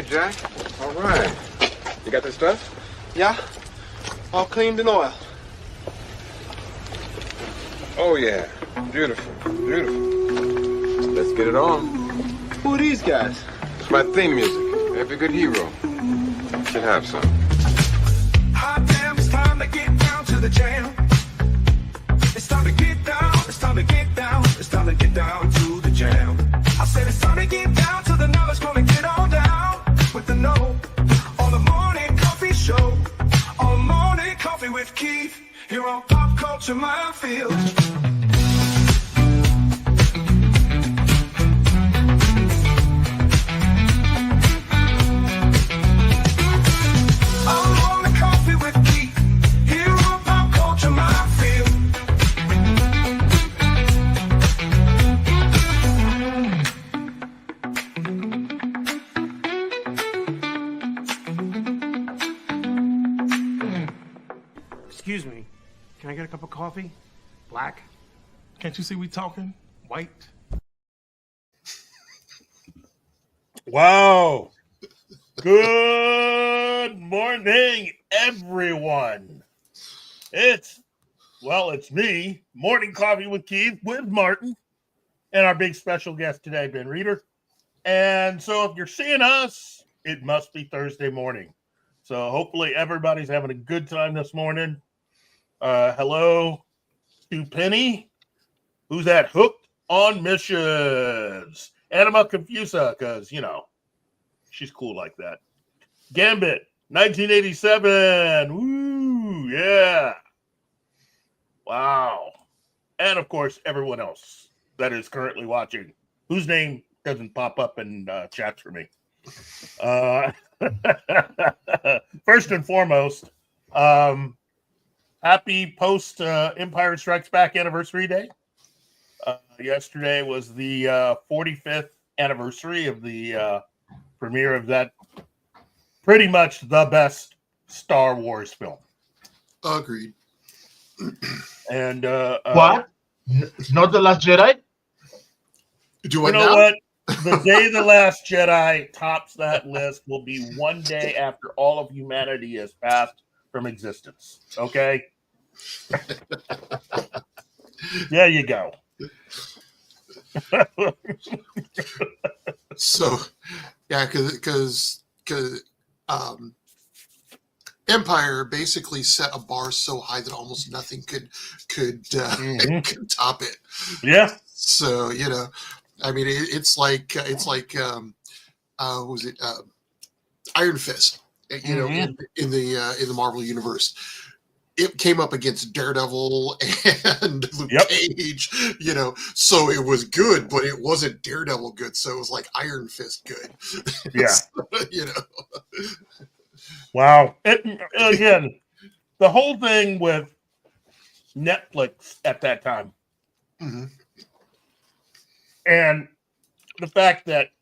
Jack. All right. You got the stuff? Yeah. All cleaned and oiled. Oh, yeah. Beautiful. Beautiful. Let's get it on. Who are these guys? It's my theme music. Every good hero should have some. Hot damn, it's time to get down to the jam. It's time to get down, it's time to get down, it's time to get down to the jam. I said it's time to get down to the knowledge, gonna get on down with the know. On the morning coffee show, on morning coffee with Keith, here on Pop Culture Minefield. Excuse me, can I get a cup of coffee? Black? Can't you see we talking? White? Wow. Good morning, everyone. It's me, Morning Coffee with Keith, with Martin, and our big special guest today, Ben REEDER. And so if you're seeing us, it must be Thursday morning. So hopefully everybody's having a good time this morning. Hello to Penny, who's at Hooked on Missions. Anima Confusa, because, she's cool like that. Gambit, 1987. Woo, yeah. Wow. And, of course, everyone else that is currently watching, whose name doesn't pop up in chat for me. First and foremost, happy post Empire Strikes Back anniversary day. Yesterday was the 45th anniversary of the premiere of that pretty much the best Star Wars film. Agreed. And what? Not The Last Jedi? Do you know what? The day The Last Jedi tops that list will be one day after all of humanity has passed from existence. Okay? There you go. So, yeah, because Empire basically set a bar so high that almost nothing could could top it. Yeah. So I mean, it's like what was it? Iron Fist. In the Marvel universe, it came up against Daredevil and Luke Cage. So it was good, but it wasn't Daredevil good. So it was like Iron Fist good. Yeah. So, Wow. Again, the whole thing with Netflix at that time, mm-hmm. and the fact that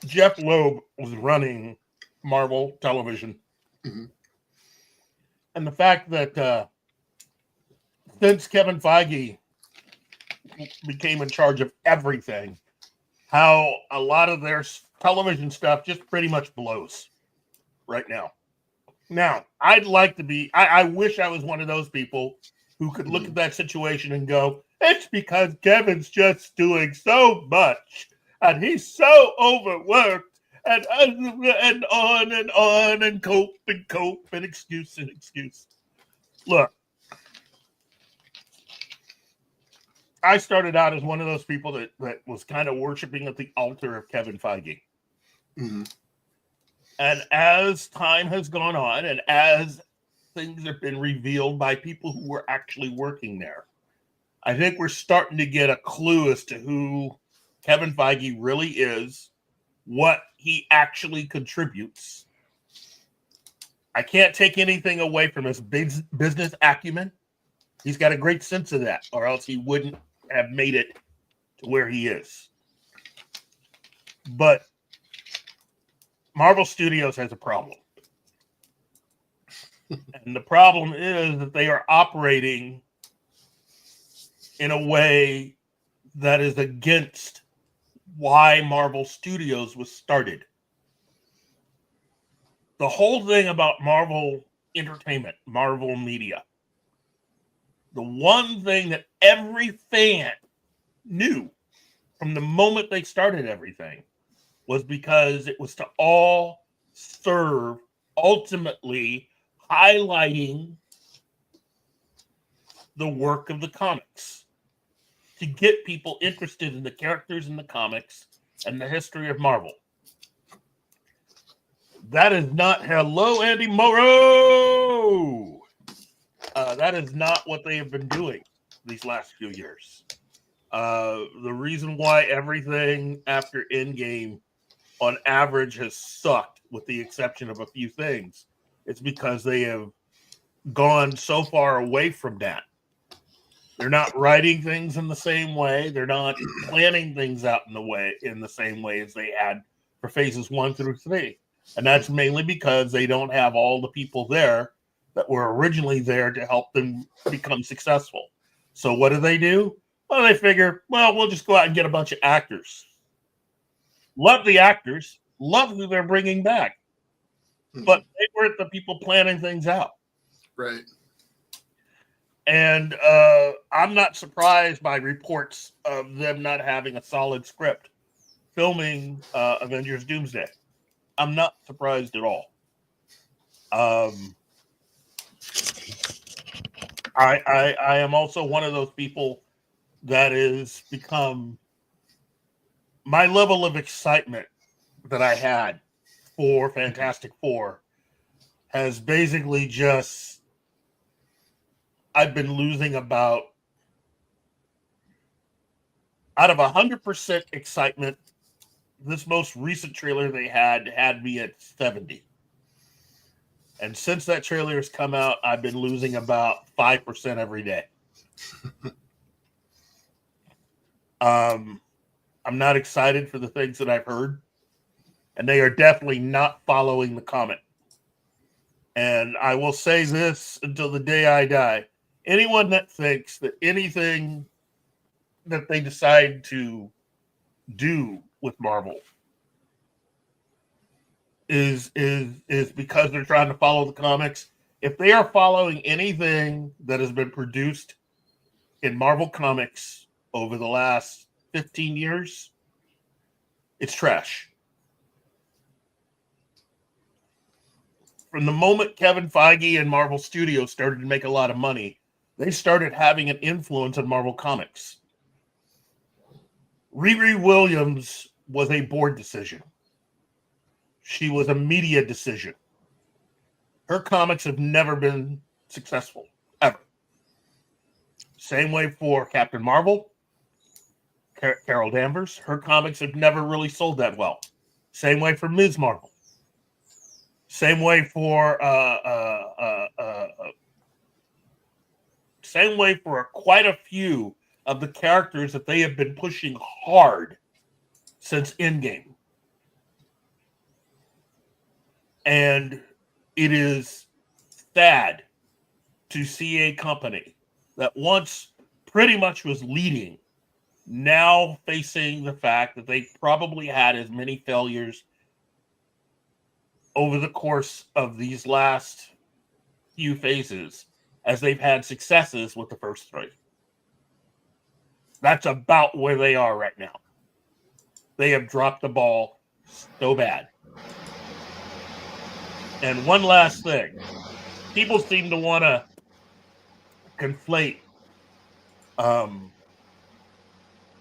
Jeff Loeb was running Marvel Television, mm-hmm. and the fact that since Kevin Feige became in charge of everything, how a lot of their television stuff just pretty much blows right now. Now, I'd like to be, I wish I was one of those people who could look at that situation and go, it's because Kevin's just doing so much and he's so overworked and on and cope and excuse. Look, I started out as one of those people that was kind of worshiping at the altar of Kevin Feige. Mm-hmm. And as time has gone on and as things have been revealed by people who were actually working there, I think we're starting to get a clue as to who Kevin Feige really is, what he actually contributes. I can't take anything away from his business acumen. He's got a great sense of that, or else he wouldn't have made it to where he is. But Marvel Studios has a problem. And the problem is that they are operating in a way that is against why Marvel Studios was started. The whole thing about Marvel Entertainment, Marvel Media, the one thing that every fan knew from the moment they started everything was because it was to all serve ultimately highlighting the work of the comics, to get people interested in the characters in the comics and the history of Marvel. That is not, hello, Andy Morrow. That is not what they have been doing these last few years. The reason why everything after Endgame on average has sucked, with the exception of a few things, it's because they have gone so far away from that. They're not writing things in the same way. They're not planning things out in the same way as they had for phases 1 through 3. And that's mainly because they don't have all the people there that were originally there to help them become successful. So what do? Well, they figure, well, we'll just go out and get a bunch of actors. Love the actors. Love who they're bringing back. But they weren't the people planning things out. Right. And I'm not surprised by reports of them not having a solid script filming Avengers Doomsday. I'm not surprised at all. I am also one of those people that has become, my level of excitement that I had for Fantastic Four has basically just, I've been losing about, out of 100% excitement, this most recent trailer they had me at 70. And since that trailer has come out, I've been losing about 5% every day. I'm not excited for the things that I've heard, and they are definitely not following the comic. And I will say this until the day I die. Anyone that thinks that anything that they decide to do with Marvel is because they're trying to follow the comics. If they are following anything that has been produced in Marvel Comics over the last 15 years, it's trash. From the moment Kevin Feige and Marvel Studios started to make a lot of money, they started having an influence on Marvel Comics. Riri Williams was a board decision. She was a media decision. Her comics have never been successful, ever. Same way for Captain Marvel, Carol Danvers. Her comics have never really sold that well. Same way for Ms. Marvel. Same way for quite a few of the characters that they have been pushing hard since Endgame. And it is sad to see a company that once pretty much was leading, now facing the fact that they probably had as many failures over the course of these last few phases as they've had successes with the first 3. That's about where they are right now. They have dropped the ball so bad. And one last thing. People seem to want to conflate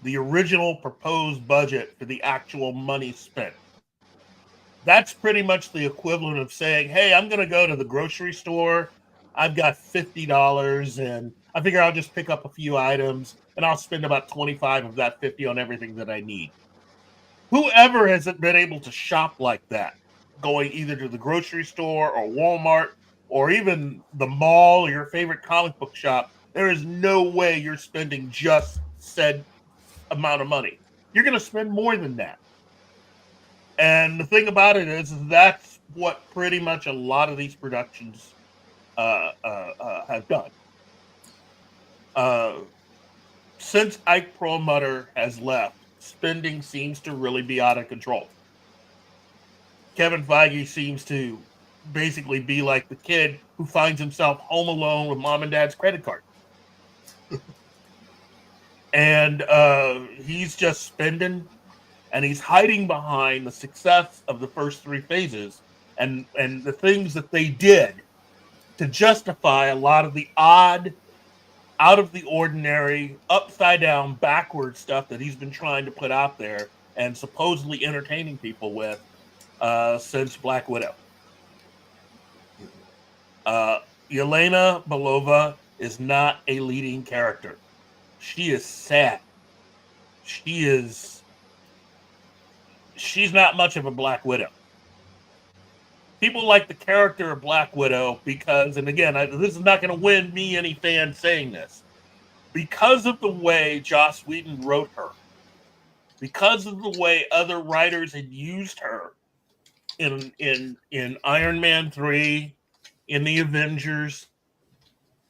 the original proposed budget for the actual money spent. That's pretty much the equivalent of saying, hey, I'm going to go to the grocery store. I've got $50 and I figure I'll just pick up a few items and I'll spend about 25 of that 50 on everything that I need. Whoever hasn't been able to shop like that, going either to the grocery store or Walmart or even the mall or your favorite comic book shop, there is no way you're spending just said amount of money. You're going to spend more than that. And the thing about it is that's what pretty much a lot of these productions have done. Since Ike Perlmutter has left spending seems to really be out of control. Kevin Feige seems to basically be like the kid who finds himself home alone with mom and dad's credit card. And he's just spending, and he's hiding behind the success of the first three phases and the things that they did to justify a lot of the odd, out of the ordinary, upside down, backward stuff that he's been trying to put out there and supposedly entertaining people with since Black Widow. Yelena Belova is not a leading character. She is sad. She's not much of a Black Widow. People like the character of Black Widow because, and again, this is not going to win me any fan saying this, because of the way Joss Whedon wrote her, because of the way other writers had used her in Iron Man 3, in the Avengers.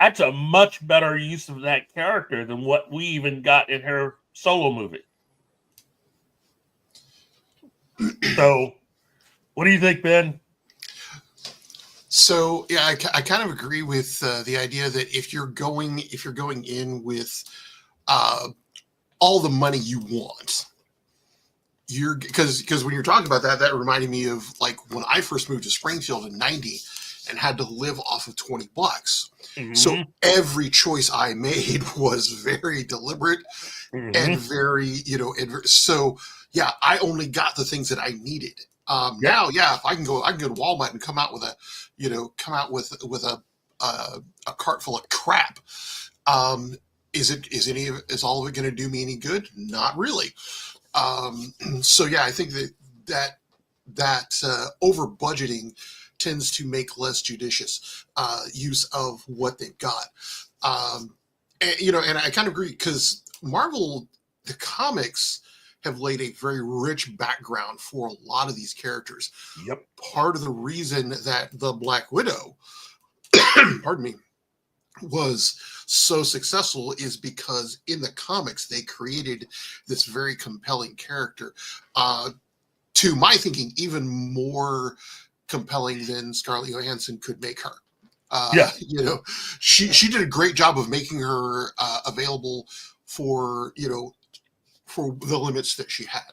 That's a much better use of that character than what we even got in her solo movie. So, what do you think, Ben? So yeah, I kind of agree with the idea that if you're going in with all the money you want, because when you're talking about that reminded me of like when I first moved to Springfield in '90 and had to live off of $20. Mm-hmm. So every choice I made was very deliberate and very, so yeah, I only got the things that I needed. Now, yeah, if I can go to Walmart and come out with a cart full of crap. Is all of it going to do me any good? Not really. So yeah, I think that over budgeting tends to make less judicious use of what they've got. And I kind of agree because Marvel, the comics have laid a very rich background for a lot of these characters. Yep. Part of the reason that the Black Widow, pardon me, was so successful is because in the comics they created this very compelling character. To my thinking, even more compelling than Scarlett Johansson could make her. She did a great job of making her available for the limits that she had.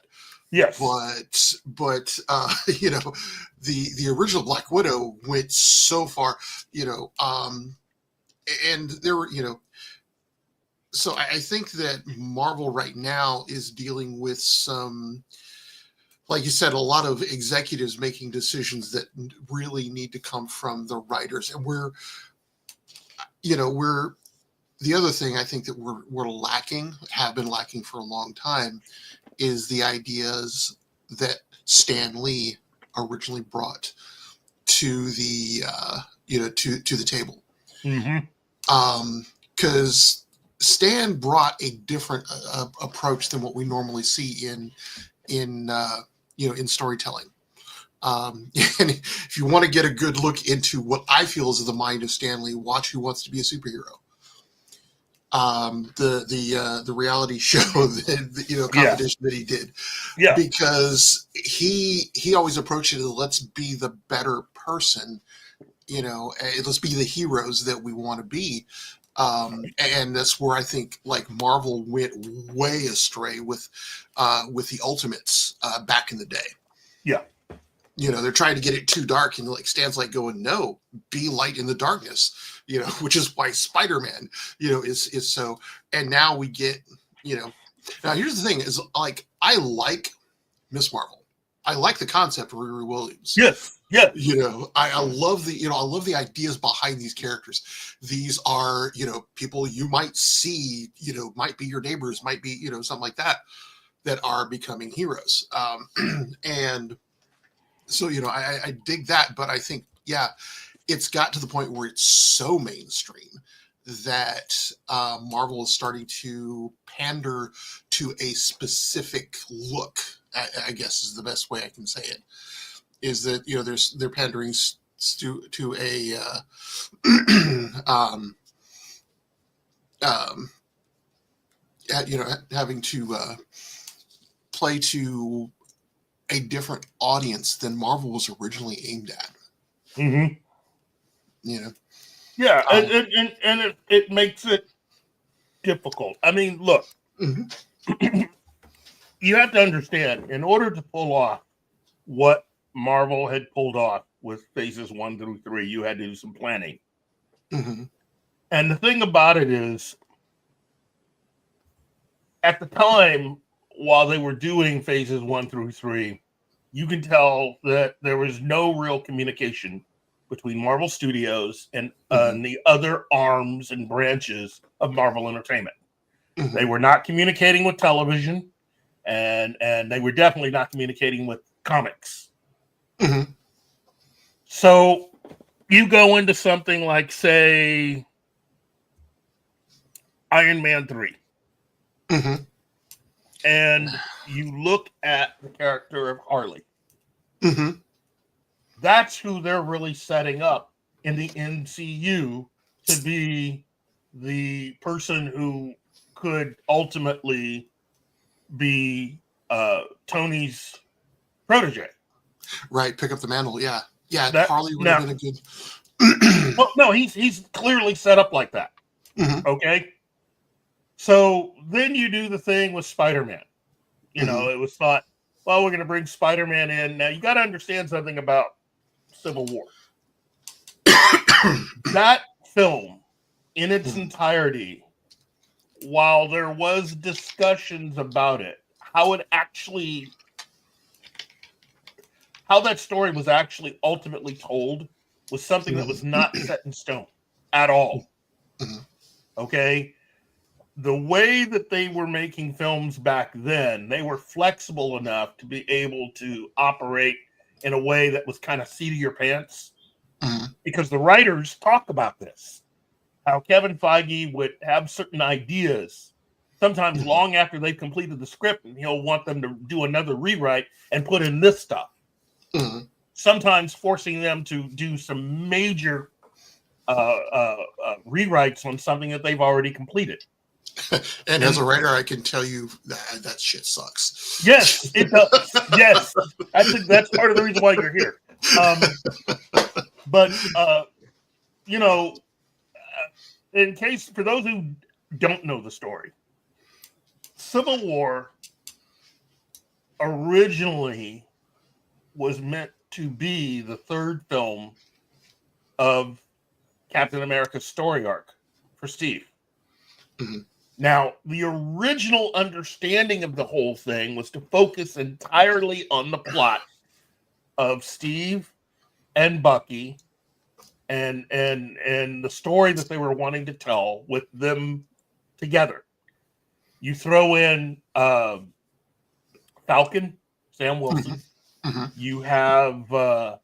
Yes. But the original Black Widow went so far, and there were, so I think that Marvel right now is dealing with some, like you said, a lot of executives making decisions that really need to come from the writers. And the other thing I think that we're lacking, have been lacking for a long time, is the ideas that Stan Lee originally brought to the to the table. Because Stan brought a different approach than what we normally see in storytelling. And if you want to get a good look into what I feel is the mind of Stan Lee, watch Who Wants to Be a Superhero. The reality show competition that he did, because he always approached it as, let's be the better person, let's be the heroes that we want to be, and that's where I think like Marvel went way astray with the Ultimates back in the day. They're trying to get it too dark, and like Stan's like going, no, be light in the darkness, which is why Spider-Man, is so. And now we get, now here's the thing is, like, I like Miss Marvel. I like the concept of Riri Williams. Yes. Yeah. I love the ideas behind these characters. These are, people you might see, might be your neighbors, might be, something like that are becoming heroes. And so, I dig that, but I think, it's got to the point where it's so mainstream that Marvel is starting to pander to a specific look, I guess is the best way I can say it, is that, they're pandering to a, having to, play to a different audience than Marvel was originally aimed at. Mm-hmm. You know, Yeah, and it makes it difficult. I mean, look, Mhm. you have to understand, in order to pull off what Marvel had pulled off with phases 1 through 3, you had to do some planning. Mm-hmm. And the thing about it is, at the time, while they were doing phases 1 through 3, you can tell that there was no real communication between Marvel Studios and the other arms and branches of Marvel Entertainment. Mm-hmm. They were not communicating with television, and they were definitely not communicating with comics. Mm-hmm. So you go into something like, say, Iron Man 3. Mm-hmm. And you look at the character of Harley. Mm-hmm. That's who they're really setting up in the MCU to be the person who could ultimately be Tony's protege. Right, pick up the mantle. Yeah, yeah. That Harley would now, have been a good. well, no, he's clearly set up like that. Mhm. Okay, so then you do the thing with Spider-Man. You know, it was thought, well, we're going to bring Spider-Man in. Now you got to understand something about Civil War. That film, in its entirety, while there was discussions about it, how that story was actually ultimately told was something that was not set in stone at all. Okay? The way that they were making films back then, they were flexible enough to be able to operate in a way that was kind of seat of your pants. Because the writers talk about this. How Kevin Feige would have certain ideas, sometimes long after they've completed the script, and he'll want them to do another rewrite and put in this stuff. Sometimes forcing them to do some major rewrites on something that they've already completed. And as a writer, I can tell you that shit sucks. Yes, it does. Yes, that's part of the reason why you're here. But you know, in case for those who don't know the story, Civil War originally was meant to be the third film of Captain America's story arc for Steve. Now, the original understanding of the whole thing was to focus entirely on the plot of Steve and Bucky and the story that they were wanting to tell with them together. You throw in Falcon, Sam Wilson. You have I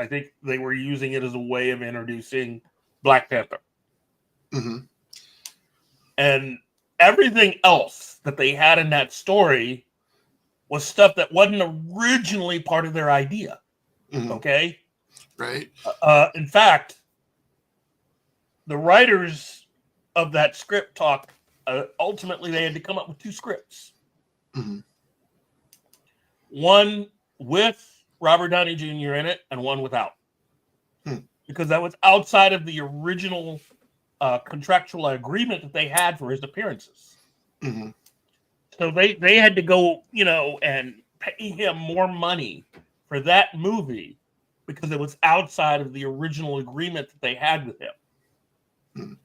think they were using it as a way of introducing Black Panther. And everything else that they had in that story was stuff that wasn't originally part of their idea. Okay? Right. In fact, the writers of that script talk, ultimately they had to come up with two scripts. One with Robert Downey Jr. in it and one without. Because that was outside of the original contractual agreement that they had for his appearances. So they had to go, and pay him more money for that movie because it was outside of the original agreement that they had with him.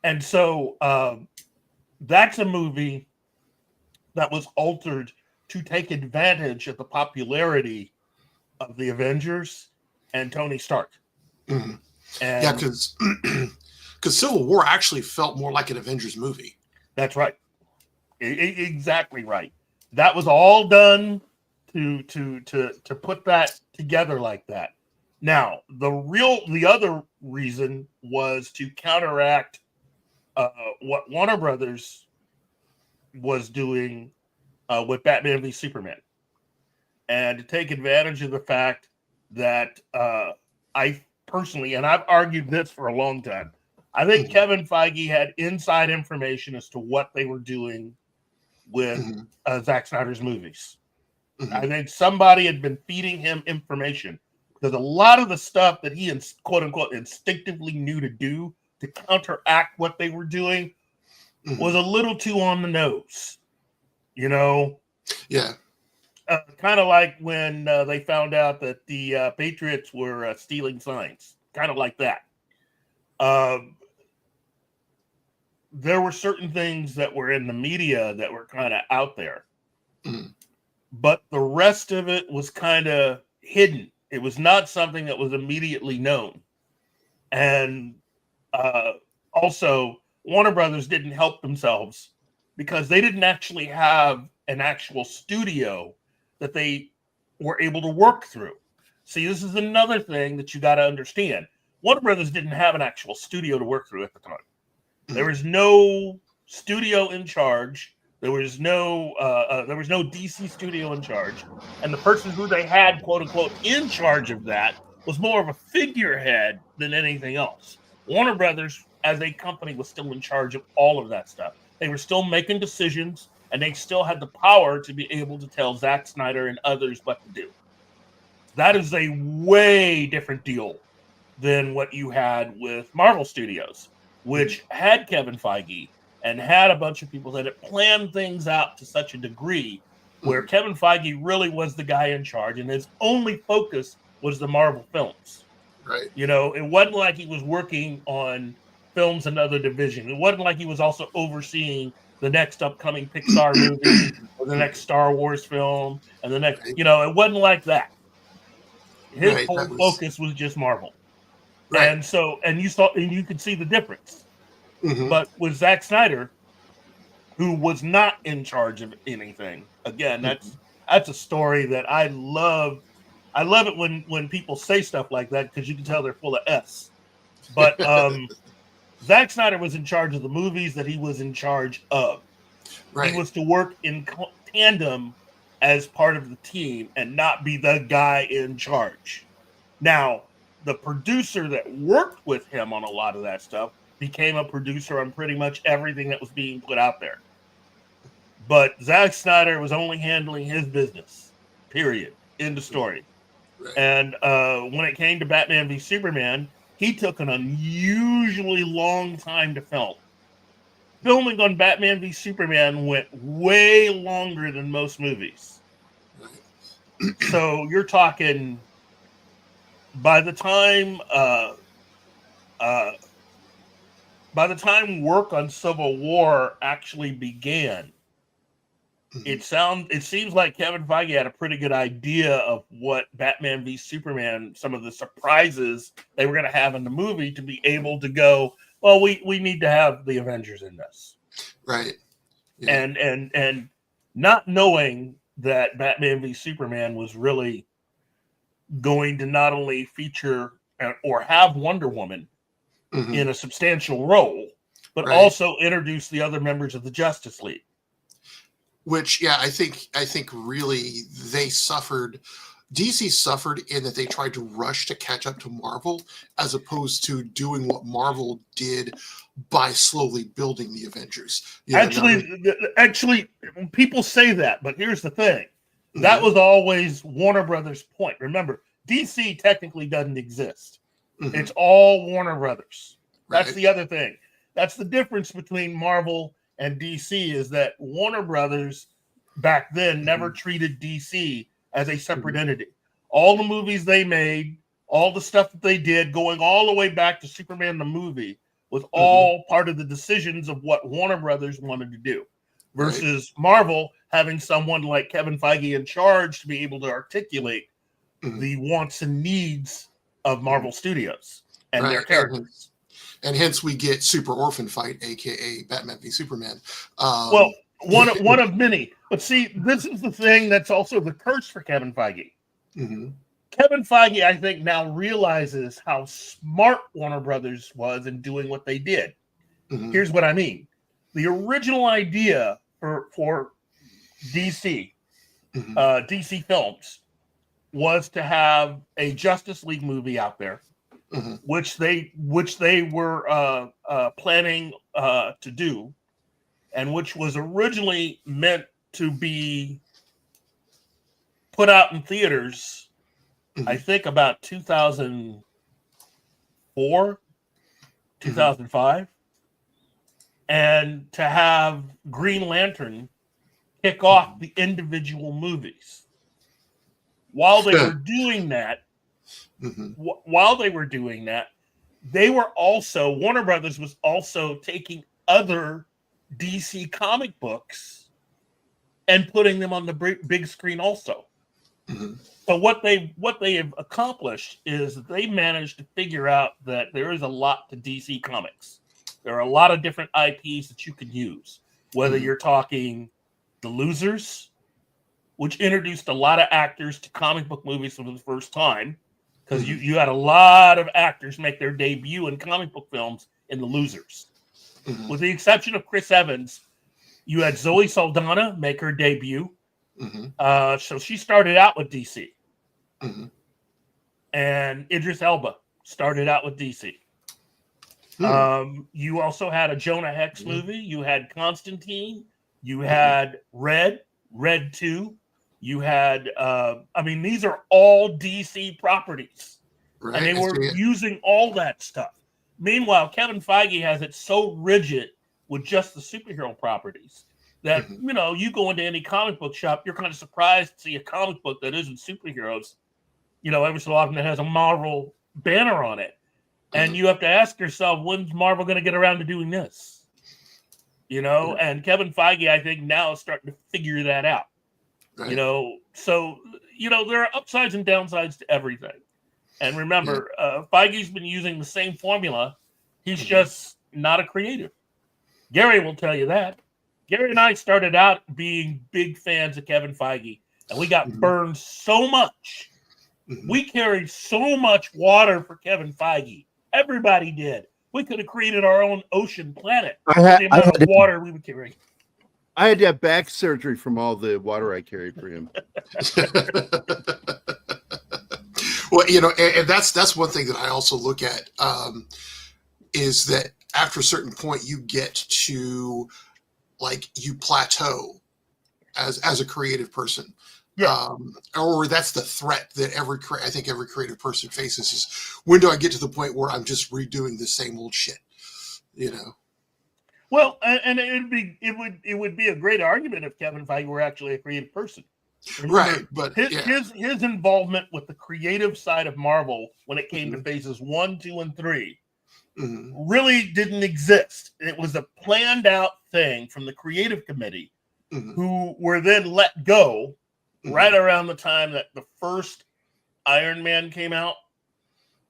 And so that's a movie that was altered to take advantage of the popularity of the Avengers and Tony Stark. And Yeah, because Civil War actually felt more like an Avengers movie. That's right. Exactly right. That was all done to put that together like that. Now, the other reason was to counteract what Warner Brothers was doing with Batman v Superman, and to take advantage of the fact that I personally, and I've argued this for a long time, I think Kevin Feige had inside information as to what they were doing with Zack Snyder's movies. I think somebody had been feeding him information because a lot of the stuff that he, quote unquote, instinctively knew to do to counteract what they were doing was a little too on the nose, you know? Yeah. Kind of like when they found out that the Patriots were stealing signs, kind of like that. There were certain things that were in the media that were kind of out there, but the rest of it was kind of hidden. It was not something that was immediately known. And also, Warner Brothers didn't help themselves because they didn't actually have an actual studio that they were able to work through. See, this is another thing that you got to understand. Warner Brothers didn't have an actual studio to work through at the time. There was no studio in charge. There was no DC studio in charge, and the person who they had, quote unquote, in charge of that was more of a figurehead than anything else. Warner Brothers, as a company, was still in charge of all of that stuff. They were still making decisions, and they still had the power to be able to tell Zack Snyder and others what to do. That is a way different deal than what you had with Marvel Studios, which had Kevin Feige and had a bunch of people that had planned things out to such a degree where Kevin Feige really was the guy in charge, and his only focus was the Marvel films. Right. You know, it wasn't like he was working on films in other divisions. It wasn't like he was also overseeing the next upcoming Pixar movie or the next Star Wars film and the next, you know, it wasn't like that. His whole focus was just Marvel. Right. And so, and you could see the difference. But with Zack Snyder, who was not in charge of anything, again, that's a story that I love. I love it when people say stuff like that because you can tell they're full of S. But Zack Snyder was in charge of the movies that he was in charge of. Right. He was to work in tandem as part of the team and not be the guy in charge. Now, the producer that worked with him on a lot of that stuff became a producer on pretty much everything that was being put out there. But Zack Snyder was only handling his business, period. End of story. Right. And when it came to Batman v Superman, he took an unusually long time to film. Filming on Batman v Superman went way longer than most movies. So you're talking by the time work on Civil War actually began, it seems like Kevin Feige had a pretty good idea of what Batman v Superman, some of the surprises they were going to have in the movie to be able to go, well, we need to have the Avengers in this. Right. Yeah. And not knowing that Batman v Superman was really going to not only feature or have Wonder Woman in a substantial role, but also introduce the other members of the Justice League. Which, yeah, I think really DC suffered in that they tried to rush to catch up to Marvel as opposed to doing what Marvel did by slowly building the Avengers. Actually, people say that, but here's the thing. That was always Warner Brothers' point. Remember, DC technically doesn't exist. It's all Warner Brothers. That's the other thing. That's the difference between Marvel and DC is that Warner Brothers back then never treated DC as a separate entity. All the movies they made, all the stuff that they did, going all the way back to Superman the movie, was all part of the decisions of what Warner Brothers wanted to do. Versus Marvel having someone like Kevin Feige in charge to be able to articulate the wants and needs of Marvel Studios and their characters. And hence we get Super Orphan Fight, aka Batman v Superman. Well, one of many. But see, this is the thing that's also the curse for Kevin Feige. Kevin Feige, I think, now realizes how smart Warner Brothers was in doing what they did. Here's what I mean. The original idea for DC, DC Films, was to have a Justice League movie out there which they were planning to do, and which was originally meant to be put out in theaters, I think about 2004, 2005, and to have Green Lantern kick off the individual movies. While they were doing that, Warner Brothers was also taking other DC comic books and putting them on the big screen also. So what they have accomplished is that they managed to figure out that there is a lot to DC Comics. There are a lot of different IPs that you can use, whether you're talking The Losers, which introduced a lot of actors to comic book movies for the first time, because you had a lot of actors make their debut in comic book films in The Losers. With the exception of Chris Evans, you had Zoe Saldana make her debut. So she started out with DC. And Idris Elba started out with DC. You also had a Jonah Hex movie. You had Constantine. You had Red 2. You had, these are all DC properties. Right. And they were using all that stuff. Meanwhile, Kevin Feige has it so rigid with just the superhero properties that, you go into any comic book shop, you're kind of surprised to see a comic book that isn't superheroes, every so often that has a Marvel banner on it. And you have to ask yourself, when's Marvel going to get around to doing this? And Kevin Feige, I think, now is starting to figure that out. Right. So there are upsides and downsides to everything. And remember, Feige's been using the same formula. He's just not a creative. Gary will tell you that. Gary and I started out being big fans of Kevin Feige, and we got burned so much. We carried so much water for Kevin Feige. Everybody did. We could have created our own ocean planet. The amount of water we would carry. I had to have back surgery from all the water I carried for him. Well, and that's one thing that I also look at is that after a certain point, you get to you plateau as a creative person. Yeah. Or that's the threat that I think every creative person faces is, when do I get to the point where I'm just redoing the same old shit? Well, and it would be a great argument if Kevin Feige were actually a creative person. Remember, right, but his involvement with the creative side of Marvel when it came to phases 1, 2, and 3 really didn't exist. It was a planned out thing from the creative committee, who were then let go right around the time that the first Iron Man came out.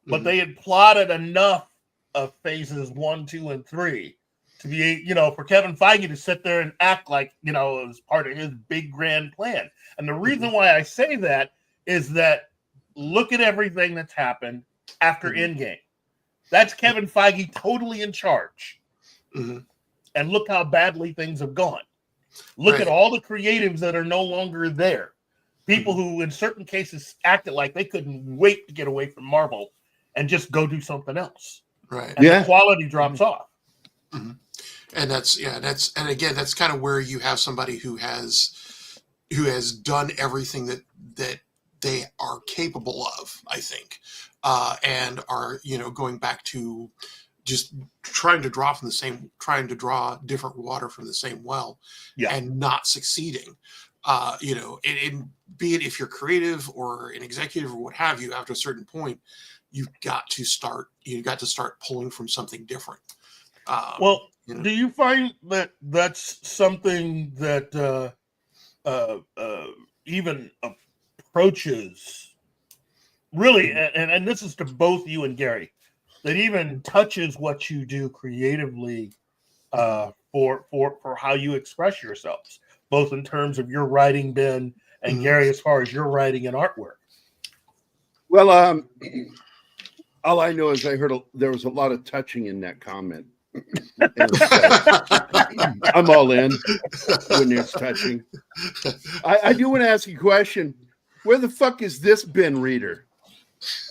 But they had plotted enough of phases 1, 2, and 3 to be, for Kevin Feige to sit there and act like, it was part of his big grand plan. And the reason why I say that is that look at everything that's happened after Endgame. That's Kevin Feige totally in charge. And look how badly things have gone. Look at all the creatives that are no longer there. People who, in certain cases, acted like they couldn't wait to get away from Marvel and just go do something else. Right. And the quality drops off. And that's kind of where you have somebody who has done everything that they are capable of, I think, and are going back to just trying to draw different water from the same well, and not succeeding. And be it if you're creative or an executive or what have you, after a certain point, you've got to start pulling from something different. Do you find that that's something that even approaches really, and this is to both you and Gary, that even touches what you do creatively for how you express yourselves, both in terms of your writing, Ben, and Gary, as far as your writing and artwork? Well, all I know is I heard there was a lot of touching in that comment. I'm all in when there's touching. I do want to ask you a question. Where the fuck is this Ben Reader?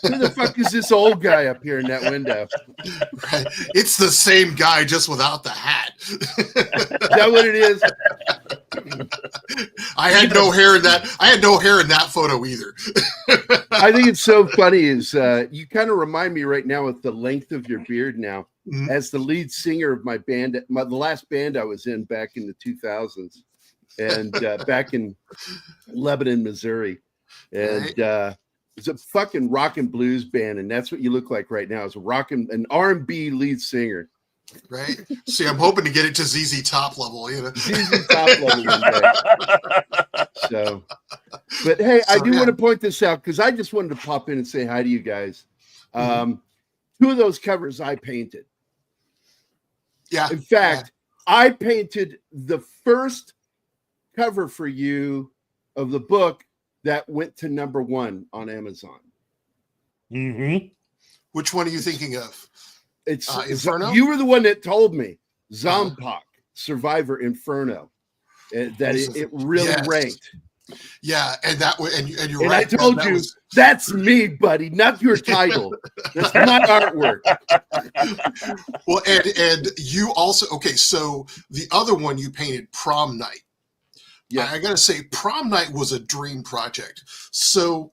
Who the fuck is this old guy up here in that window? Right. It's the same guy, just without the hat. Is that what it is? I had no hair in that. I had no hair in that photo either. I think it's so funny is you kind of remind me right now with the length of your beard now as the lead singer of my band, the last band I was in back in the 2000s and back in Lebanon, Missouri. And it's a fucking rock and blues band. And that's what you look like right now is an R&B lead singer. Right. See, I'm hoping to get it to ZZ Top level, you know. ZZ Top level one day. So, but hey, I do want to point this out because I just wanted to pop in and say hi to you guys. 2 of those covers I painted. Yeah. In fact, I painted the first cover for you of the book that went to #1 on Amazon. Mm-hmm. Which one are you thinking of? It's Inferno? You were the one that told me Zompak, Survivor Inferno, that it really ranked. Yeah, and that and you're and right. I told you that's me, buddy, not your title. That's my artwork. Well, and you also so the other one you painted, Prom Night. Yeah, I gotta say, Prom Night was a dream project. So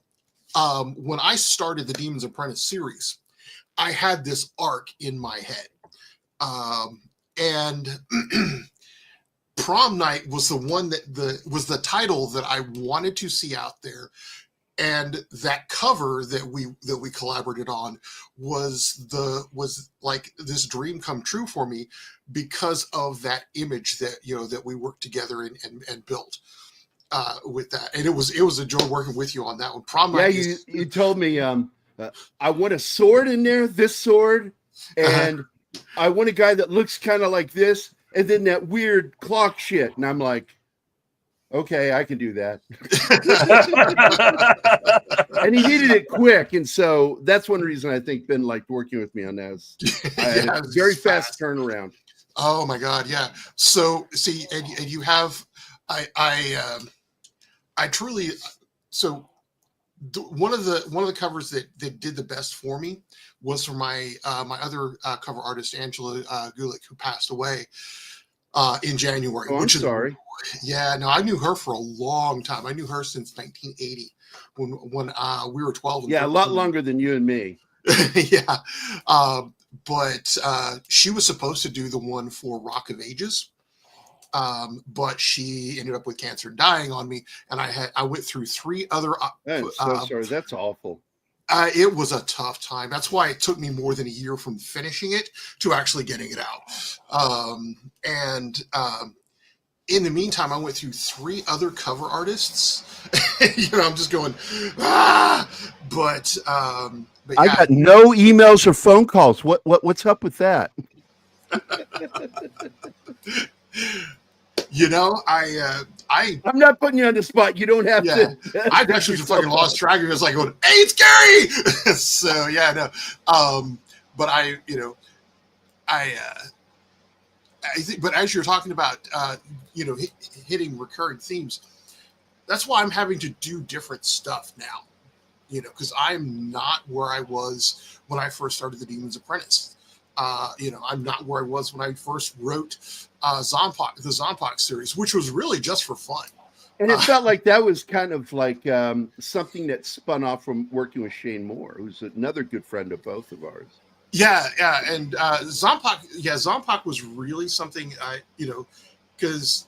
when I started the Demon's Apprentice series, I had this arc in my head. And Prom Night was the one that was the title that I wanted to see out there. And that cover that we collaborated on was like this dream come true for me because of that image that we worked together and built with that. And it was a joy working with you on that one. Prom Night. Yeah, you told me I want a sword in there, this sword, and I want a guy that looks kind of like this, and then that weird clock shit. And I'm like, okay, I can do that. And he needed it quick. And so that's one reason I think Ben liked working with me on that. Very fast turnaround. Oh my God. Yeah. So see, and you have, I truly, so one of the covers that did the best for me was for my other cover artist, Angela Gulick, who passed away in January. Oh, I'm sorry. Yeah, no, I knew her for a long time. I knew her since 1980 when we were 12. And 13. A lot longer than you and me. Yeah. But she was supposed to do the one for Rock of Ages. But she ended up with cancer and dying on me. And I went through 3 other. I'm so sorry. That's awful. It was a tough time. That's why it took me more than a year from finishing it to actually getting it out. In the meantime, I went through 3 other cover artists. I'm just going, But yeah. I got no emails or phone calls. What's up with that? I'm not putting you on the spot. You don't have to. I actually just fucking lost track of it. It's like going, hey, it's Gary. So yeah, no. But I think, but as you're talking about, hitting recurring themes, that's why I'm having to do different stuff now, because I'm not where I was when I first started the Demon's Apprentice. I'm not where I was when I first wrote the Zompak series, which was really just for fun. And it felt like that was kind of like something that spun off from working with Shane Moore, who's another good friend of both of ours. Yeah, and Zompak was really something because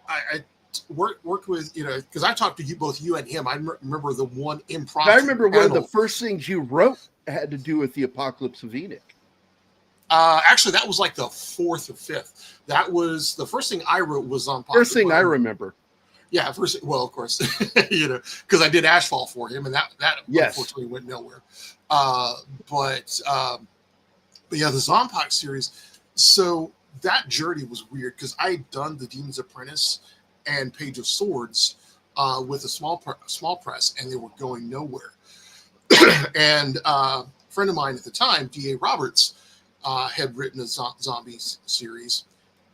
I worked with because I talked to both you and him. I remember the one improv. I remember one of the first things you wrote had to do with the Apocalypse of Enoch. Actually, that was like the 4th or 5th. That was the first thing I wrote was Zompak. First thing I remember. Yeah, of course, because I did Ashfall for him, and that unfortunately went nowhere. But yeah, the Zompak series. So that journey was weird because I had done the Demon's Apprentice and Page of Swords with a small press, and they were going nowhere. And a friend of mine at the time, D.A. Roberts, had written a zombie series,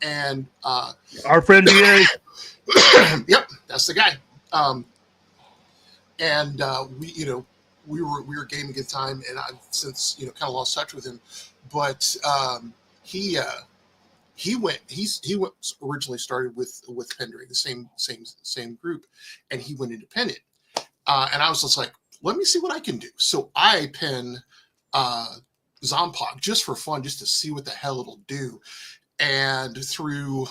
and our friend D.A. Yep, that's the guy. And we, we were gaming at the time, and I've since kind of lost touch with him. But he went originally started with Pendering, the same group, and he went independent. And I was just like, let me see what I can do. So I pen Zompog just for fun, just to see what the hell it'll do. And through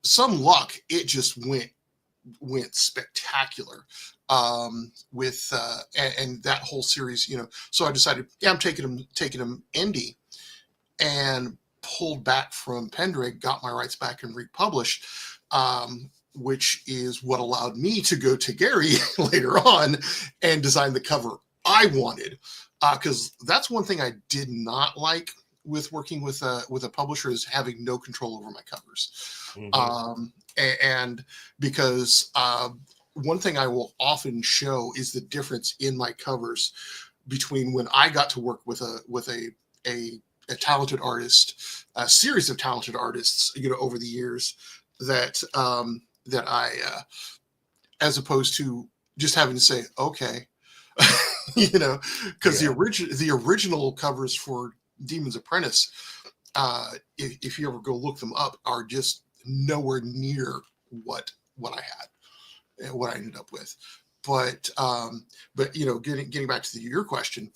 some luck, it just went spectacular with and that whole series. So I decided, I'm taking them indie, and pulled back from Pendragon, got my rights back and republished. Which is what allowed me to go to Gary later on and design the cover I wanted. Because that's one thing I did not like with working with a publisher, is having no control over my covers. Mm-hmm. And because one thing I will often show is the difference in my covers between when I got to work with a talented artist, a series of talented artists, over the years, that I, as opposed to just having to say, okay, because the original covers for Demon's Apprentice, if you ever go look them up, are just nowhere near what I had and what I ended up with. But getting back to your question,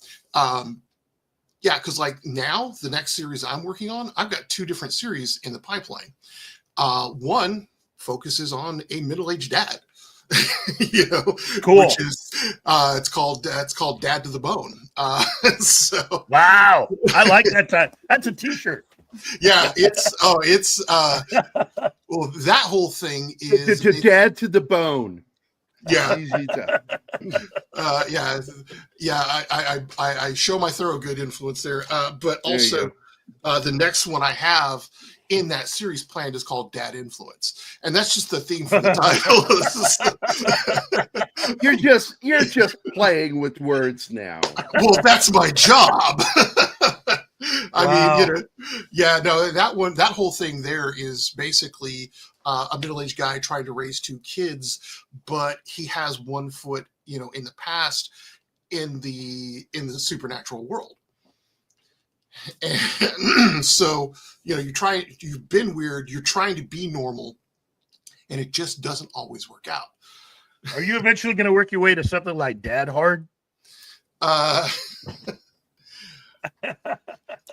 because like now the next series I'm working on, I've got 2 different series in the pipeline. One focuses on a middle-aged dad, cool. Which is it's called Dad to the Bone. So wow, I like that. That's a T-shirt. Yeah, it's well, that whole thing is Dad to the Bone. Yeah, easy time. I show my Thorogood influence there, but also the next one I have in that series planned is called Dad Influence, and that's just the theme for the title. You're just playing with words now. Well, that's my job. I mean, that whole thing there is basically a middle-aged guy trying to raise 2 kids, but he has one foot, in the past, in the supernatural world. And so, you've been weird, you're trying to be normal, and it just doesn't always work out. Are you eventually going to work your way to something like Dad Hard?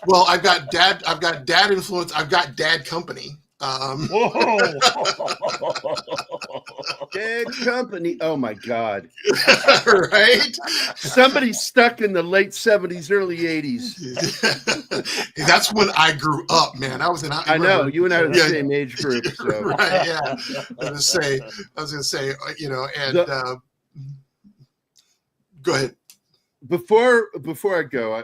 Well, I've got dad influence. I've got Dad Company. Whoa. Dad Company. Oh my God. Right? Somebody stuck in the late 70s, early 80s. That's when I grew up, man. I know you and I are the same age group. So. Right, yeah. I was gonna say, go ahead. Before I go,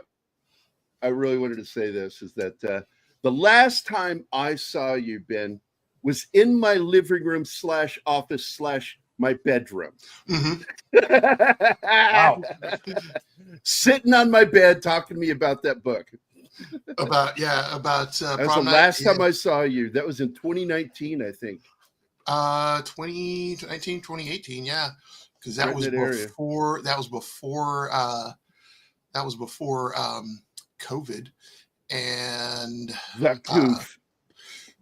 I really wanted to say this, is that the last time I saw you, Ben, was in my living room / office / my bedroom. Mm-hmm. Wow. Sitting on my bed talking to me about that book. About that was the last time I saw you. That was in 2019, I think. 2019, 2018, yeah. Because that was before COVID, and that goof.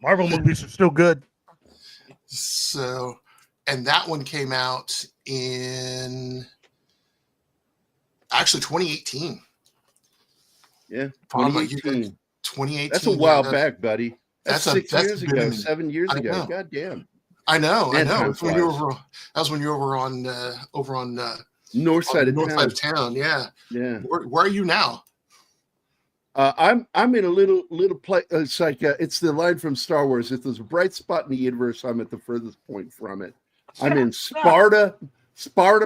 Marvel movies are still good. So, and that one came out in actually 2018. Yeah, 2018. 2018. That's a while back, buddy. That's 6 years ago, been, 7 years ago. God damn. I know. That was when you were over on north side of town. Yeah. Yeah. Where are you now? I'm in a little place. It's like it's the line from Star Wars. If there's a bright spot in the universe, I'm at the furthest point from it. I'm in Sparta,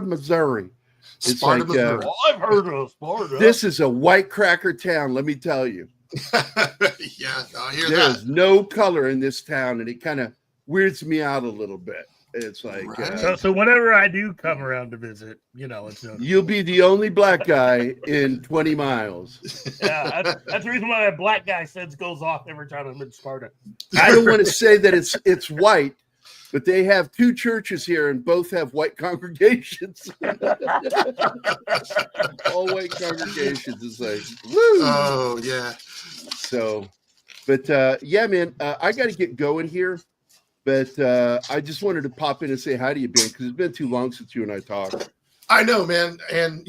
Missouri. It's Sparta, Missouri. I've heard of Sparta. This is a white cracker town, let me tell you. Yeah, I hear There's no color in this town, and it kind of weirds me out a little bit. It's like so whenever I do come around to visit, it's you'll be the only black guy in 20 miles. Yeah, that's the reason why that black guy sense goes off every time I'm in Sparta. I don't want to say that it's white, But they have two churches here, and both have white congregations. All white congregations. It's like, woo! Oh yeah. So, but yeah, man, I got to get going here. But I just wanted to pop in and say hi to you, Ben, because it's been too long since you and I talked. I know, man, and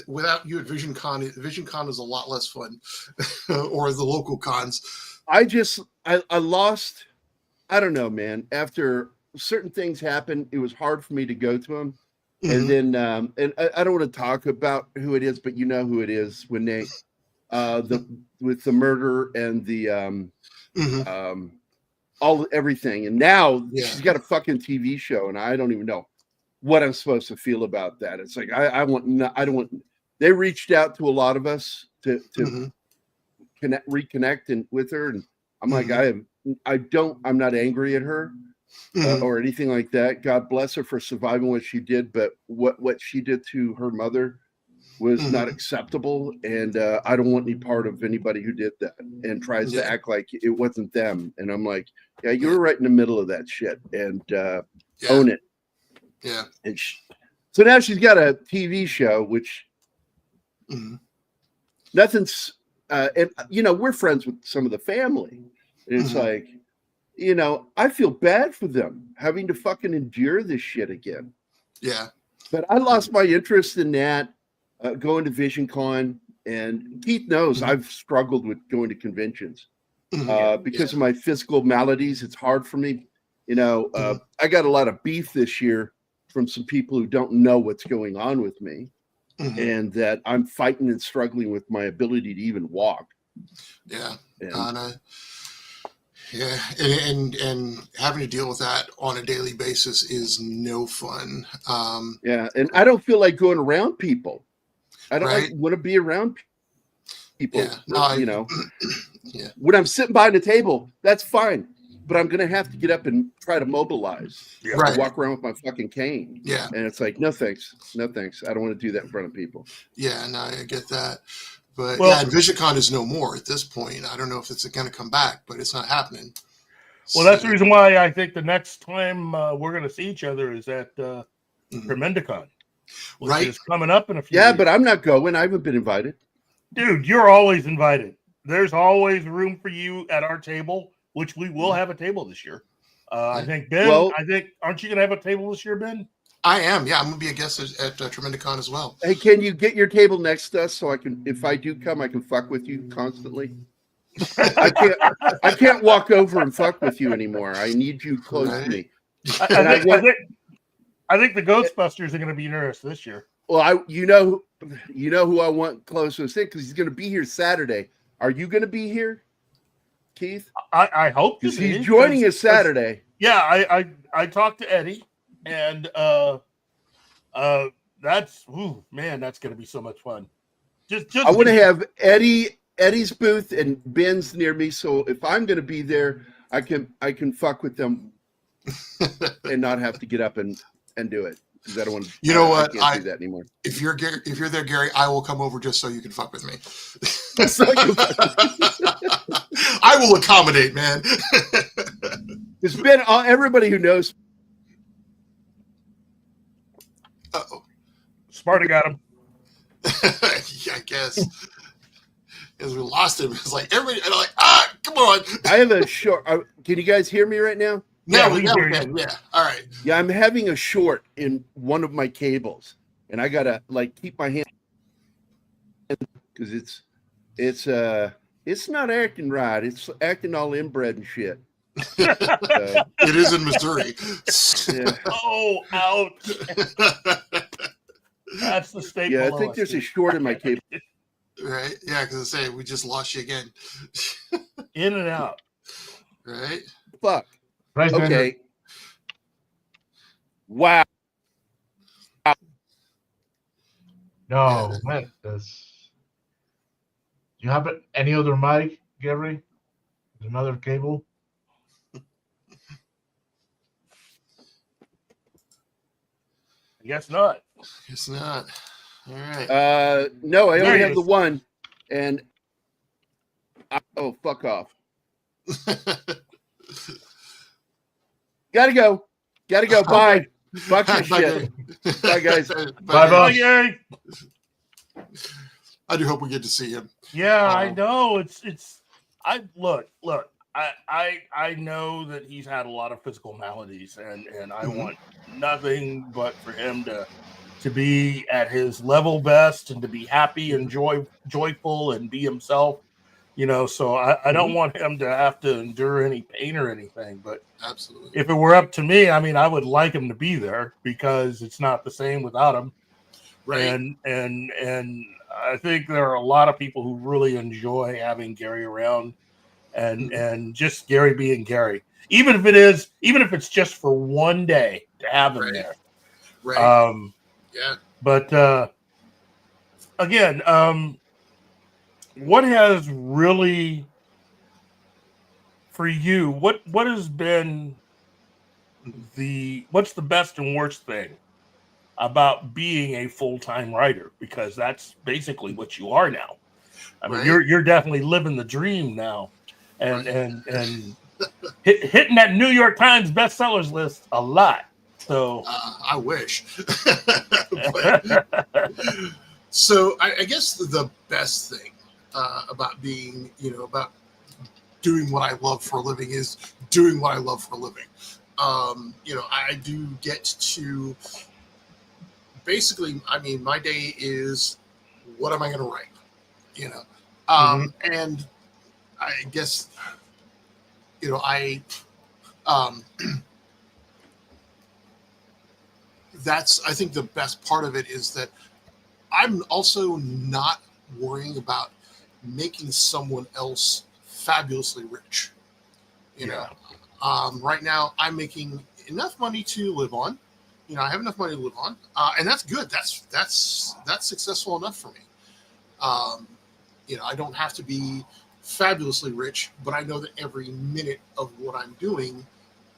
without you at VisionCon is a lot less fun, or the local cons. I lost. I don't know, man. After certain things happened, it was hard for me to go to them. Mm-hmm. And then, and I don't want to talk about who it is, but you know who it is when they, with the murder and the, everything. And now she's got a fucking TV show, and I don't even know what I'm supposed to feel about that. It's like, I don't want, they reached out to a lot of us to reconnect with her. And I'm like, I'm not angry at her or anything like that. God bless her for surviving what she did, but what she did to her mother was not acceptable. And I don't want any part of anybody who did that and tries to act like it wasn't them. And I'm like, yeah, you were right in the middle of that shit, and own it. Yeah. And so now she's got a TV show, which nothing's, and we're friends with some of the family. And it's like, I feel bad for them having to fucking endure this shit again. Yeah. But I lost my interest in that, going to VisionCon. And Keith knows I've struggled with going to conventions because of my physical maladies. It's hard for me. I got a lot of beef this year from some people who don't know what's going on with me, and that I'm fighting and struggling with my ability to even walk. Yeah. And having to deal with that on a daily basis is no fun. And I don't feel like going around people. I don't want to be around people. Yeah. When I'm sitting behind a table, that's fine. But I'm going to have to get up and try to mobilize. Right. Walk around with my fucking cane. Yeah. And it's like, no thanks. No thanks. I don't want to do that in front of people. Yeah, no, I get that. But VisionCon is no more at this point. I don't know if it's going to come back, but it's not happening. Well, that's the reason why I think the next time we're going to see each other is at Tremendicon. Which is coming up in a few weeks. But I'm not going. I haven't been invited. Dude, you're always invited. There's always room for you at our table, which we will have a table this year. I think, Ben, aren't you going to have a table this year, Ben? I am. Yeah, I'm going to be a guest at Tremendicon as well. Hey, can you get your table next to us so I can, if I do come, I can fuck with you constantly? I can't walk over and fuck with you anymore. I need you close to me. I think the Ghostbusters are going to be nervous this year. Well, you know who I want closest in because he's going to be here Saturday. Are you going to be here, Keith? I hope because he's joining us Saturday. Yeah, I talked to Eddie, and that's that's going to be so much fun. Just I want to have Eddie's booth and Ben's near me, so if I'm going to be there, I can fuck with them and not have to get up and do it because I don't want to. You know what? I can't do that anymore. If you're there, Gary, I will come over just so you can fuck with me. I will accommodate, man. It's been everybody who knows. Uh-oh. Sparta got him. Yeah, I guess. As we lost him, it's like everybody. And I'm like, come on. I have a short. Can you guys hear me right now? Yeah, we can. Yeah. All right. Yeah, I'm having a short in one of my cables, and I gotta keep my hand because it's not acting right. It's acting all inbred and shit. It is in Missouri. Yeah. Oh, ouch! That's the state. Yeah, I think there's a short in my cable. Right? Yeah, because I say we just lost you again. In and out. Right? Fuck. Right. Okay. Wow. No, man. You have any other mic, Gary? Another cable? I guess not. It's not. All right. No, I only have the one, and fuck off. Gotta go. Gotta go. Bye. Fuck your Bye, shit. Gary. Bye, guys. Bye, Bye, boss. Gary. I do hope we get to see him. Yeah, I know. It's. I look. I know that he's had a lot of physical maladies, and I want nothing but for him to be at his level best and to be happy and joyful and be himself. So I don't want him to have to endure any pain or anything. But Absolutely. if it were up to me, I mean, I would like him to be there because it's not the same without him. Right. And I think there are a lot of people who really enjoy having Gary around and just Gary being Gary. Even if it's just for one day to have him there. Right. Yeah. But again, what has really for you, what has been what's the best and worst thing about being a full-time writer? Because that's basically what you are now. I mean, you're definitely living the dream now, and hitting that New York Times bestsellers list a lot. So I wish. So I guess the best thing about being, about doing what I love for a living is doing what I love for a living. I do get to basically, I mean, my day is what am I going to write? And I guess, I think the best part of it is that I'm also not worrying about making someone else fabulously rich. Right now I'm making enough money to live on. I have enough money to live on, and that's good. That's successful enough for me. I don't have to be fabulously rich, but I know that every minute of what I'm doing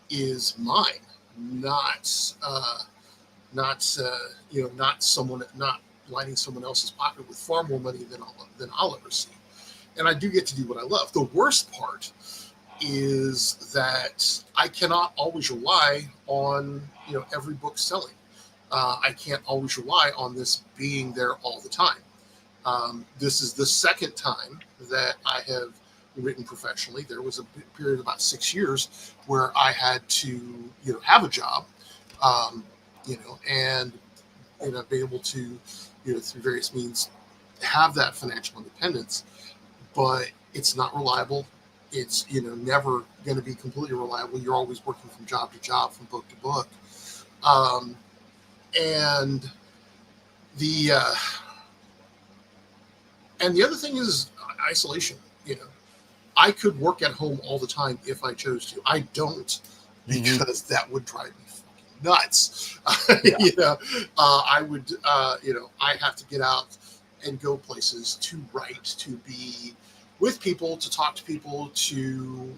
is mine, not lining someone else's pocket with far more money than I'll ever see. And I do get to do what I love. The worst part is that I cannot always rely on every book selling. I can't always rely on this being there all the time. This is the second time that I have written professionally. There was a period of about 6 years where I had to have a job, and be able to through various means have that financial independence. But it's not reliable. It's never going to be completely reliable. You're always working from job to job, from book to book, and the other thing is isolation. I could work at home all the time if I chose to. I don't, because that would drive me fucking nuts. I would. I have to get out and go places to write, to be with people, to talk to people, to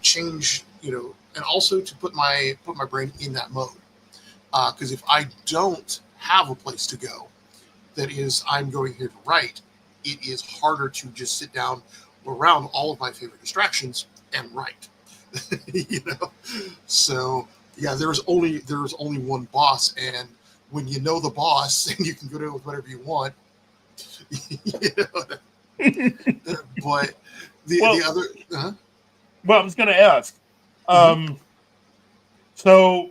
change, and also to put my brain in that mode. Because if I don't have a place to go, that is, I'm going here to write, it is harder to just sit down around all of my favorite distractions and write. So yeah, there's only one boss, and when you know the boss and you can go to it with whatever you want, but the other. Well, I was going to ask. So,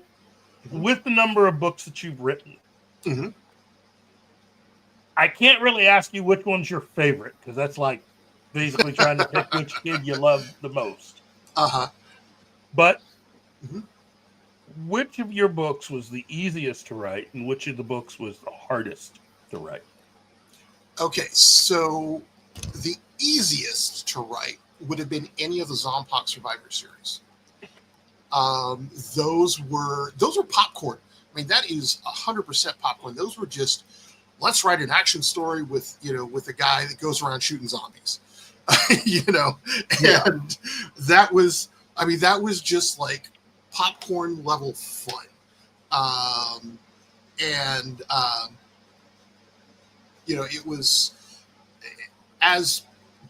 with the number of books that you've written, I can't really ask you which one's your favorite, because that's like basically trying to pick which kid you love the most. But which of your books was the easiest to write, and which of the books was the hardest to write? Okay, so the easiest to write would have been any of the Zombie Survivor series. Those were popcorn. I mean, that is 100% popcorn. Those were just, let's write an action story with a guy that goes around shooting zombies, and that was just like popcorn level fun. It was, as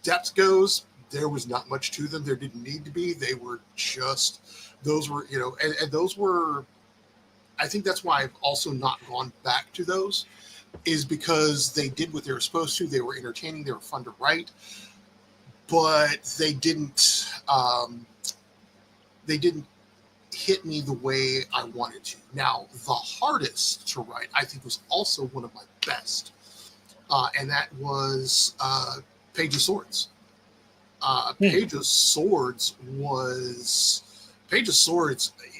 depth goes, there was not much to them. There didn't need to be. They were just those were, and those were, I think that's why I've also not gone back to those, is because they did what they were supposed to. They were entertaining. They were fun to write, but they didn't hit me the way I wanted to. Now, the hardest to write, I think, was also one of my best, and that was Page of Swords. Page of Swords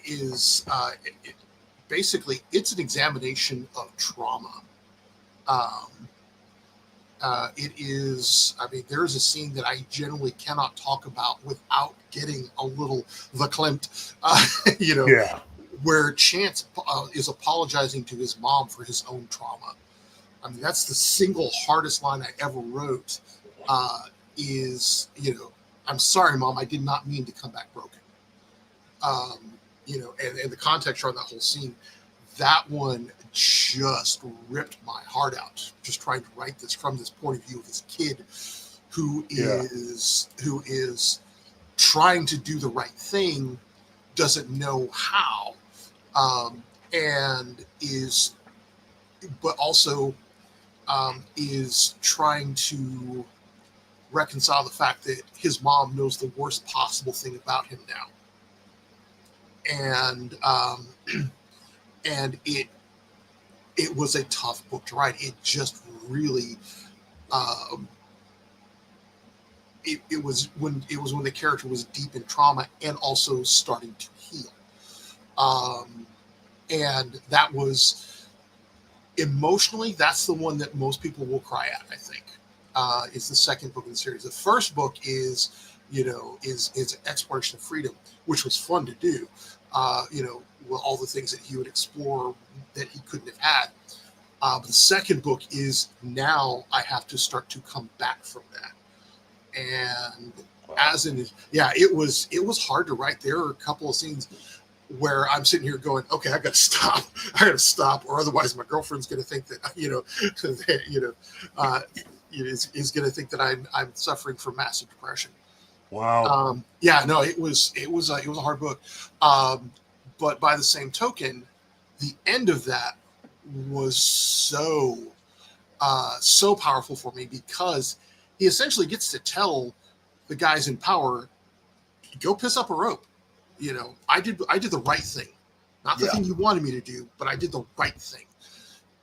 is basically, it's an examination of trauma. It is, I mean, there's a scene that I generally cannot talk about without getting a little verklempt, Yeah. where Chance is apologizing to his mom for his own trauma. I mean, that's the single hardest line I ever wrote, is, I'm sorry, Mom, I did not mean to come back broken. And the context around that whole scene, that one just ripped my heart out, just trying to write this from this point of view of this kid who is trying to do the right thing, doesn't know how, and but also is trying to reconcile the fact that his mom knows the worst possible thing about him now. And it was a tough book to write. It just really, it was when the character was deep in trauma and also starting to heal. And that was emotionally, that's the one that most people will cry at, I think, is the second book in the series. The first book is an exploration of freedom, which was fun to do. With all the things that he would explore that he couldn't have had. But the second book is, now I have to start to come back from that. And it was hard to write. There are a couple of scenes where I'm sitting here going, okay, I got to stop, or otherwise my girlfriend's going to think that, is going to think that I'm suffering from massive depression. Wow. It was a hard book. But by the same token, the end of that was so powerful for me, because he essentially gets to tell the guys in power, go piss up a rope. I did the right thing, not the thing you wanted me to do, but I did the right thing.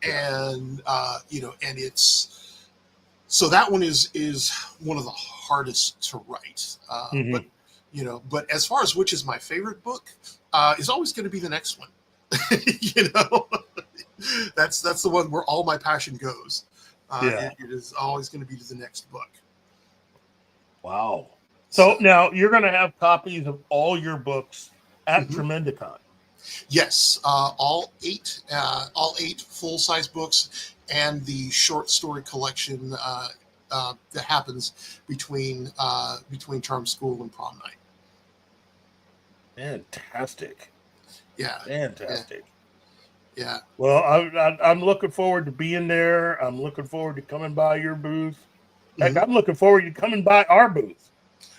And and it's, so that one is one of the hardest to write. But as far as which is my favorite book, is always going to be the next one. That's the one where all my passion goes. It is always going to be to the next book. Wow. So now you're going to have copies of all your books at Tremendicon. Yes, all eight full-size books, and the short story collection that happens between Charm School and Prom Night. Fantastic. Yeah. Fantastic. Yeah. Well, I'm looking forward to being there. I'm looking forward to coming by your booth. Heck, I'm looking forward to coming by our booth.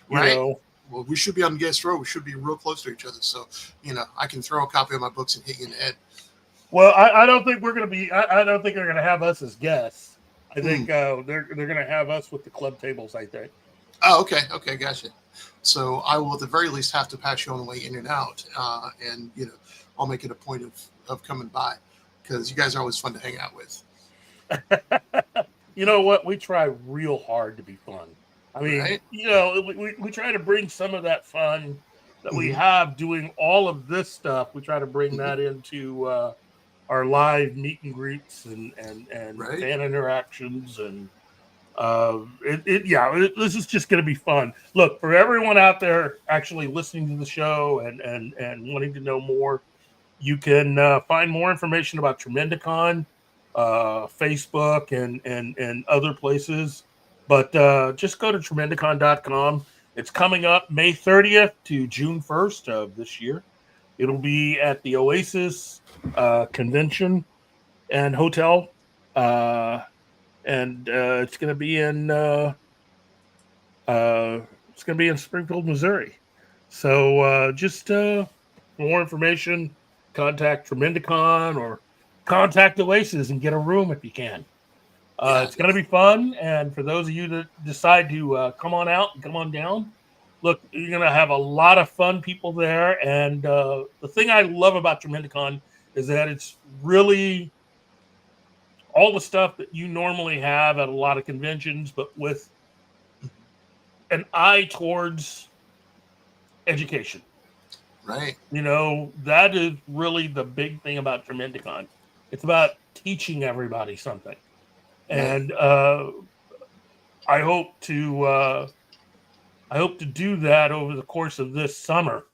Right. Well, we should be on guest row. We should be real close to each other. So, I can throw a copy of my books and hit you in the head. Well, I don't think we're going to be, I don't think they're going to have us as guests. I think they're going to have us with the club tables, I think. Oh, okay. Okay. Gotcha. So I will at the very least have to pass you on the way in and out. And, I'll make it a point of coming by, because you guys are always fun to hang out with. You know what? We try real hard to be fun. I mean, right? We try to bring some of that fun that we have doing all of this stuff. We try to bring that into our live meet and greets and right? fan interactions. And this is just going to be fun. Look, for everyone out there actually listening to the show and wanting to know more, you can find more information about Tremendicon, Facebook and other places. But just go to Tremendicon.com. It's coming up May 30th to June 1st of this year. It'll be at the Oasis Convention and Hotel. And it's going to be in Springfield, Missouri. So just more information, contact Tremendicon or contact Oasis and get a room if you can. It's going to be fun. And for those of you that decide to come on out and come on down, look, you're going to have a lot of fun people there. And the thing I love about Tremendicon is that it's really all the stuff that you normally have at a lot of conventions, but with an eye towards education. Right. That is really the big thing about Tremendicon. It's about teaching everybody something. And I hope to do that over the course of this summer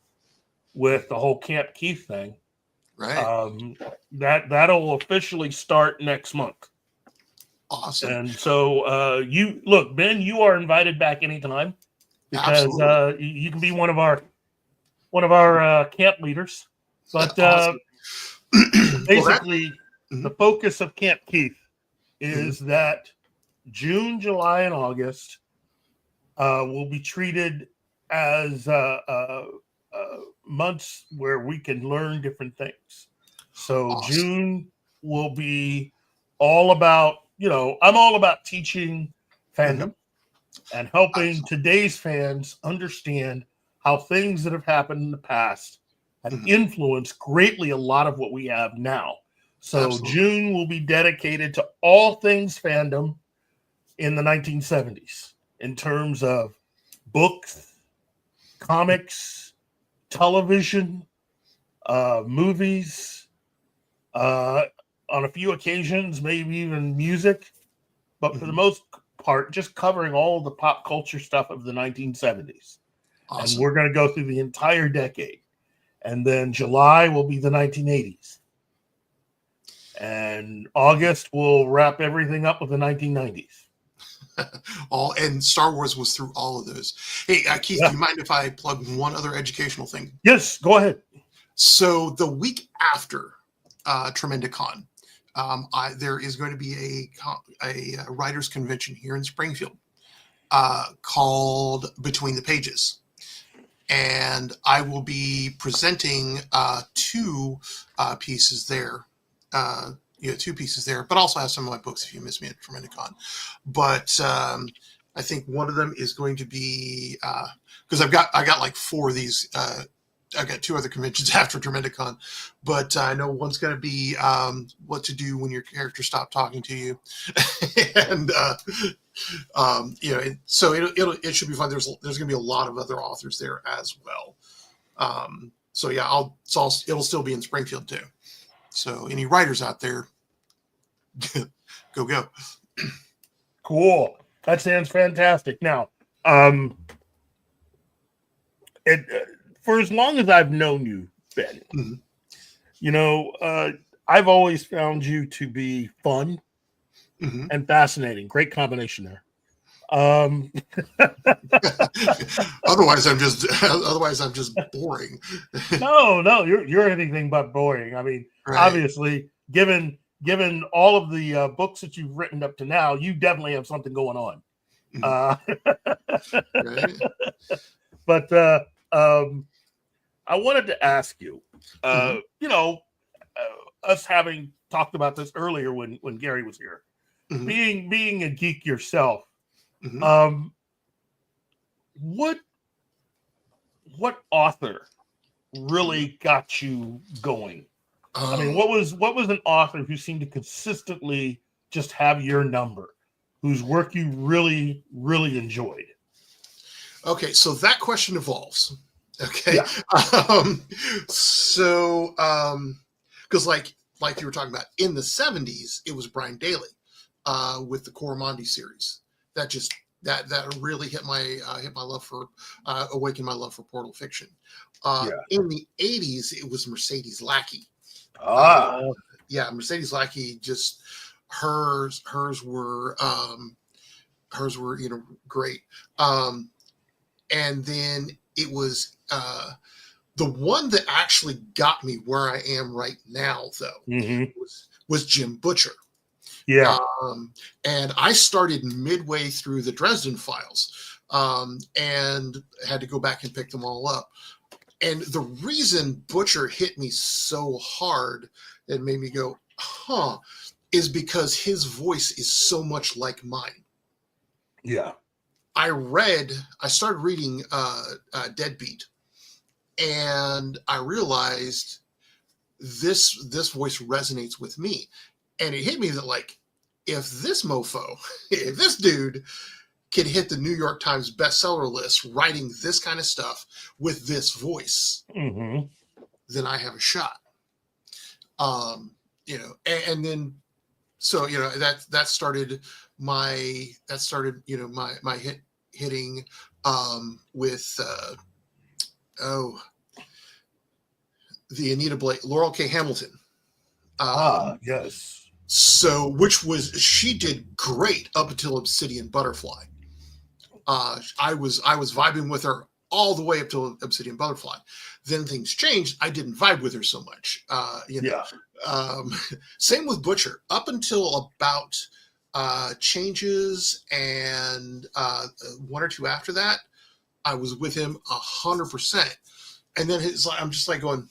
with the whole Camp Keith thing. Right. That'll officially start next month. Awesome. And so you look, Ben, you are invited back anytime because you can be one of our camp leaders. But basically, the focus of Camp Keith is that June, July, and August will be treated as months where we can learn different things. So June will be all about, I'm all about teaching fandom and helping today's fans understand how things that have happened in the past have influenced greatly a lot of what we have now. So June will be dedicated to all things fandom in the 1970s in terms of books, comics, television, movies, on a few occasions, maybe even music, but for the most part, just covering all the pop culture stuff of the 1970s. Awesome. And we're going to go through the entire decade. And then July will be the 1980s. And August will wrap everything up with the 1990s. And Star Wars was through all of those. Hey, Keith, do you mind if I plug one other educational thing? Yes, go ahead. So the week after Tremendicon, there is going to be a writers convention here in Springfield called Between the Pages. And I will be presenting two pieces there. Two pieces there, but also have some of my books if you miss me at Tremendicon. But I think one of them is going to be because I got like four of these. I got two other conventions after Tremendicon, but I know one's going to be what to do when your character stops talking to you, and so it should be fun. There's going to be a lot of other authors there as well. So yeah, it'll still be in Springfield too. So any writers out there, go. Cool. That sounds fantastic. Now, for as long as I've known you, Ben, I've always found you to be fun and fascinating. Great combination there. Otherwise I'm just boring. No, you're anything but boring. I mean, obviously, given all of the books that you've written up to now, you definitely have something going on. But I wanted to ask you, us having talked about this earlier when Gary was here, being a geek yourself, what author really got you going? I mean, what was an author who seemed to consistently just have your number, whose work you really, really enjoyed? Okay, so that question evolves. Okay, Yeah. Because like you were talking about in the 70s, it was Brian Daley with the Coromandel series that really hit my love for awakened my love for Portal fiction. In the 80s, it was Mercedes Lackey. Mercedes Lackey, just hers were great. And then it was the one that actually got me where I am right now, though, was Jim Butcher. Yeah. And I started midway through the Dresden Files and had to go back and pick them all up. And the reason Butcher hit me so hard and made me go, huh, is because his voice is so much like mine. Yeah. I started reading Deadbeat, and I realized this voice resonates with me. And it hit me that, like, if this mofo, if this dude can hit the New York Times bestseller list writing this kind of stuff with this voice, then I have a shot. And then, so, that started my hitting with the Anita Blake, Laurel K. Hamilton. Yes. So, she did great up until Obsidian Butterfly. I was vibing with her all the way up to Obsidian Butterfly. Then things changed. I didn't vibe with her so much. Same with Butcher. Up until about Changes and one or two after that, I was with him 100%. And then I'm just like going,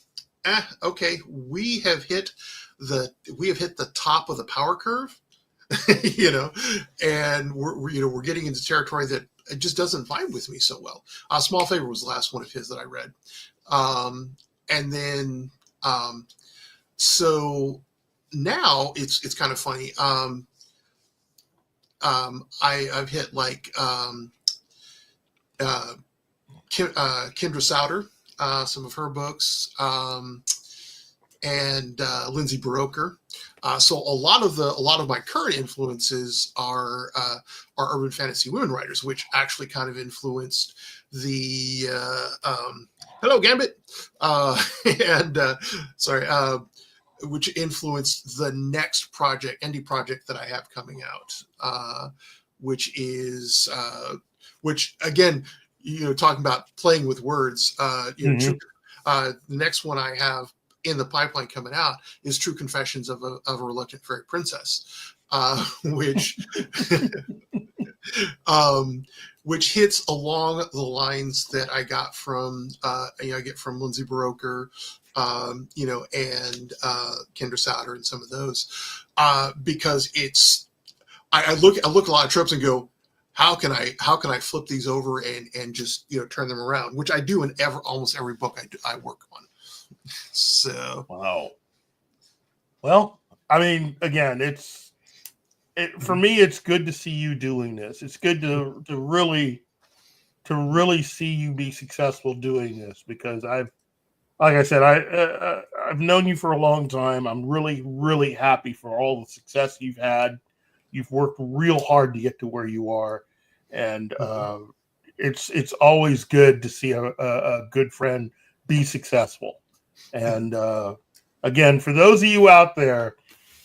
okay, we have hit the top of the power curve, and we're getting into territory that it just doesn't vibe with me so well. Small Favor was the last one of his that I read. And then, so now it's kind of funny. I've hit like, Kendra Souter, some of her books, and Lindsay Baroker. So a lot of my current influences are urban fantasy women writers, which actually kind of influenced the hello Gambit, which influenced the next indie project that I have coming out, which is which again, talking about playing with words, the next one I have in the pipeline coming out is True Confessions of a Reluctant Fairy Princess, which which hits along the lines that I got from I get from Lindsay Baroker, and Kendra Souter and some of those, because it's I look at a lot of tropes and go, how can I flip these over and just turn them around, which I do in almost every book I work on. So wow. Well, I mean, again, for me, it's good to see you doing this. It's good to really see you be successful doing this, because like I said, I've known you for a long time. I'm really, really happy for all the success you've had. You've worked real hard to get to where you are, and it's always good to see a good friend be successful. And again, for those of you out there,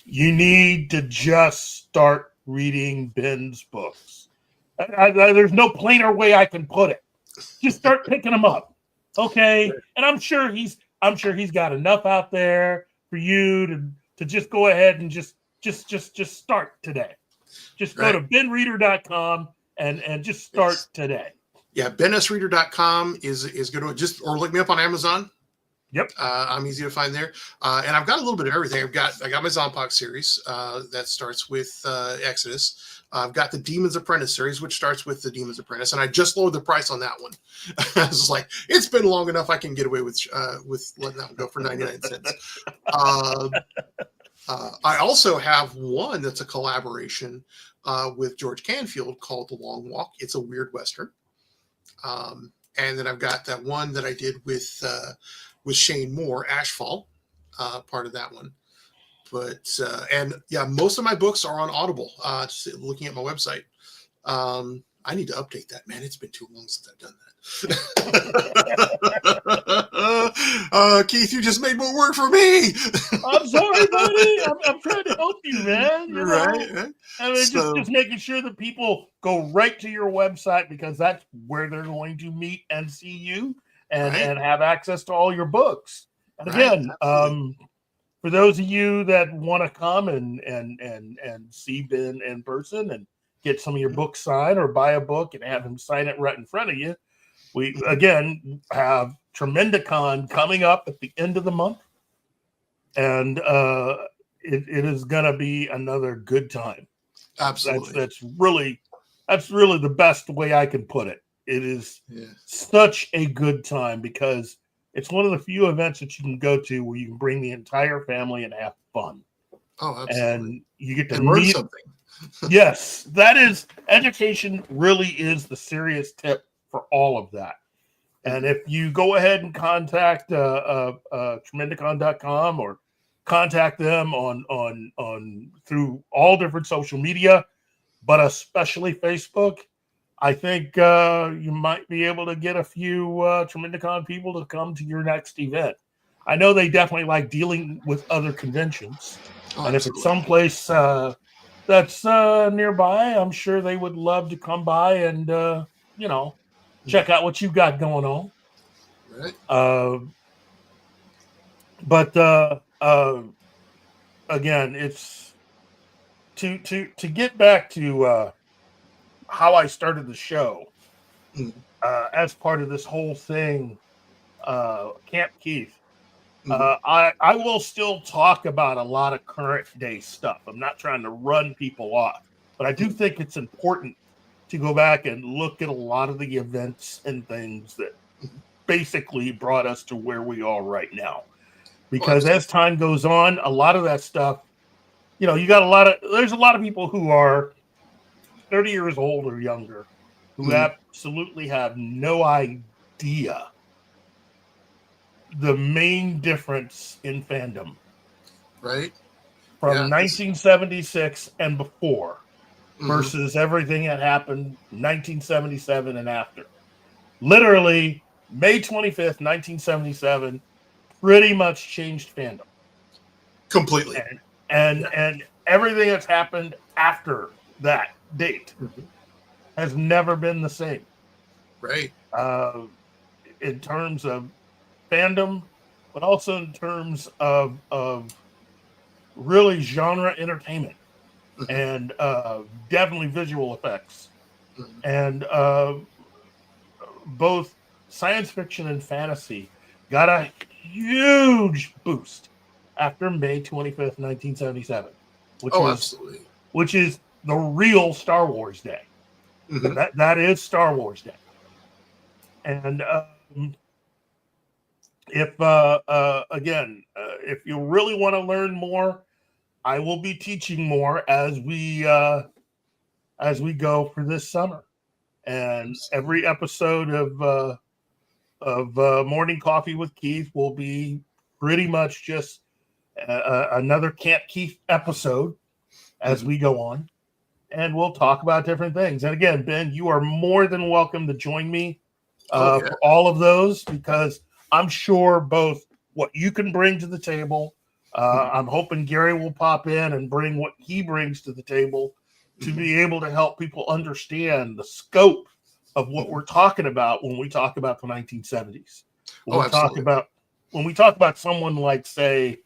you need to just start reading Ben's books. There's no plainer way I can put it. Just start picking them up, okay? And I'm sure he's got enough out there for you to just go ahead and just start today. Just go to benreader.com and just start today. Yeah, bensreader.com is good. Or look me up on Amazon. Yep. I'm easy to find there. And I've got a little bit of everything. I got my Zompok series that starts with Exodus. I've got the Demon's Apprentice series, which starts with the Demon's Apprentice, and I just lowered the price on that one. I was like, it's been long enough. I can get away with letting that one go for 99 cents. I also have one that's a collaboration with George Canfield called The Long Walk. It's a weird Western. And then I've got that one that I did with Shane Moore, Ashfall, part of that one. But most of my books are on Audible. Just looking at my website, I need to update that. Man, it's been too long since I've done that. Keith, you just made more work for me. I'm sorry, buddy. I'm trying to help you, man. Right. I mean, just making sure that people go right to your website, because that's where they're going to meet and see you and have access to all your books. And again, for those of you that want to come and see Ben in person and get some of your books signed, or buy a book and have him sign it right in front of you, We again have Tremendicon coming up at the end of the month, and it is going to be another good time. Absolutely. That's really the best way I can put it. It is such a good time because it's one of the few events that you can go to where you can bring the entire family and have fun. Oh, absolutely. And you get to learn meet something. Yes, that is education. Really is the serious tip for all of that. And if you go ahead and contact Tremendicon.com or contact them on through all different social media, but especially Facebook, I think you might be able to get a few Tremendicon people to come to your next event. I know they definitely like dealing with other conventions, and if it's someplace that's nearby, I'm sure they would love to come by and check out what you got going on. Right. But again, it's to get back to how I started the show as part of this whole thing, Camp Keith. I will still talk about a lot of current day stuff. I'm not trying to run people off, but I do think it's important to go back and look at a lot of the events and things that basically brought us to where we are right now. Because as time goes on, a lot of that stuff, there's a lot of people who are 30 years old or younger who absolutely have no idea the main difference in fandom. Right. From 1976 and before versus everything that happened 1977 and after. Literally, May 25th, 1977, pretty much changed fandom. Completely. And everything that's happened after that date has never been the same. Right. In terms of fandom, but also in terms of really genre entertainment and definitely visual effects. And both science fiction and fantasy got a huge boost after May 25th, 1977, which is the real Star Wars Day. That is Star Wars Day. And if you really want to learn more, I will be teaching more as we go for this summer. And every episode of Morning Coffee with Keith will be pretty much just another Camp Keith episode as we go on, and we'll talk about different things. And again, Ben, you are more than welcome to join me for all of those, because I'm sure both what you can bring to the table. I'm hoping Gary will pop in and bring what he brings to the table to be able to help people understand the scope of what we're talking about when we talk about the 1970s. When we talk about someone like, say,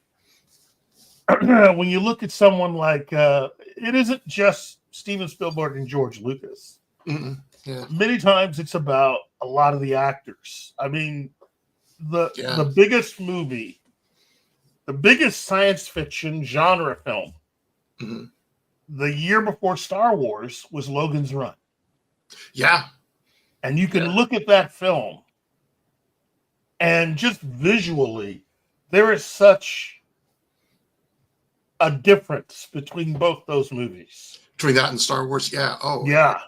when you look at someone like, it isn't just Steven Spielberg and George Lucas. Many times it's about a lot of the actors. I mean, the biggest movie, the biggest science fiction genre film, the year before Star Wars was Logan's Run. Yeah. And you can look at that film, and just visually, there is such a difference between both those movies. Between that and Star Wars, yeah. Oh, yeah,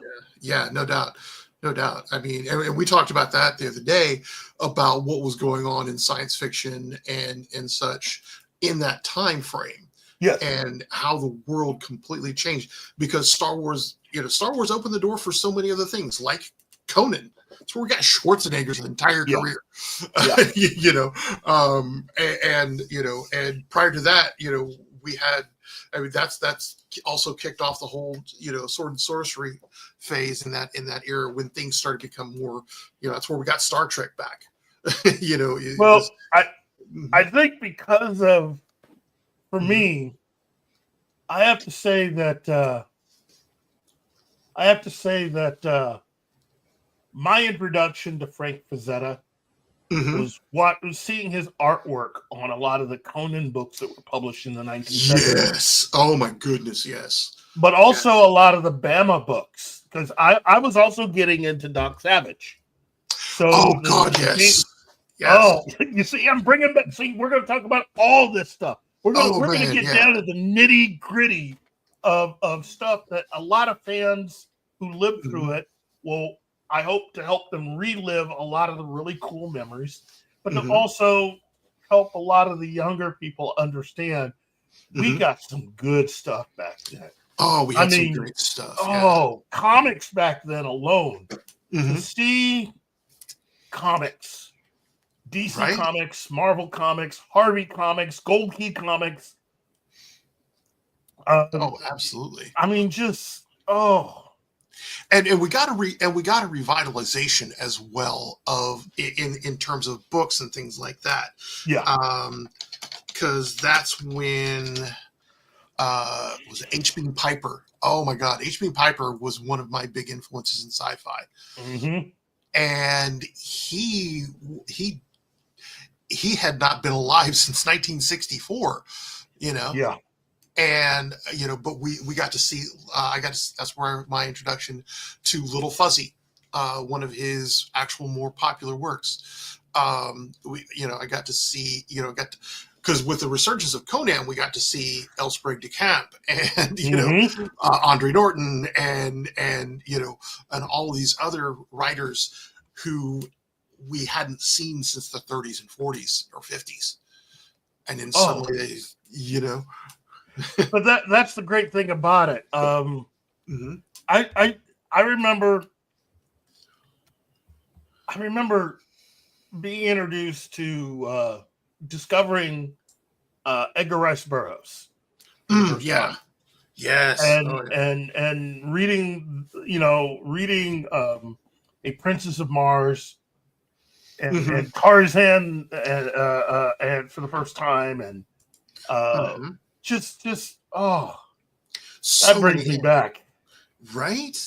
no doubt. No doubt. I mean, and we talked about that the other day about what was going on in science fiction and such in that time frame. Yes. And how the world completely changed because Star Wars opened the door for so many other things, like Conan. That's where we got Schwarzenegger's entire career. And prior to that, we had, that's also kicked off the whole, sword and sorcery phase in that era when things started to become more, that's where we got Star Trek back. I think because of, for me, I have to say that my introduction to Frank Frazetta Mhm. was seeing his artwork on a lot of the Conan books that were published in the 1970s. Yes. Oh my goodness. Yes. But also a lot of the Bama books, because I was also getting into Doc Savage. So Oh God. Yes. Yes. oh, you see, I'm bringing back. See, we're going to talk about all this stuff. We're going Oh, to man, get yeah. down to the nitty gritty of stuff that a lot of fans who lived through it will. I hope to help them relive a lot of the really cool memories, but to also help a lot of the younger people understand we got some good stuff back then. Oh, we had some great stuff. Oh, comics back then alone. Yeah. To see comics, DC Comics, Marvel Comics, Harvey Comics, Gold Key Comics. Oh, absolutely. I mean, just and we got a revitalization as well of in terms of books and things like that. Yeah. Because that's when was it H.B. Piper. Oh my God, H.B. Piper was one of my big influences in sci-fi. Mm-hmm. And he had not been alive since 1964, you know. Yeah. And but we got to see. That's where my introduction to Little Fuzzy, one of his actual more popular works. I got to see. Because with the resurgence of Conan, we got to see L. Sprague de Camp and Andre Norton and all of these other writers who we hadn't seen since the 30s and 40s or 50s, and then suddenly But that's the great thing about it. I remember being introduced to discovering Edgar Rice Burroughs. Yeah. Yes. And reading A Princess of Mars and Tarzan and for the first time and just that brings me back. Right?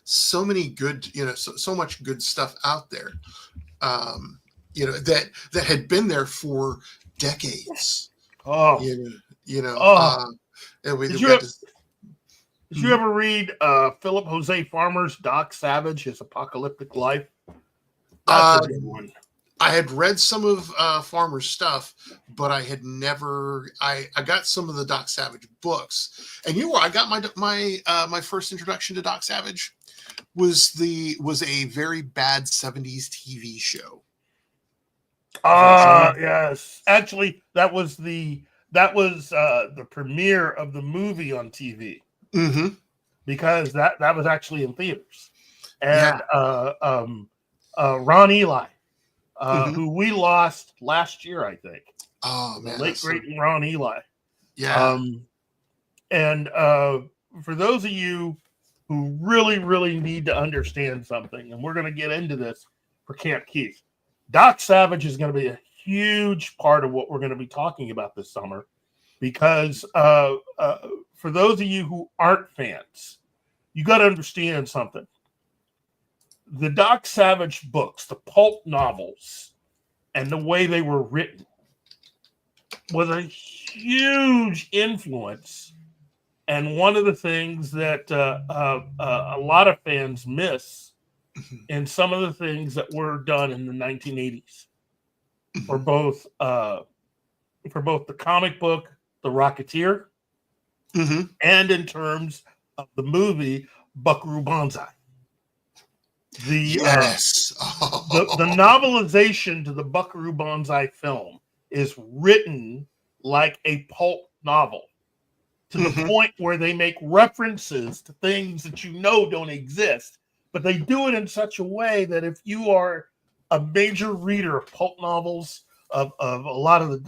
So many good, so much good stuff out there. That had been there for decades. Did you ever read Philip Jose Farmer's Doc Savage, His Apocalyptic Life? That's a good one. I had read some of Farmer's stuff, but I had never. I got some of the Doc Savage books, and I got my first introduction to Doc Savage was a very bad 70s TV show. Yes. Actually, that was the premiere of the movie on TV. Mm-hmm. Because that was actually in theaters. And Ron Eli, who we lost last year, I think. Oh man, the late great Ron Eli. Yeah. And for those of you who really, really need to understand something, and we're going to get into this for Camp Keith, Doc Savage is going to be a huge part of what we're going to be talking about this summer, because for those of you who aren't fans, you got to understand something. The Doc Savage books, the pulp novels, and the way they were written was a huge influence. And one of the things that a lot of fans miss in some of the things that were done in the 1980s for both the comic book, The Rocketeer, and in terms of the movie Buckaroo Banzai. The novelization to the Buckaroo Banzai film is written like a pulp novel, to the point where they make references to things that don't exist, but they do it in such a way that if you are a major reader of pulp novels, of a lot of the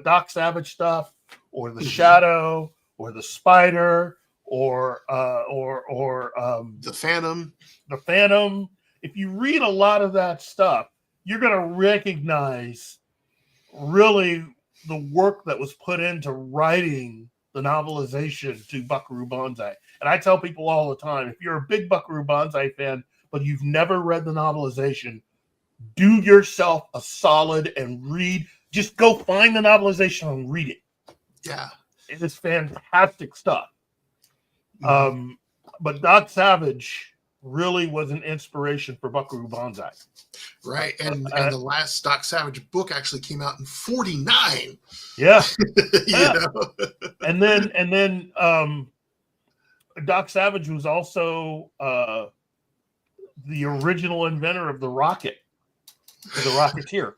Doc Savage stuff, or the Shadow, or the Spider, or the Phantom. If you read a lot of that stuff, you're going to recognize really the work that was put into writing the novelization to Buckaroo Banzai. And I tell people all the time, if you're a big Buckaroo Banzai fan, but you've never read the novelization, do yourself a solid and read. Just go find the novelization and read it. Yeah. It is fantastic stuff. But Doc Savage really was an inspiration for Buckaroo Banzai. Right. And the last Doc Savage book actually came out in 49. Yeah. You know? And then Doc Savage was also the original inventor of the rocket, the Rocketeer.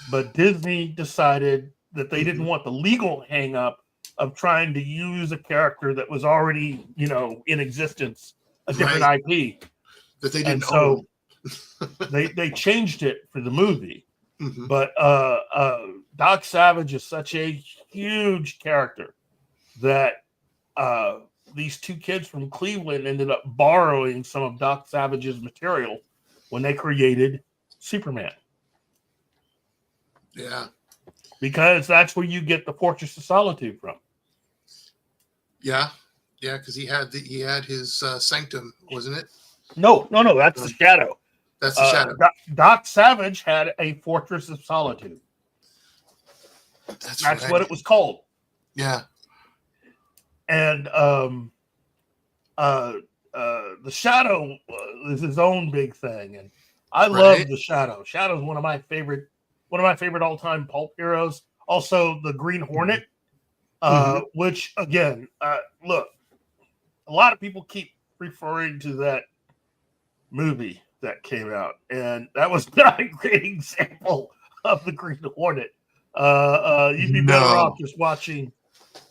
But Disney decided that they didn't want the legal hang up of trying to use a character that was already, in existence, a different IP. That they didn't own. So they changed it for the movie. Mm-hmm. But Doc Savage is such a huge character that these two kids from Cleveland ended up borrowing some of Doc Savage's material when they created Superman. Yeah. Because that's where you get the Fortress of Solitude from. Yeah. Yeah, because he had his sanctum, wasn't it? No, that's the Shadow. That's the Shadow. Doc Savage had a Fortress of Solitude. That's right. What it was called. Yeah. And the Shadow is his own big thing, and I love the Shadow. Shadow's one of my favorite all-time pulp heroes. Also, the Green Hornet, which again, look, a lot of people keep referring to that movie that came out, and that was not a great example of the Green Hornet. You'd be better off just watching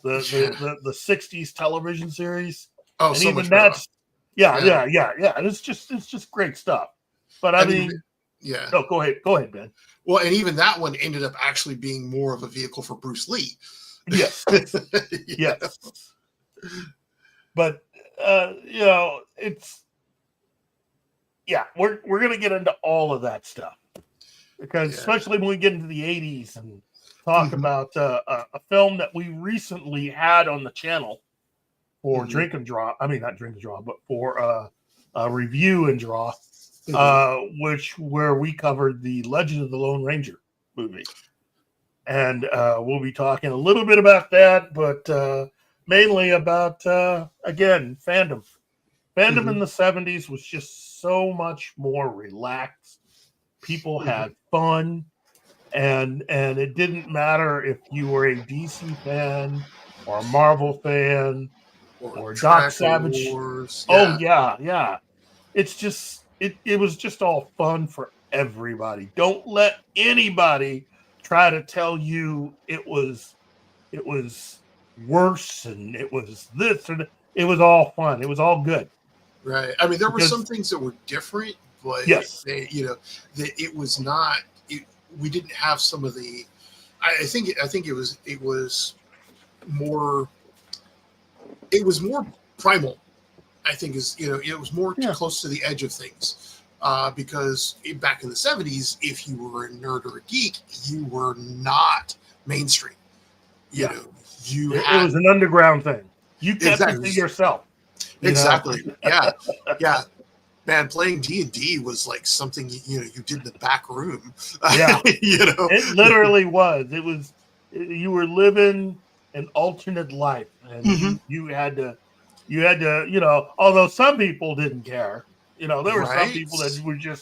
the 60s television series. Oh, and so even much that's better. yeah. And it's just great stuff. But I mean, yeah. No, go ahead, Ben. Well, and even that one ended up actually being more of a vehicle for Bruce Lee. Yes. Yes. But it's we're gonna get into all of that stuff because especially when we get into the 80s and talk about a film that we recently had on the channel for Drink and Draw. I mean, not Drink and Draw, but for Review and Draw, where we covered the Legend of the Lone Ranger movie. And we'll be talking a little bit about that, but mainly about, again, fandom. Fandom in the 70s was just so much more relaxed. People had fun, and it didn't matter if you were a DC fan or a Marvel fan or Doc Savage. Wars. Oh, yeah. It's just, it was just all fun for everybody. Don't let anybody try to tell you it was worse and it was this or that. It was all fun. It was all good. Right. I mean, there were some things that were different, but they, that it was not. We didn't have some of the. I think it was more. It was more primal. I think it was more close to the edge of things. Because back in the 70s, if you were a nerd or a geek, you were not mainstream. You know, it was an underground thing. You kept it to yourself. Exactly. Yeah. Man, playing D&D was like something you did in the back room. Yeah. It literally was. It was you were living an alternate life, and you had to. Although some people didn't care. There were some people that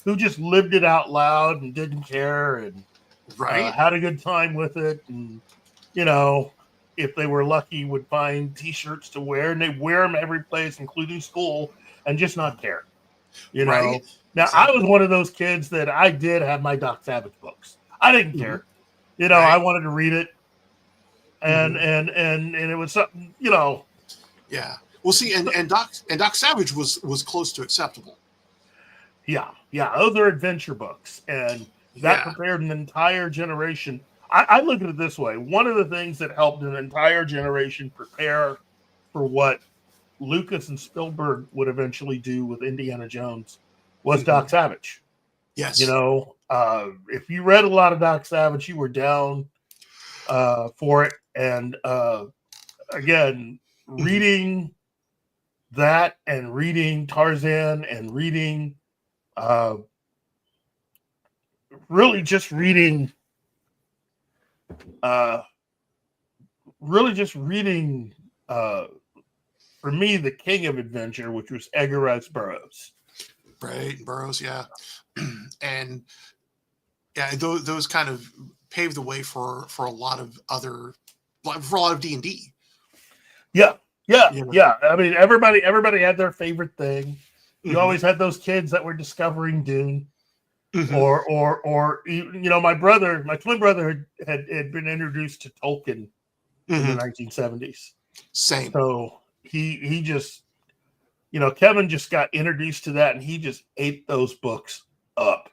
who just lived it out loud and didn't care and had a good time with it. And, if they were lucky, would find T-shirts to wear, and they wear them every place, including school, and just not care. Now, I was one of those kids that I did have my Doc Savage books. I didn't care. I wanted to read it. And it was something, Yeah. Well, see, and Doc Savage was close to acceptable. Yeah. Those are adventure books, and that prepared an entire generation. I look at it this way: one of the things that helped an entire generation prepare for what Lucas and Spielberg would eventually do with Indiana Jones was Doc Savage. Yes. If you read a lot of Doc Savage, you were down for it, and again, reading that and reading Tarzan and reading, really just reading, for me, the king of adventure, which was Edgar Rice Burroughs. Right, Burroughs, yeah. And yeah, those kind of paved the way for a lot of D&D. Yeah. You know? Yeah. I mean, everybody had their favorite thing. You Mhm. always had those kids that were discovering Dune. Mhm. Or my twin brother had been introduced to Tolkien in the 1970s. Same. So he just, Kevin just got introduced to that, and he just ate those books up.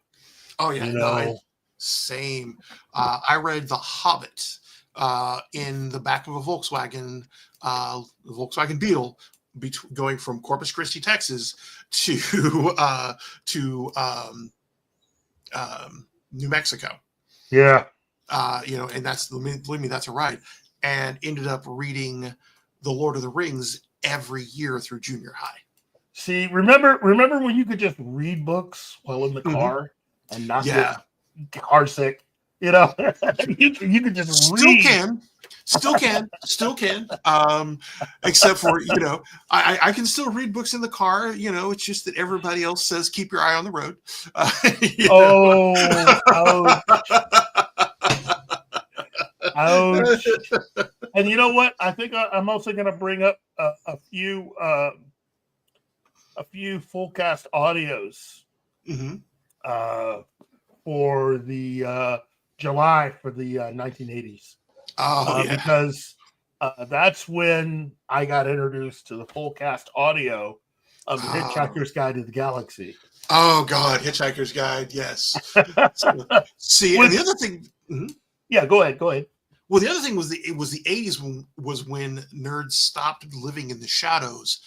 Oh yeah, same. I read The Hobbit in the back of a Volkswagen Beetle, going from Corpus Christi, Texas, to New Mexico. Yeah. And believe me, that's a ride. And ended up reading The Lord of the Rings every year through junior high. See, remember when you could just read books while in the car and not get car sick? You could just read. Still can. Except for, I can still read books in the car. It's just that everybody else says, keep your eye on the road. Ouch. And you know what? I think I'm also going to bring up a few full cast audios for the July for the 1980s. Because that's when I got introduced to the full cast audio of the Hitchhiker's Guide to the Galaxy. Oh God, Hitchhiker's Guide, yes. See, and the other thing. Yeah, go ahead. Well, the other thing was it was the 80s when nerds stopped living in the shadows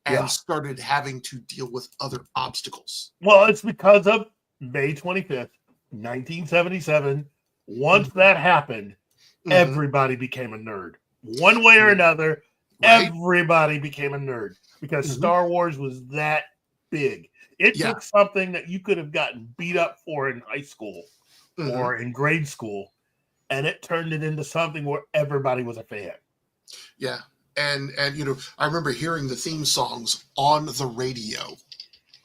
and started having to deal with other obstacles. Well, it's because of May 25th, 1977. Once that happened, everybody became a nerd. One way or another, everybody became a nerd because Star Wars was that big. It took something that you could have gotten beat up for in high school or in grade school, and it turned it into something where everybody was a fan. Yeah. And I remember hearing the theme songs on the radio.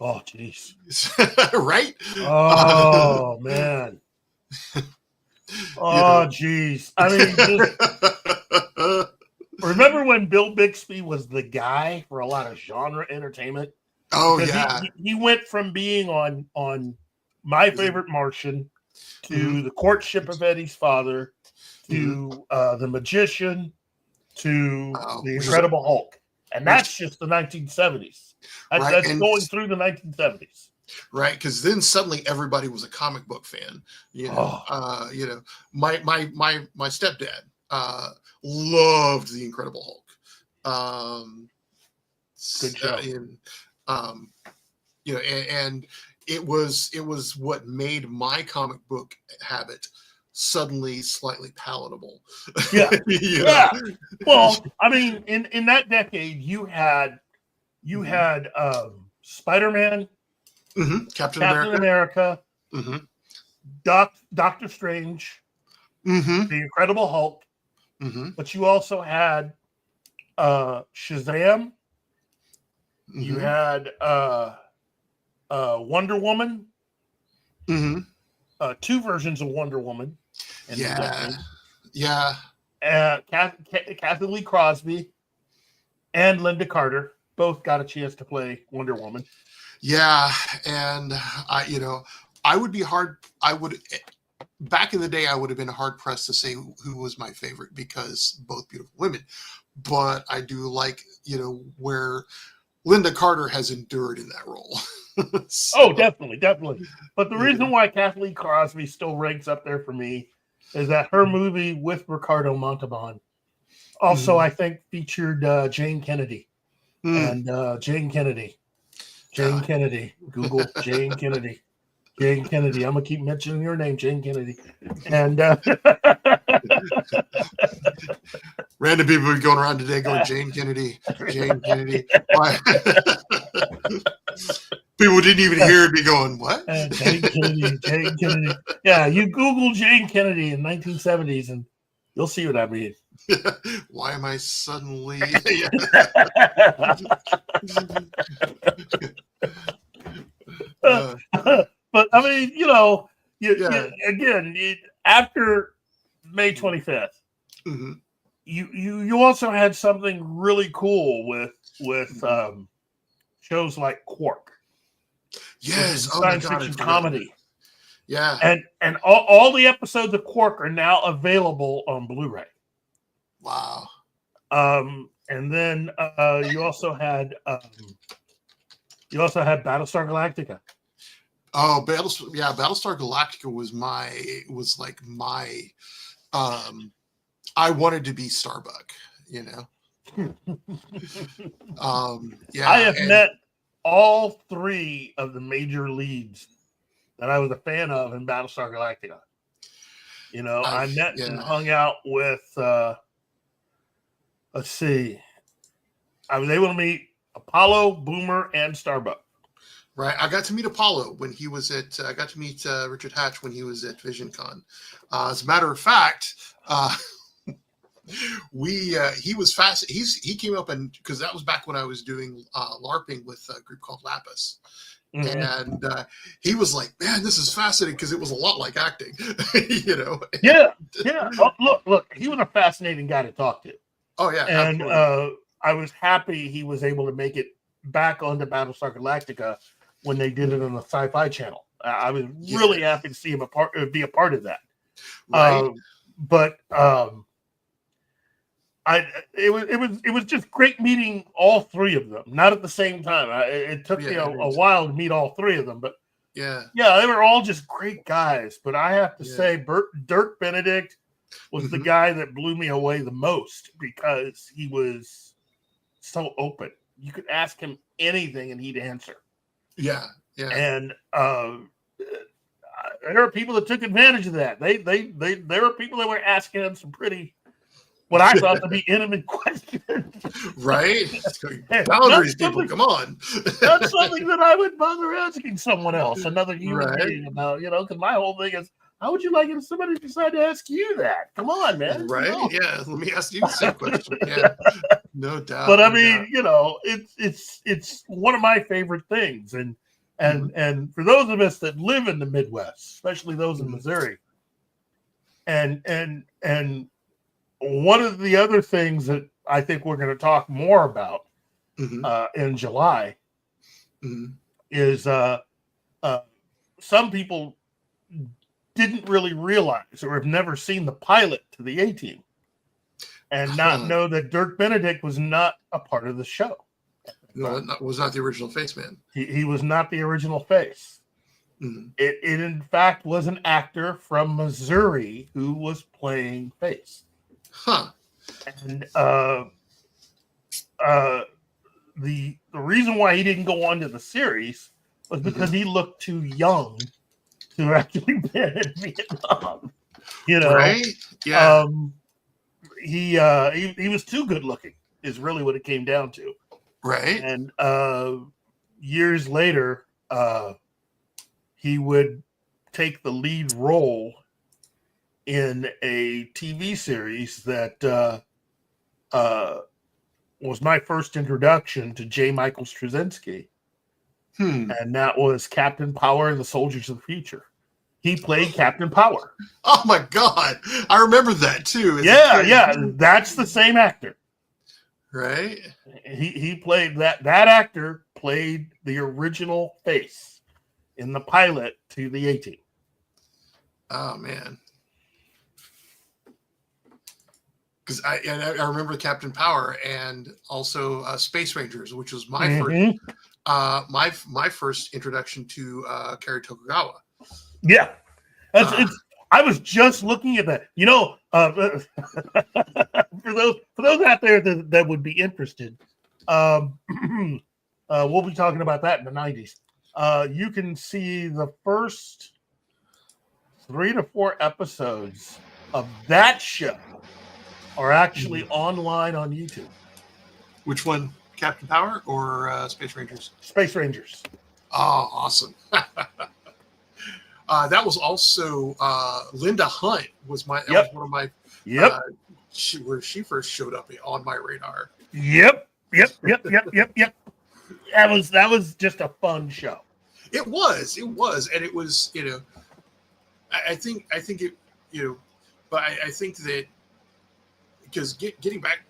Oh, jeez. Right? Oh, man. Oh, jeez. I mean, remember when Bill Bixby was the guy for a lot of genre entertainment? Oh, because yeah. He went from being on My Favorite Martian to The Courtship of Eddie's Father to The Magician to The Incredible Hulk. And that's just the 1970s. That's going through the 1970s. Right, because then suddenly everybody was a comic book fan. My stepdad loved The Incredible Hulk. Good show. And it was what made my comic book habit suddenly slightly palatable. Yeah. Yeah. Well, I mean, in that decade, you had Spider-Man, Captain America, Doctor Strange, The Incredible Hulk, but you also had Shazam. You had Wonder Woman. Two versions of Wonder Woman. Kathy Lee Crosby and Linda Carter both got a chance to play Wonder Woman. Yeah, and back in the day, I would have been hard pressed to say who was my favorite because both beautiful women. But I do like, where Linda Carter has endured in that role. Oh, definitely. But the reason why Kathy Lee Crosby still ranks up there for me is that her movie with Ricardo Montalban also, I think, featured Jane Kennedy. And Jane Kennedy. Google Jane Kennedy. Jane Kennedy. I'm gonna keep mentioning your name, Jane Kennedy. And Random people are going around today going Jane Kennedy, Jane Kennedy. Why? People didn't even hear me going, what? Jane Kennedy, Jane Kennedy. Yeah, you Google Jane Kennedy in 1970s and you'll see what I mean. Why am I suddenly? But I mean, you know, after May 25th, mm-hmm. you also had something really cool with shows like Quark. Yes, science fiction comedy. Yeah, and all the episodes of Quark are now available on Blu-ray. Wow. And then you also had Battlestar Galactica. Oh, Battlestar Galactica was like my I wanted to be Starbuck, you know. Yeah, I have met all three of the major leads that I was a fan of in Battlestar Galactica. You know, I met and hung out with let's see. I was able to meet Apollo, Boomer, and Starbuck. Right. I got to meet Apollo when he was at I got to meet Richard Hatch when he was at VisionCon. As a matter of fact, he was fast. He came up and because that was back when I was doing LARPing with a group called Lapis. Mm-hmm. And he was like, "Man, this is fascinating," because it was a lot like acting, you know. Yeah. Oh, look, he was a fascinating guy to talk to. Oh yeah, and I was happy he was able to make it back onto Battlestar Galactica when they did it on the Sci-Fi Channel. I was really happy to see him be a part of that. Right. It was just great meeting all three of them. Not at the same time. It took me a while to meet all three of them, but yeah, they were all just great guys. But I have to say, Dirk Benedict was the guy that blew me away the most because he was so open. You could ask him anything and he'd answer. Yeah. And there are people that took advantage of that. There were people that were asking him some pretty, what I thought to be intimate questions. Right? Boundaries, people, come on. That's something that I would bother asking someone else, another human being about, you know, because my whole thing is, how would you like it if somebody decided to ask you that? Come on, man. Right? You know? Yeah. Let me ask you the same question. Yeah. No doubt. But I mean, you know, it's one of my favorite things. And for those of us that live in the Midwest, especially those in Missouri, and one of the other things that I think we're going to talk more about in July is some people didn't really realize or have never seen the pilot to the A-Team and not know that Dirk Benedict was not a part of the show. No, was not the original face man. He was not the original face. It in fact was an actor from Missouri who was playing face. Huh. And the reason why he didn't go on to the series was because he looked too young to actually been in Vietnam. You know, right? Yeah. He was too good looking, is really what it came down to. Right. And years later, he would take the lead role in a TV series that was my first introduction to J. Michael Straczynski. And that was Captain Power and the Soldiers of the Future. He played Captain Power. Oh my God. I remember that too. Yeah. That's the same actor. Right. He played that actor played the original face in the pilot to the A-Team. Oh man. Because I remember Captain Power and also Space Rangers, which was my first my first introduction to Cary Tokugawa. Yeah, I was just looking at that. You know, for those out there that would be interested, we'll be talking about that in the 90s. you can see the first 3 to 4 episodes of that show are actually online on YouTube. Which one? Captain Power or Space Rangers? Space Rangers. Oh, awesome. That was also Linda Hunt was one of my where she first showed up on my radar. Yep. That was just a fun show. It was, and it was, I think it, but I think that because getting back,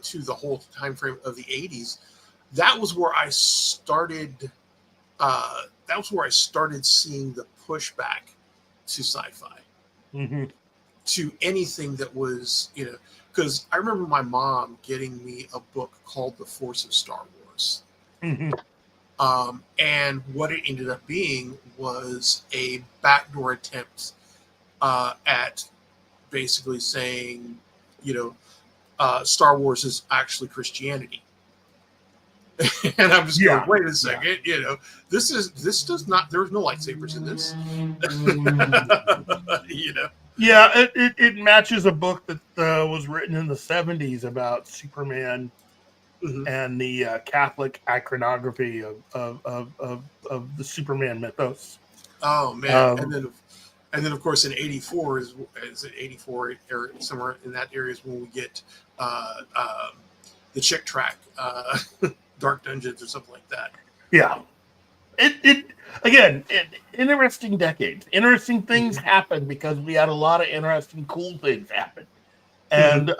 to the whole time frame of the 80s, that was where I started. That was where I started seeing the pushback to sci-fi, to anything that was, because I remember my mom getting me a book called The Force of Star Wars. And what it ended up being was a backdoor attempt at basically saying, Star Wars is actually Christianity. And I'm just going, wait a second, this does not, there's no lightsabers in this. Yeah, it matches a book that was written in the 70s about Superman and the Catholic iconography of the Superman mythos. Oh man! And then of course in '84 is it '84 or somewhere in that area is when we get the Chick track, Dark Dungeons or something like that. Yeah, it interesting decades. Interesting things happened because we had a lot of interesting, cool things happen, and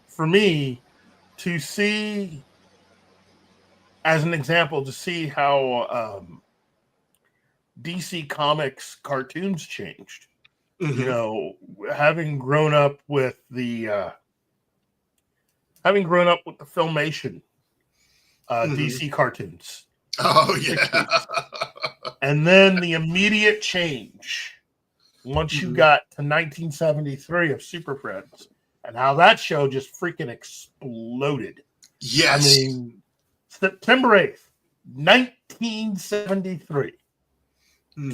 for me to see, as an example, to see how DC Comics cartoons changed. Having grown up with the Filmation DC cartoons. Oh yeah. And then the immediate change once you got to 1973 of Super Friends and how that show just freaking exploded. Yes. I mean, September 8th, 1973.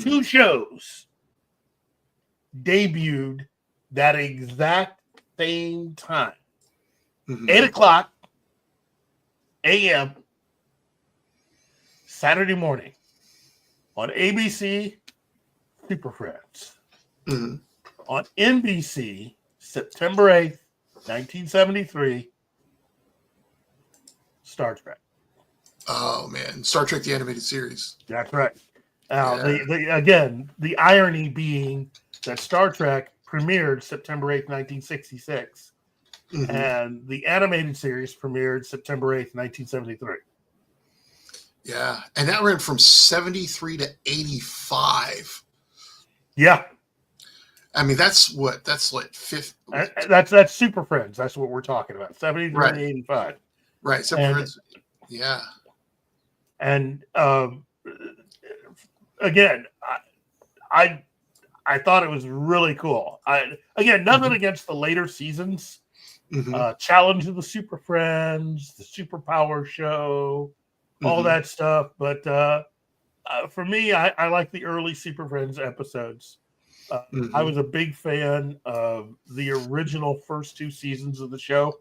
2 shows debuted that exact same time. 8 o'clock a.m. Saturday morning on ABC, Super Friends. On NBC, September 8th, 1973, Star Trek. Oh, man. Star Trek, the animated series. That's right. Now, the irony being that Star Trek premiered September 8th, 1966, and the animated series premiered September 8th, 1973. Yeah, and that ran from 73 to 85. Yeah. I mean, that's like fifth. That's Super Friends. That's what we're talking about. 73 to 85. Right. Super Friends. Yeah. And again, I thought it was really cool. Nothing against the later seasons. Challenge of the Super Friends, the Super Power Show, all that stuff. But for me, I like the early Super Friends episodes. I was a big fan of the original first 2 seasons of the show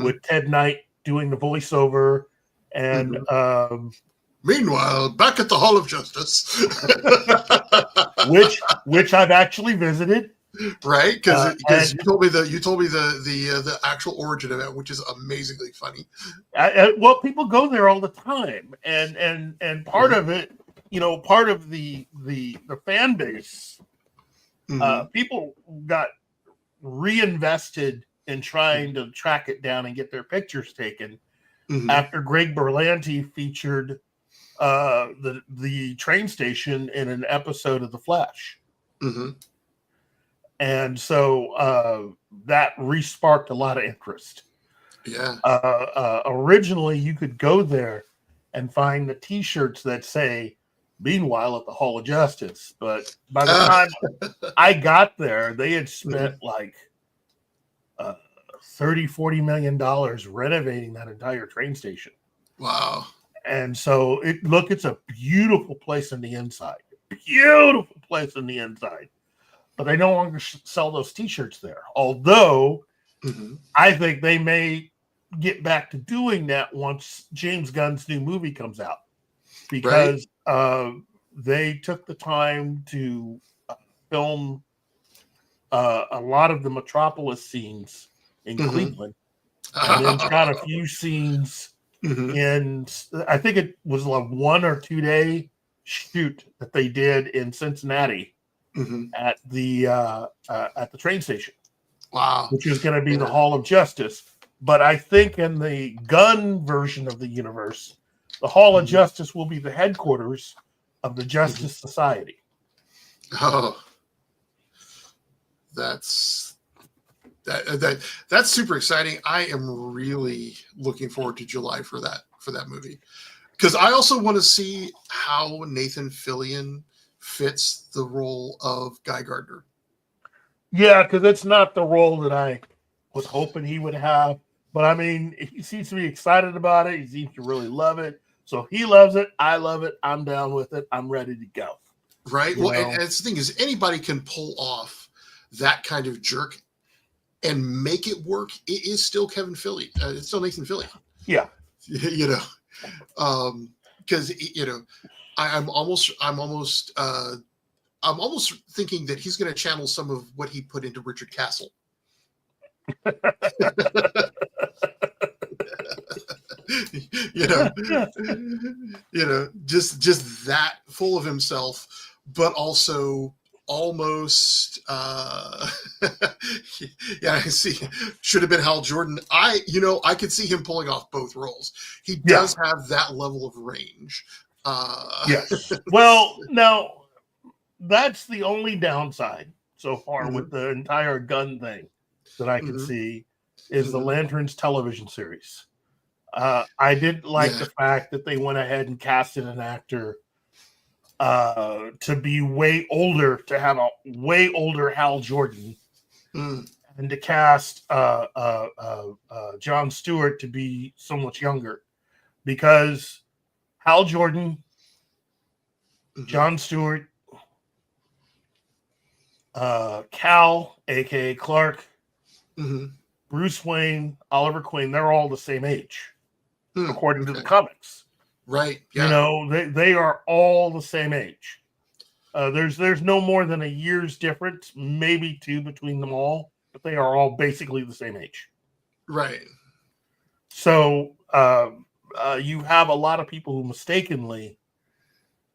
with Ted Knight doing the voiceover. And meanwhile, back at the Hall of Justice, which I've actually visited. Right, because you told me the actual origin of it, which is amazingly funny. Well, people go there all the time, and part of it, part of the fan base, people got reinvested in trying to track it down and get their pictures taken after Greg Berlanti featured the train station in an episode of The Flash. And so that re-sparked a lot of interest. Yeah. Originally, you could go there and find the T-shirts that say, "Meanwhile at the Hall of Justice." But by the time I got there, they had spent like $30-40 million renovating that entire train station. Wow. And so it's a beautiful place in the inside. Beautiful place in the inside. But they no longer sell those T-shirts there. Although I think they may get back to doing that once James Gunn's new movie comes out, because they took the time to film a lot of the Metropolis scenes in Cleveland, and then shot a few scenes in. I think it was a 1 or 2 day shoot that they did in Cincinnati at the train station. Wow. Which is going to be the Hall of Justice. But I think in the Gunn version of the universe, the Hall of Justice will be the headquarters of the Justice Society. Oh, that's super exciting. I am really looking forward to July for that movie, because I also want to see how Nathan Fillion fits the role of Guy Gardner. Yeah, because it's not the role that I was hoping he would have. But I mean, he seems to be excited about it. He seems to really love it. So he loves it. I love it. I'm down with it. I'm ready to go. Right. Well, and it's the thing is, anybody can pull off that kind of jerk and make it work. It is still Kevin Fillion. It's still Nathan Fillion. Yeah. Because I'm almost thinking that he's going to channel some of what he put into Richard Castle. Just that full of himself, but also almost I see. Should have been Hal Jordan. I could see him pulling off both roles. He does have that level of range. Yes. Well, now that's the only downside so far with the entire Gunn thing that I can see is the Lanterns television series. I did like the fact that they went ahead and casted an actor to be way older, to have a way older Hal Jordan, and to cast Jon Stewart to be so much younger, because Hal Jordan, Jon Stewart, Cal, aka Clark, Bruce Wayne, Oliver Queen, they're all the same age, according to the comics. Right. Yeah. They are all the same age. There's no more than a year's difference, maybe 2 between them all, but they are all basically the same age. Right. So you have a lot of people who mistakenly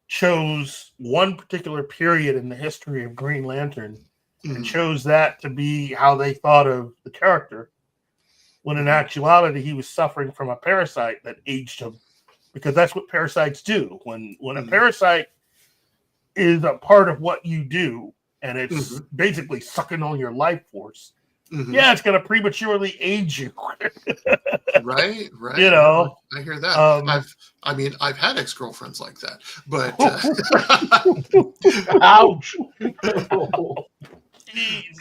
chose one particular period in the history of Green Lantern and chose that to be how they thought of the character, when in actuality he was suffering from a parasite that aged him, because that's what parasites do. When a parasite is a part of what you do and it's basically sucking on your life force, it's going to prematurely age you. Right. I hear that. I've had ex-girlfriends like that, but ouch.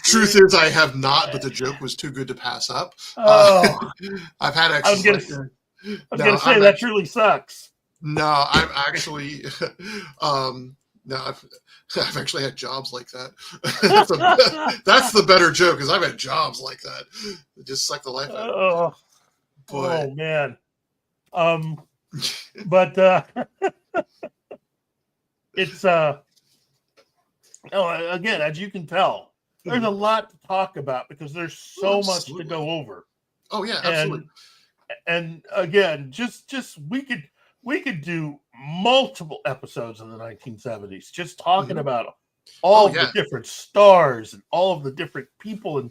Truth is, I have not, but the joke was too good to pass up. I've had exes like that. I was going to say that truly sucks. No, I'm actually I've actually had jobs like that. That's the better joke, because I've had jobs like that. It just sucked the life out of me. Oh man. But it's again, as you can tell, there's a lot to talk about because there's so much to go over. Oh yeah, absolutely. And again, just we could do multiple episodes in the 1970s just talking about all of the different stars and all of the different people. And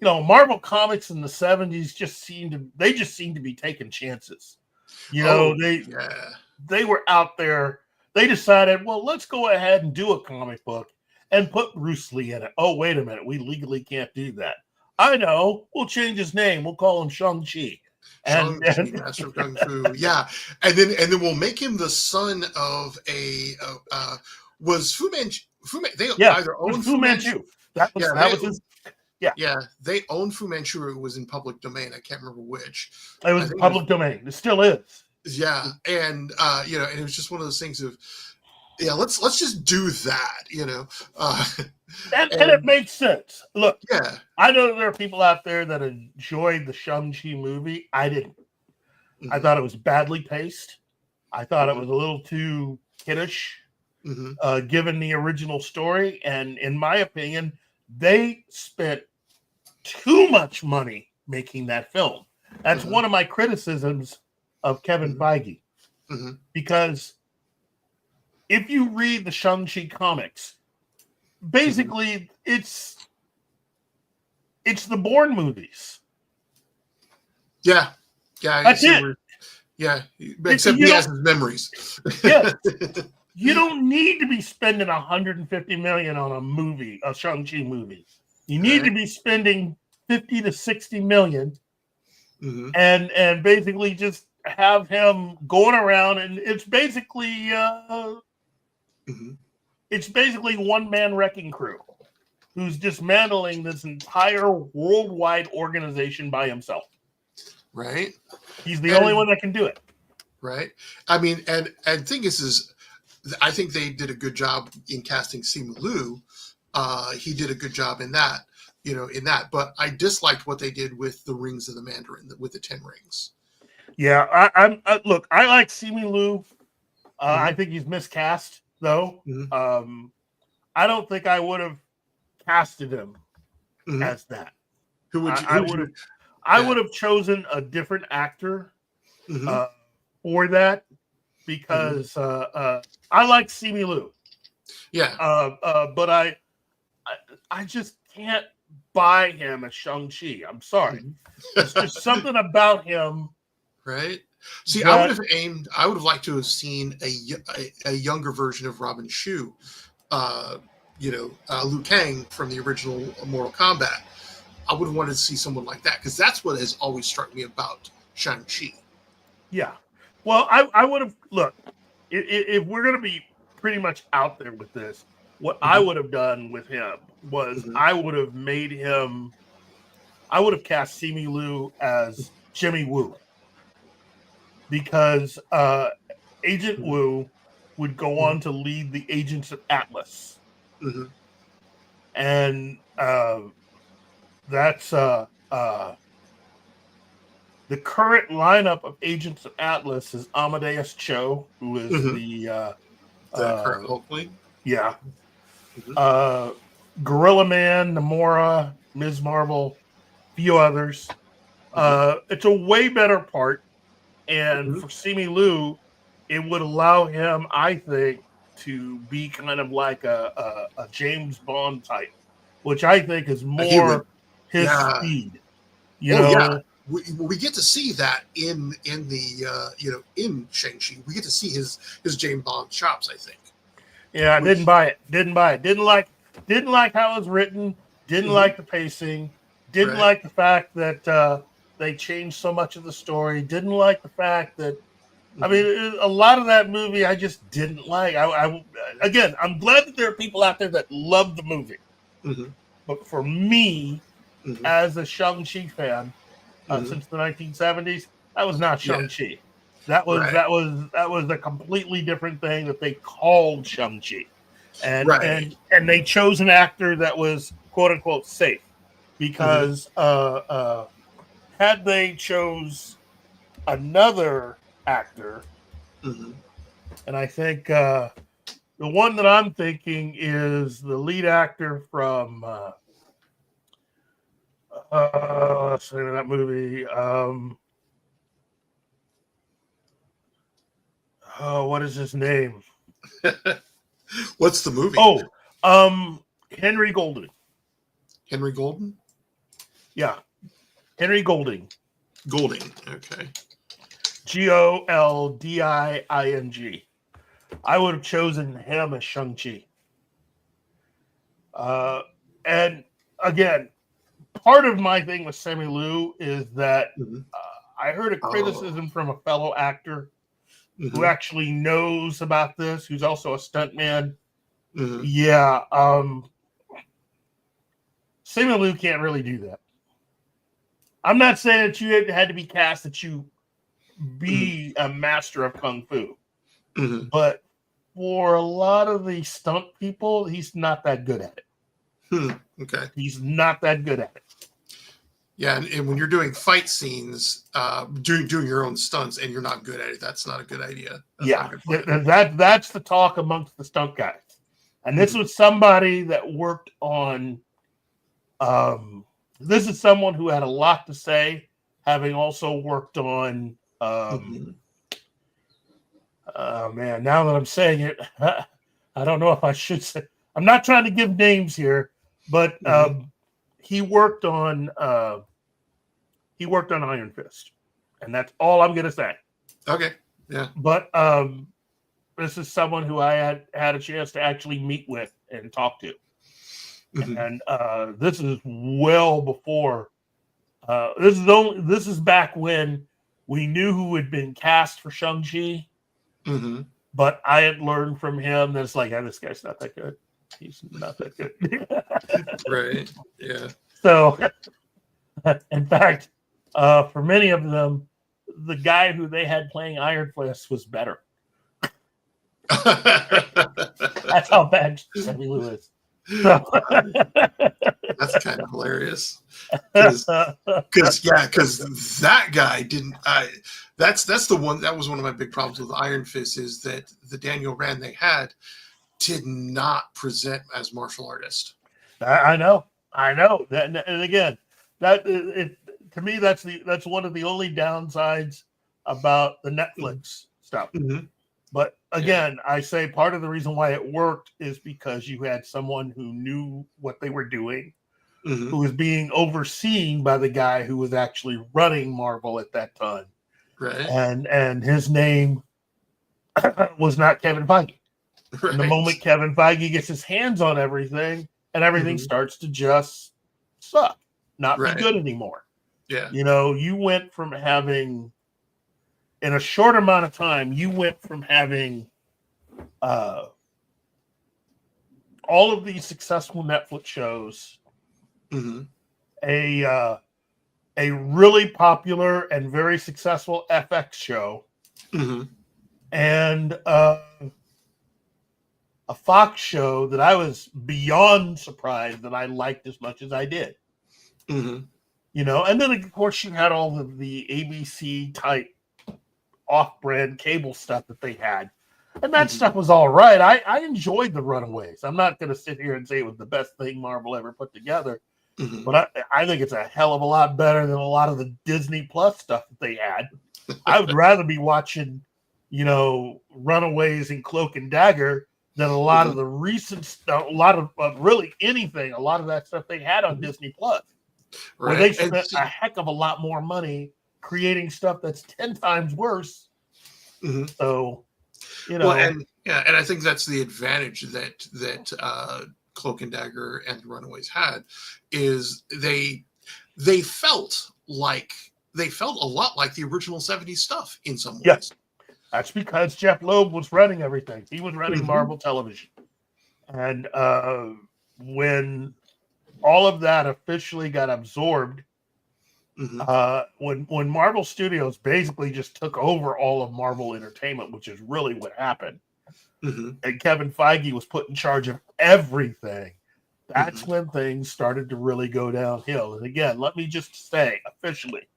Marvel Comics in the 70s just seemed to be taking chances. They were out there. They decided, well, let's go ahead and do a comic book and put Bruce Lee in it. Oh, wait a minute, we legally can't do that. I know. We'll change his name. We'll call him Shang-Chi. Shang-Chi, Master of Kung Fu. Yeah, and then we'll make him the son of a was Fu Manchu. They either owned Fu Manchu. That was his. Yeah, they owned Fu Manchu. It was in public domain. I can't remember which. It was public domain. It still is. Yeah, and and it was just one of those things of, yeah, let's just do that, And and it makes sense. Look, yeah, I know there are people out there that enjoyed the Shang-Chi movie. I didn't. I mhm, thought it was badly paced. I thought it mhm, was a little too kiddish, mhm, given the original story. And in my opinion, they spent too much money making that film. That's mhm, one of my criticisms of Kevin mhm, Feige. mhm, Because if you read the Shang-Chi comics, mhm. basically it's the Bourne movies. Yeah, yeah, I That's see it. where, yeah, except You he don't, has his memories. yes, you don't need to be spending 150 million on a movie, a Shang-Chi movie. You need to Right? be spending 50 to 60 million Hmm. and basically just have him going around, and Hmm. it's basically one man wrecking crew who's dismantling this entire worldwide organization by himself. Right? He's the only And one that can do it. right. I mean, and thing is I think they did a good job in casting Simu Liu. He did a good job in that, in that. But I disliked what they did with the rings of the Mandarin, with the 10 rings. Yeah, look. I like Simu Liu. I Hmm. think he's miscast, though. Hmm. I don't think I would have casted him Hmm. as that. Who would you? I Who would would have. you? I Yeah. would have chosen a different actor Hmm. uh, for that Hmm. because I like Simu Liu, Yeah. but I just can't buy him as Shang-Chi. I'm sorry. Hmm. There's just something about him Right. See, that I would have liked to have seen a younger version of Robin Shu, uh, Liu Kang from the original Mortal Kombat. I would have wanted to see someone like that because that's what has always struck me about Shang-Chi. yeah. Well, I would have look if we're gonna be pretty much out there with this. What I Hmm. would have done with him was Hmm. I would have made him. I would have cast Simu Liu as Jimmy Woo because Agent Hmm. Wu would go on to lead the Agents of Atlas, Hmm. and that's the current lineup of Agents of Atlas is Amadeus Cho, who is Hmm. the The uh, current Hulkling. yeah, Hmm. Gorilla Man, Namora, Ms. Marvel, few others. Hmm. It's a way better part, and Hmm. for Simu Liu, it would allow him, I think, to be kind of like a James Bond type, which I think is He would. more his Yeah. speed. You Oh yeah. know, We get to see that in the in Shang-Chi. We get to see his James Bond chops. I think. yeah, I didn't Which. buy it. Didn't buy it. Didn't like how it was written. Didn't Hmm. like the pacing. Didn't Right. like the fact that they changed so much of the story. Didn't like the fact that I Hmm. mean, a lot of that movie I just didn't like. Again, I'm glad that there are people out there that love the movie, Hmm. but for me, Hmm. as a Shang-Chi fan Hmm. since the 1970s, that was not Yeah. Shang-Chi. That was Right. a completely different thing that they called Shang-Chi, and Right. and and they chose an actor that was quote unquote safe Hmm. because had they chose another actor, Hmm. and I think the one that I'm thinking is the lead actor from let's see that movie. Oh, what is his name? What's the movie? Oh, Henry Golding. Henry Golden. Yeah, Henry Golding. Golding. Okay. Golding. I would have chosen him as Shang-Chi. Uh, and again, part of my thing with Simu Liu is that Hmm. I heard a Oh. criticism from a fellow actor who Hmm. actually knows about this, who's also a stuntman. Hmm. Yeah, Simu Liu can't really do that. I'm not saying that you had to be cast that you be a master of kung fu, Mhm. but for a lot of the stunt people, he's not that good at it. Okay. He's not that good at it. Yeah, and when you're doing fight scenes, doing your own stunts, and you're not good at it, that's not a good idea. That's not a good plan. That's the talk amongst the stunt guys. And this was somebody that worked on. This is someone who had a lot to say, having also worked on. Man, now that I'm saying it, I don't know if I should say. I'm not trying to give names here, but he worked on Iron Fist, and that's all I'm gonna say. Okay. Yeah. But this is someone who I had a chance to actually meet with and talk to, and this is well before. This is back when we knew who had been cast for Shang-Chi, but I had learned from him that it's like, this guy's not that good. He's not that good. Right. Yeah. So, in fact, for many of them, the guy who they had playing Iron Fist was better. That's how bad Sammy Lou is. So. That's kind of hilarious. Because that guy didn't. That's the one. That was one of my big problems with Iron Fist, is that the Daniel Rand they had did not present as martial artist. I know. And again, to me, that's one of the only downsides about the Netflix stuff. But again, I say part of the reason why it worked is because you had someone who knew what they were doing, who was being overseen by the guy who was actually running Marvel at that time. Right. And his name was not Kevin Feige. Right. And the moment Kevin Feige gets his hands on everything, and everything starts to just suck, not be good anymore. Yeah. You went from having, in a short amount of time, you went from having all of these successful Netflix shows, a really popular and very successful FX show, and a Fox show that I was beyond surprised that I liked as much as I did. And then of course you had all of the ABC type off-brand cable stuff that they had, and that stuff was all right. I enjoyed the Runaways. I'm not going to sit here and say it was the best thing Marvel ever put together, but I think it's a hell of a lot better than a lot of the Disney Plus stuff that they had. I would rather be watching, Runaways and Cloak and Dagger than a lot of the recent stuff, a lot of really anything, a lot of that stuff they had on Disney Plus, where they spent a heck of a lot more money creating stuff that's 10 times worse. So, Well, and I think that's the advantage that Cloak and Dagger and the Runaways had, is they felt a lot like the original 70s stuff in some ways. Yes. That's because Jeff Loeb was running everything. He was running Marvel Television. And when all of that officially got absorbed, when Marvel Studios basically just took over all of Marvel Entertainment, which is really what happened, and Kevin Feige was put in charge of everything, that's when things started to really go downhill. And again, let me just say officially,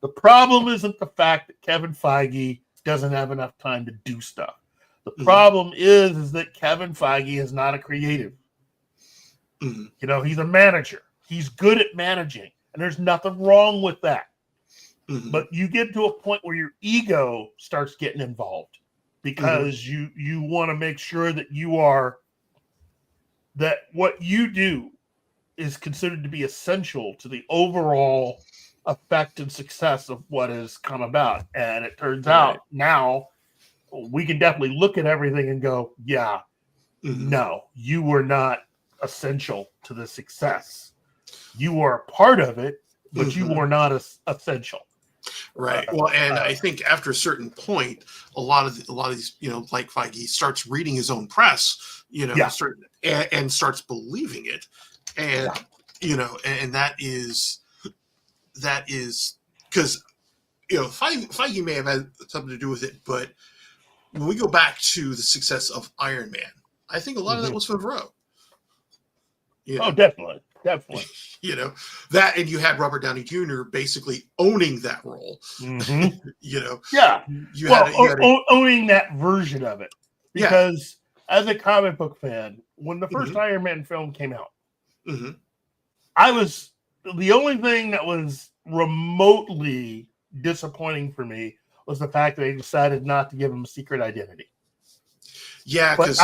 the problem isn't the fact that Kevin Feige doesn't have enough time to do stuff. The problem is that Kevin Feige is not a creative. He's a manager. He's good at managing, and there's nothing wrong with that. But you get to a point where your ego starts getting involved, because you want to make sure that that what you do is considered to be essential to the overall effect and success of what has come about. And it turns out now we can definitely look at everything and go, no, you were not essential to the success. You were a part of it, but you were not essential. Right. Well, and I think after a certain point, a lot of these, like Feige starts reading his own press, and starts believing it, and and that is because Feige may have had something to do with it, but when we go back to the success of Iron Man, I think a lot of that was Favreau. Oh, definitely. That, and you had Robert Downey Jr. basically owning that role. Yeah. Owning that version of it. Because as a comic book fan, when the first Iron Man film came out, I was the only thing that was remotely disappointing for me was the fact that they decided not to give him a secret identity. Yeah, because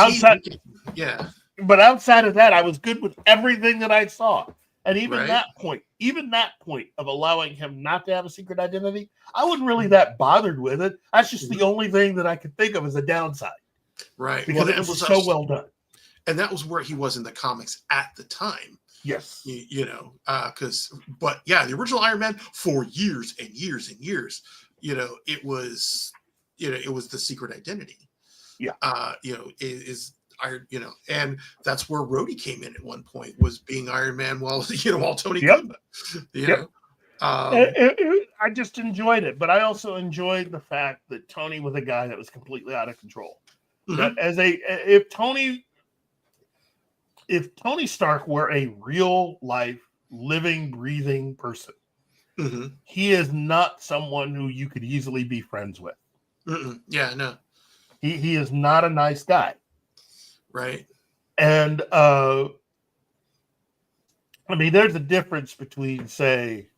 but outside of that, I was good with everything that I saw. And even that point of allowing him not to have a secret identity, I wasn't really that bothered with it. That's just the only thing that I could think of as a downside. Right. Because it was so well done. And that was where he was in the comics at the time. Yes. The original Iron Man for years and years and years, it was the secret identity. Yeah. And that's where Rhodey came in at one point, was being Iron Man while Tony couldn't. I just enjoyed it, but I also enjoyed the fact that Tony was a guy that was completely out of control. That if Tony Stark were a real life, living, breathing person, he is not someone who you could easily be friends with. Yeah, no. He is not a nice guy. Right. And there's a difference between, say,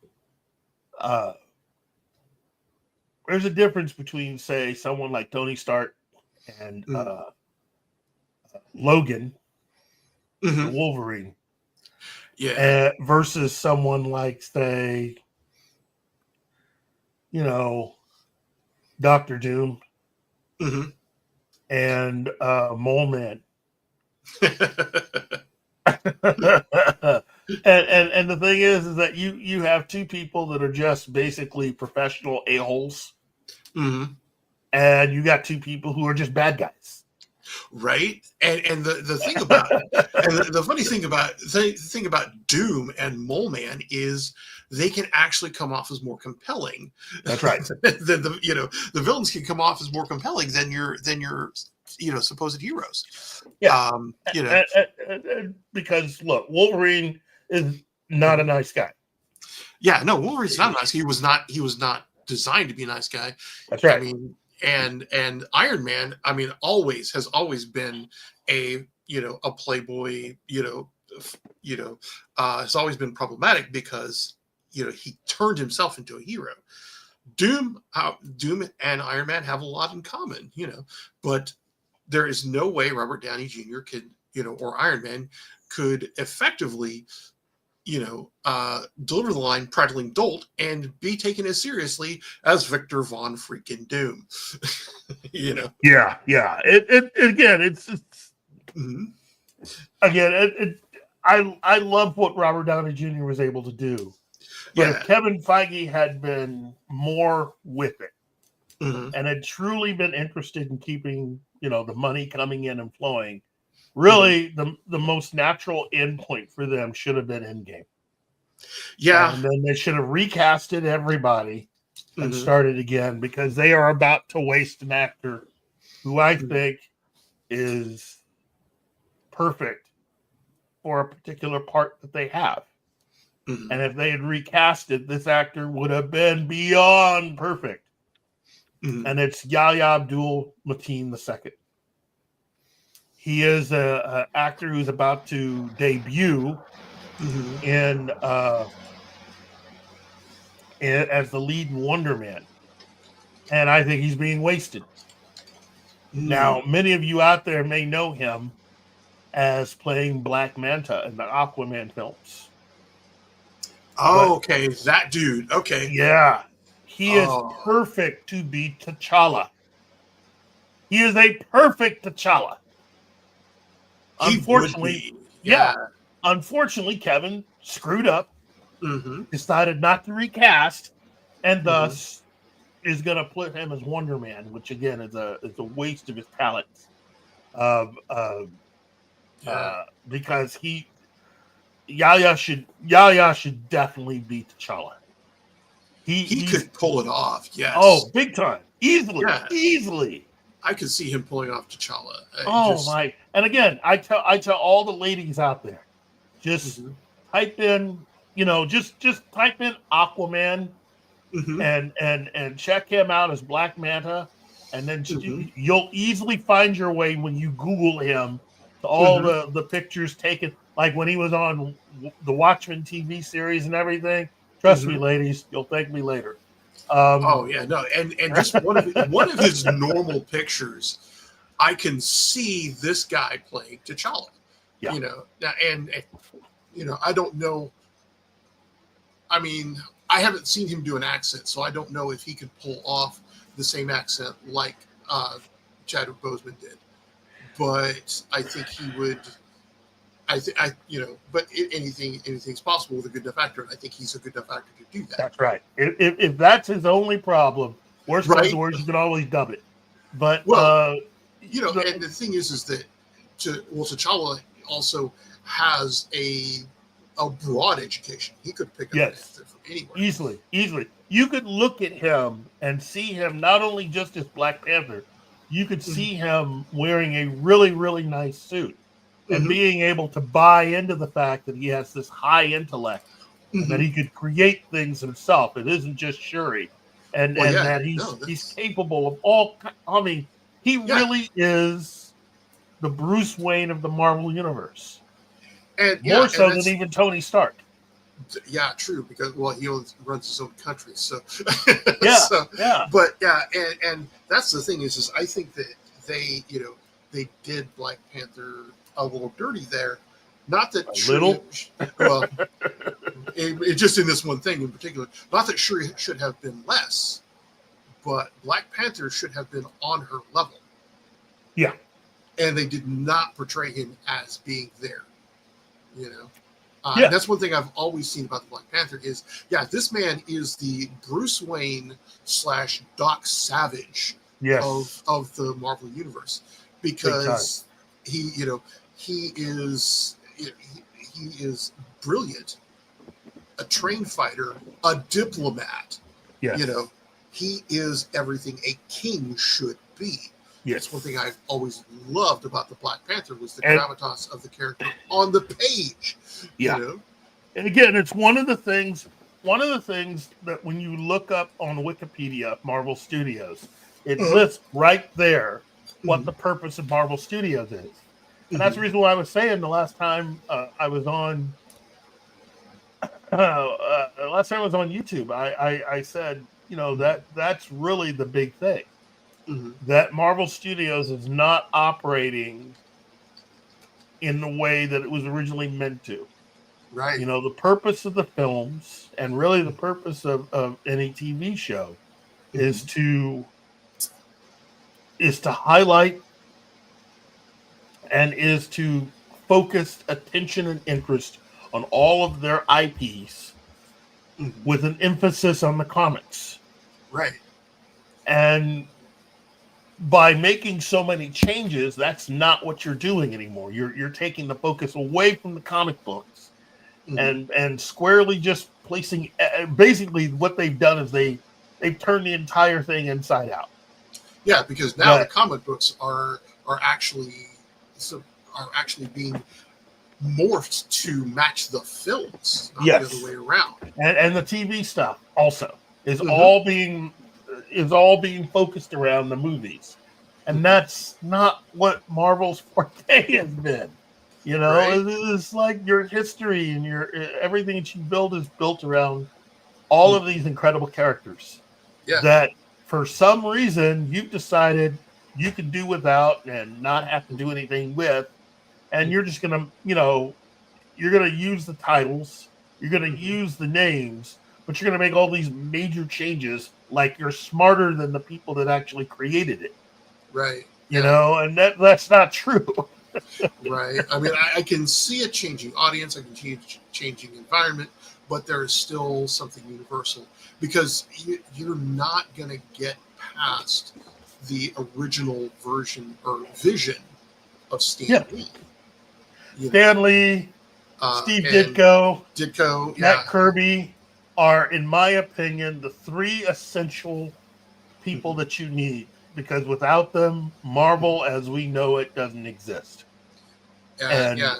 someone like Tony Stark and Logan, Wolverine, versus someone like, say, Dr. Doom and Mole Man. and the thing is that you have two people that are just basically professional a-holes, and you got two people who are just bad guys, right? And the thing about and the funny thing about Doom and Mole Man is they can actually come off as more compelling. That's right. The villains can come off as more compelling than your supposed heroes. Yeah. Because look, Wolverine is not a nice guy. Yeah, no, Wolverine's not nice. He was not designed to be a nice guy. That's right. I mean, and Iron Man, has always been a playboy, has always been problematic because he turned himself into a hero. Doom and Iron Man have a lot in common, but there is no way Robert Downey Jr. could, or Iron Man could effectively, deliver the line "prattling dolt" and be taken as seriously as Victor Von freaking Doom. Yeah. I love what Robert Downey Jr. was able to do. But if Kevin Feige had been more with it and had truly been interested in keeping, the money coming in and flowing, really the most natural endpoint for them should have been Endgame. Yeah. And then they should have recasted everybody and started again, because they are about to waste an actor who I think is perfect for a particular part that they have. And if they had recasted, this actor would have been beyond perfect. And it's Yahya Abdul-Mateen II. He is an actor who's about to debut in as the lead in Wonder Man. And I think he's being wasted. Now, many of you out there may know him as playing Black Manta in the Aquaman films. Okay, that dude. Okay. Yeah. He is perfect to be T'Challa. He is a perfect T'Challa. Unfortunately, unfortunately, Kevin screwed up, decided not to recast, and thus is going to put him as Wonder Man, which again is a waste of his talents. Because Yahya should definitely be T'Challa. He could pull it off. Yes. Oh, big time, easily, Yeah. easily. I could see him pulling off T'Challa. My! And again, I tell all the ladies out there, just type in, just type in Aquaman and check him out as Black Manta, and then you'll easily find your way when you Google him to all the pictures taken, like when he was on the Watchmen TV series and everything. Trust me, ladies, you'll thank me later. And just one of his normal pictures, I can see this guy playing T'Challa. Yeah. And I don't know. I mean, I haven't seen him do an accent, so I don't know if he could pull off the same accent like Chadwick Boseman did. But I think he would. But anything's possible with a good enough actor, and I think he's a good enough actor to do that. That's right. If that's his only problem, worst comes to worst, you can always dub it. But and the thing is that T'Challa also has a broad education. He could pick up an accent from anywhere. Easily. You could look at him and see him not only just as Black Panther, you could see him wearing a really, really nice suit. And being able to buy into the fact that he has this high intellect, and that he could create things himself. It isn't just Shuri, and that he's capable of all. I mean, he really is the Bruce Wayne of the Marvel universe, and more so than even Tony Stark. Yeah, true. Because he runs his own country, so and that's the thing is I think that they did Black Panther a little dirty there. Not that just in this one thing in particular. Not that Shuri should have been less, but Black Panther should have been on her level. Yeah, and they did not portray him as being there. And that's one thing I've always seen about the Black Panther is, this man is the Bruce Wayne / Doc Savage of the Marvel universe, because he is brilliant, a trained fighter, a diplomat. He is everything a king should be. That's one thing I've always loved about the Black Panther was the gravitas of the character on the page. And again, it's one of the things that when you look up on Wikipedia, Marvel Studios, it lists right there what the purpose of Marvel Studios is. And that's the reason why I was saying the last time I was on YouTube, I said, that's really the big thing. That Marvel Studios is not operating in the way that it was originally meant to. Right. The purpose of the films and really the purpose of any TV show is to highlight and is to focus attention and interest on all of their IPs with an emphasis on the comics. Right. And by making so many changes, that's not what you're doing anymore. You're taking the focus away from the comic books and squarely just placing. Basically, what they've done is they've turned the entire thing inside out. Yeah, because now the comic books are actually being morphed to match the films, not the other way around. And the TV stuff also is all being focused around the movies, and that's not what Marvel's forte has been. It's like your history and your everything that you build is built around all of these incredible characters that for some reason you've decided you can do without and not have to do anything with, and you're just gonna you're gonna use the titles, you're gonna use the names, but you're gonna make all these major changes like you're smarter than the people that actually created it. Right. And that's not true. Right. I mean, I can see a changing audience, I can see a changing environment, but there is still something universal because you're not going to get past the original version or vision of Stan Lee. Stan Lee, Steve Ditko, Matt Kirby. are, in my opinion, the three essential people that you need, because without them, Marvel as we know it doesn't exist. And yeah.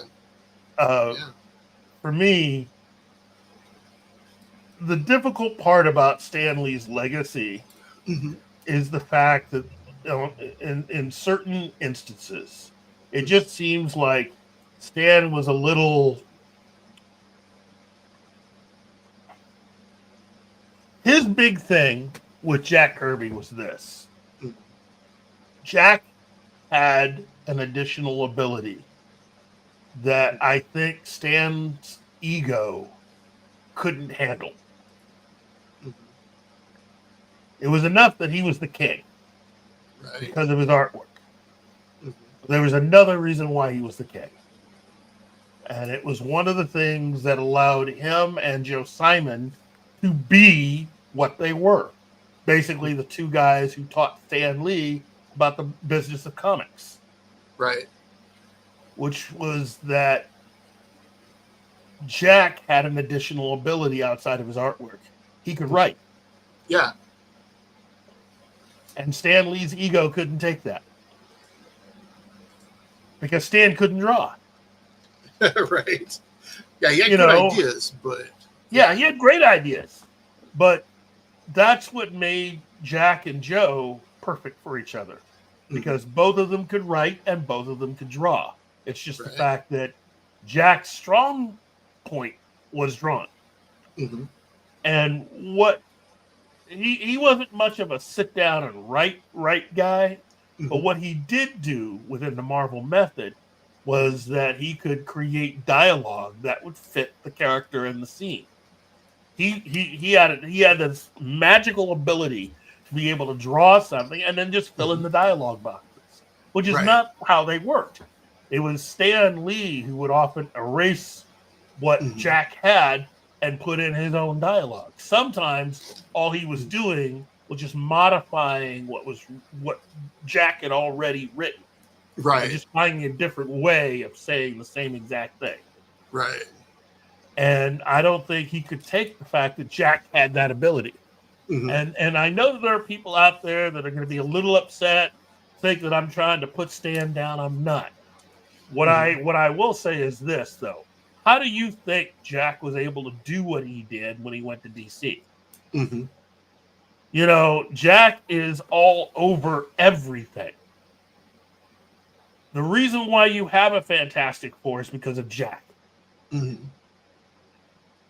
for me, the difficult part about Stan Lee's legacy is the fact that, you know, in certain instances, it just seems like Stan was a little. His big thing with Jack Kirby was this: Jack had an additional ability that I think Stan's ego couldn't handle. It was enough that he was the king because of his artwork. There was another reason why he was the king. And it was one of the things that allowed him and Joe Simon to be what they were. Basically, the two guys who taught Stan Lee about the business of comics. Right. Which was that Jack had an additional ability outside of his artwork. He could write. Yeah. And Stan Lee's ego couldn't take that. Because Stan couldn't draw. Right. Yeah, he had You good know, ideas, but... Yeah, he had great ideas. But that's what made Jack and Joe perfect for each other. Because both of them could write and both of them could draw. It's just the fact that Jack's strong point was drawing. And what he wasn't much of a sit down and write guy, but what he did do within the Marvel method was that he could create dialogue that would fit the character in the scene. He had this magical ability to be able to draw something and then just fill in the dialogue boxes, which is not how they worked. It was Stan Lee who would often erase what Jack had and put in his own dialogue. Sometimes all he was doing was just modifying what Jack had already written. Right. Just finding a different way of saying the same exact thing. Right. And I don't think he could take the fact that Jack had that ability. And I know that there are people out there that are going to be a little upset, think that I'm trying to put Stan down. I'm not. What I will say is this, though. How do you think Jack was able to do what he did when he went to DC? You know, Jack is all over everything. The reason why you have a Fantastic Four is because of Jack.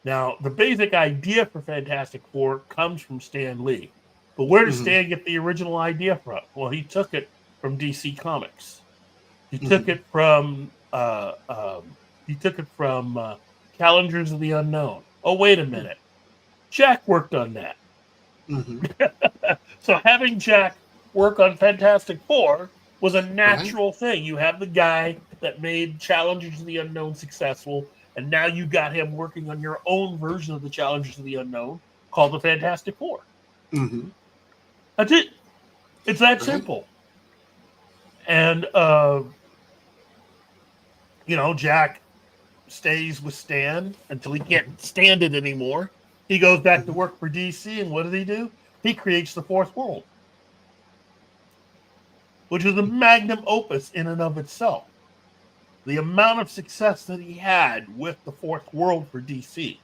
Now, the basic idea for Fantastic Four comes from Stan Lee. But where did Stan get the original idea from? Well, he took it from DC Comics. He took it from Challengers of the Unknown. Oh, wait a minute. Jack worked on that. So having Jack work on Fantastic Four was a natural thing. You have the guy that made Challengers of the Unknown successful, and now you got him working on your own version of the Challengers of the Unknown called the Fantastic Four. That's it. It's that simple. And, you know, Jack stays with Stan until he can't stand it anymore. He goes back to work for DC, and what does he do? He creates the Fourth World, which is a magnum opus in and of itself. The amount of success that he had with the Fourth World for DC.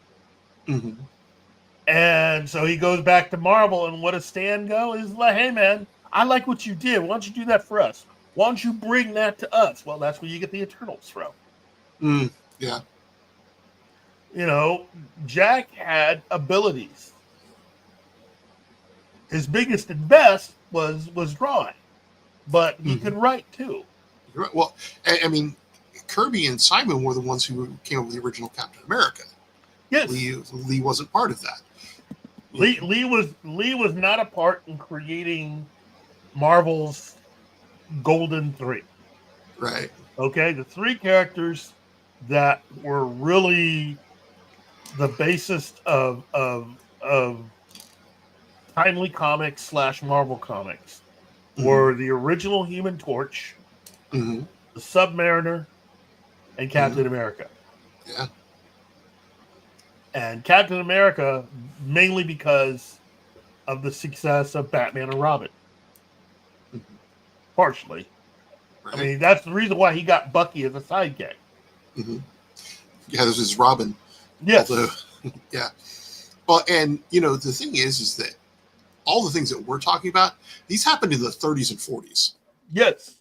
And so he goes back to Marvel, and what does Stan go? He's like, hey, man, I like what you did. Why don't you do that for us? Why don't you bring that to us? Well, that's where you get the Eternals from. Yeah. You know, Jack had abilities. His biggest and best was drawing, but he could write too. Right. Well, I mean, Kirby and Simon were the ones who came up with the original Captain America. Yes, Lee wasn't part of that. Lee was not a part in creating Marvel's Golden Three. Right. Okay, the three characters that were really the basis of Timely Comics / Marvel Comics were the original Human Torch, the Submariner, and Captain America. Yeah. and Captain America mainly because of the success of Batman and Robin. Partially. Right? I mean, that's the reason why he got Bucky as a sidekick. Mm-hmm. Yeah, this is Robin. Yes. Although, yeah. Well, and the thing is that all the things that we're talking about, these happened in the 30s and 40s. Yes.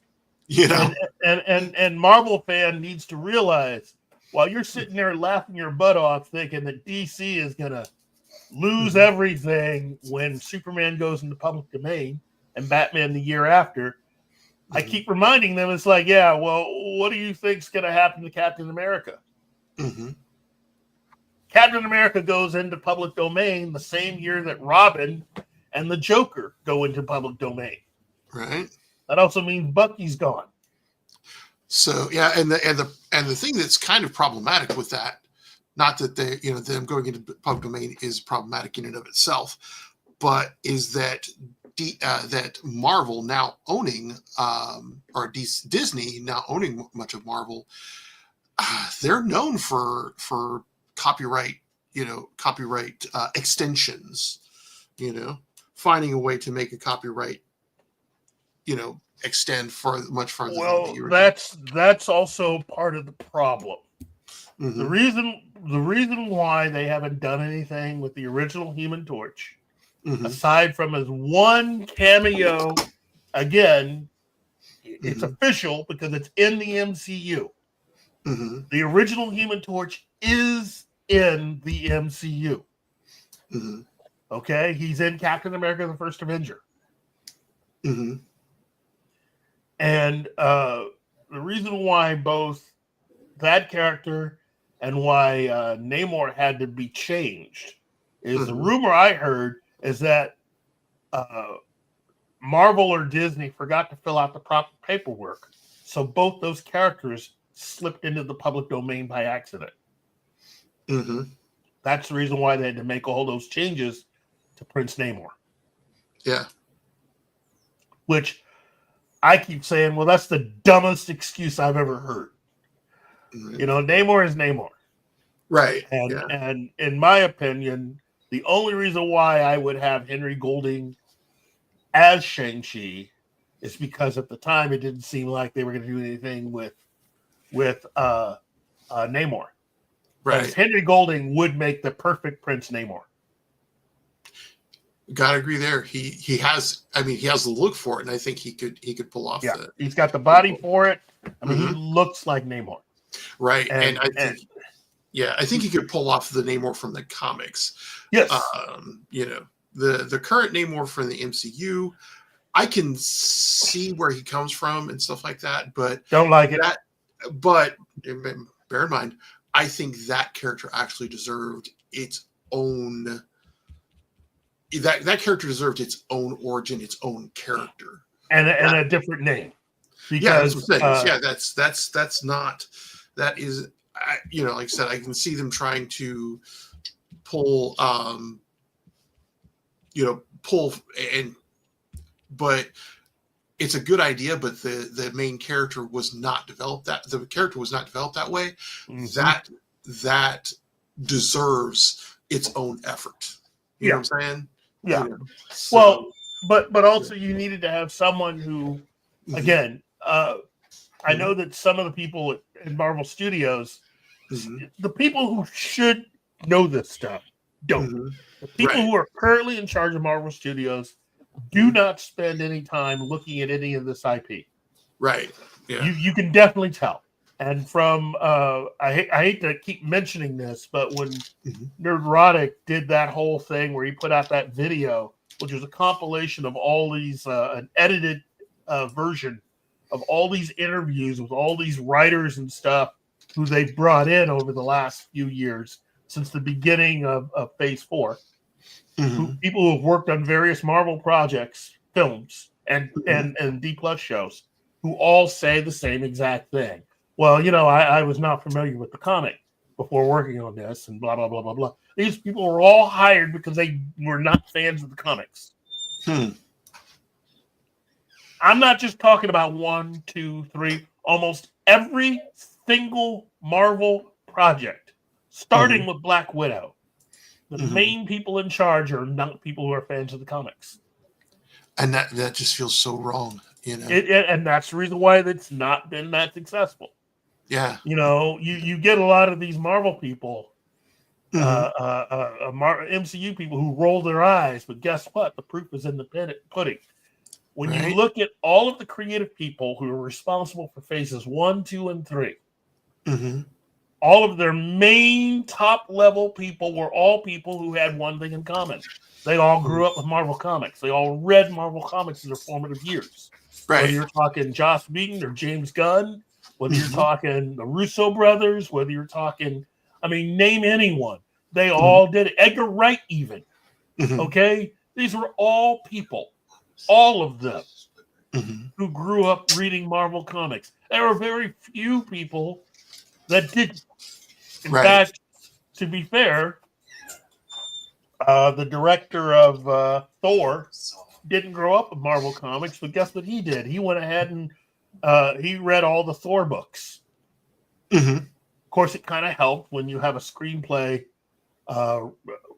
You know, and Marvel fan needs to realize while you're sitting there laughing your butt off thinking that DC is gonna lose everything when Superman goes into public domain and Batman the year after, I keep reminding them it's like, yeah, well, what do you think's gonna happen to Captain America? Mm-hmm. Captain America goes into public domain the same year that Robin and the Joker go into public domain. Right. That also means Bucky's gone. So yeah, and the thing that's kind of problematic with that, not that they them going into public domain is problematic in and of itself, but is that that Marvel now owning or Disney now owning much of Marvel, they're known for copyright extensions, finding a way to make a copyright extend much farther than the original. That's also part of the problem. Mm-hmm. The reason why they haven't done anything with the original Human Torch, Mm-hmm. aside from his one cameo, again, it's official because it's in the MCU. Mm-hmm. The original Human Torch is in the MCU. Mm-hmm. Okay, he's in Captain America: The First Avenger. Mm-hmm. And the reason why both that character and why Namor had to be changed is the rumor I heard is that Marvel or Disney forgot to fill out the proper paperwork. So both those characters slipped into the public domain by accident. Mm-hmm. That's the reason why they had to make all those changes to Prince Namor. Yeah. Which I keep saying, well, that's the dumbest excuse I've ever heard. Mm-hmm. Namor is Namor. Right. And in my opinion, the only reason why I would have Henry Golding as Shang-Chi is because at the time it didn't seem like they were going to do anything with Namor. Right. Because Henry Golding would make the perfect Prince Namor. Gotta agree there. He has the look for it, and I think he could pull off the. He's got the body for it. I mean, he looks like Namor. Right. And I think he could pull off the Namor from the comics. Yes. The current Namor from the MCU, I can see where he comes from and stuff like that, but don't like it. But bear in mind, I think that character actually deserved its own. That character deserved its own origin, its own character, and a different name. Because that's not. That is, like I said, I can see them trying to pull, but it's a good idea. But the main character was not developed the character was not developed that way. Mm-hmm. That deserves its own effort. You know what I'm saying? Yeah. So, but also you needed to have someone who, again, I know that some of the people in Marvel Studios, the people who should know this stuff don't. The people who are currently in charge of Marvel Studios do not spend any time looking at any of this IP. Right. Yeah. You can definitely tell. And from I hate to keep mentioning this, but when Nerdrotic did that whole thing where he put out that video, which was a compilation of all these an edited version of all these interviews with all these writers and stuff who they've brought in over the last few years since the beginning of Phase 4. People who have worked on various Marvel projects, films, and D+ shows, who all say the same exact thing. Well, I was not familiar with the comic before working on this and blah, blah, blah, blah, blah. These people were all hired because they were not fans of the comics. I'm not just talking about 1, 2, 3, almost every single Marvel project, starting with Black Widow, The main people in charge are not people who are fans of the comics. And that just feels so wrong, you know. And that's the reason why it's not been that successful. Yeah. You know, you get a lot of these Marvel people, MCU people who roll their eyes, but guess what? The proof is in the pudding. When you look at all of the creative people who are responsible for phases 1, 2, and 3, all of their main top level people were all people who had one thing in common. They all grew up with Marvel Comics. They all read Marvel Comics in their formative years. Right. Whether you're talking Joss Whedon or James Gunn, whether you're talking the Russo brothers, whether you're talking, I mean, name anyone. They all did it. Edgar Wright even. Okay? These were all people, all of them, who grew up reading Marvel Comics. There were very few people that didn't. In fact, to be fair, the director of Thor didn't grow up with Marvel Comics, but guess what he did? He went ahead and he read all the Thor books. Of course, it kind of helped when you have a screenplay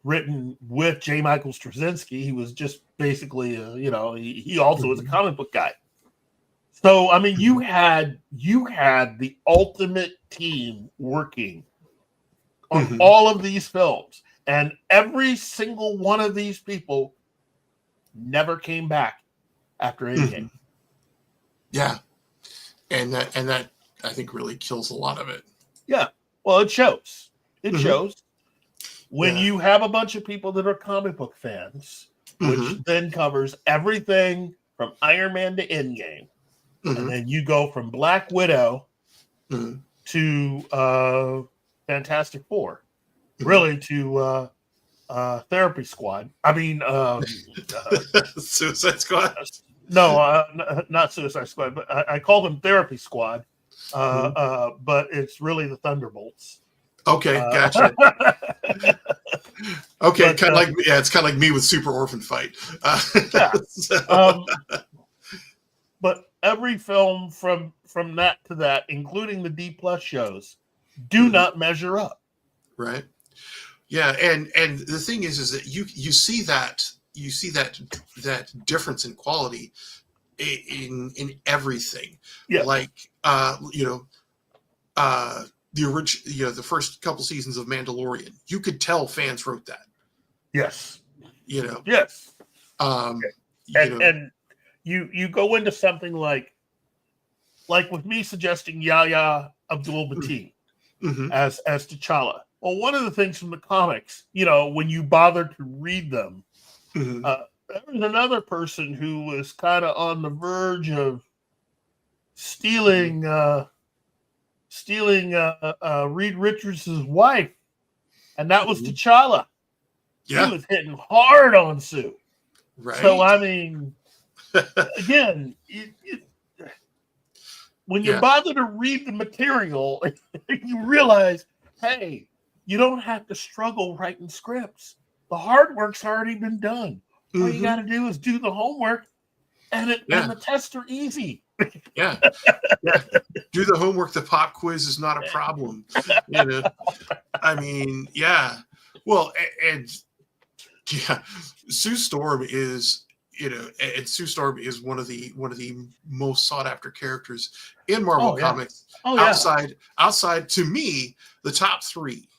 written with J. Michael Straczynski. He was just basically, he also was a comic book guy. So, I mean, you had the ultimate team working on all of these films, and every single one of these people never came back after Endgame. Yeah, and that I think really kills a lot of it. Yeah, well, it shows. It shows when you have a bunch of people that are comic book fans, which then covers everything from Iron Man to Endgame, and then you go from Black Widow to Fantastic Four, really to Therapy Squad. I mean, Suicide Squad. No, not Suicide Squad, but I call them Therapy Squad. But it's really the Thunderbolts. Okay, gotcha. Okay, kind of like it's kind of like me with Super Orphan Fight. But every film from that to that, including the D+ shows, do not measure up. Right. Yeah, and the thing is that you see that difference in quality in everything. Yeah. Like the original, the first couple seasons of Mandalorian, you could tell fans wrote that. Yes. Yes. And you go into something like with me suggesting Yahya Abdul-Mateen as T'Challa. Well, one of the things from the comics, when you bother to read them, there was another person who was kind of on the verge of stealing Reed Richards' wife, and that was T'Challa. Yeah. He was hitting hard on Sue. Right. So, I mean, again, when you bother to read the material, you realize, hey, you don't have to struggle writing scripts. The hard work's already been done. All you got to do is do the homework, and the tests are easy. Yeah. Do the homework. The pop quiz is not a problem. I mean, yeah. Well, and Sue Storm is, and Sue Storm is one of the most sought after characters in Marvel Comics. Outside to me, the top three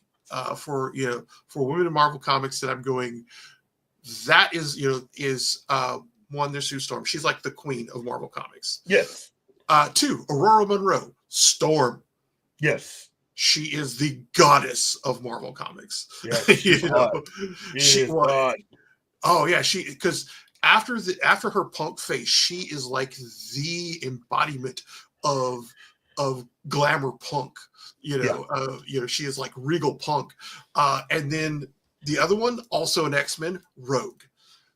for women in Marvel Comics that I'm going, that is one, there's Sue Storm. She's like the queen of Marvel Comics. Yes. 2, Aurora Monroe, Storm. Yes. She is the goddess of Marvel Comics. Yes. She was. Oh yeah, because after her punk face, she is like the embodiment of glamour punk. She is like regal punk. And then the other one, also an X-Men, Rogue,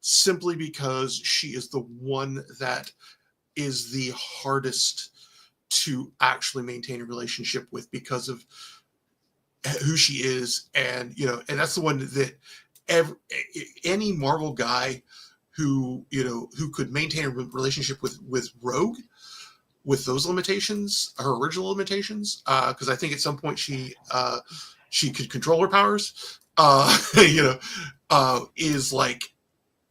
simply because she is the one that is the hardest to actually maintain a relationship with because of who she is. And that's the one that any Marvel guy who could maintain a relationship with Rogue, with those limitations, her original limitations, because I think at some point she could control her powers. you know, is like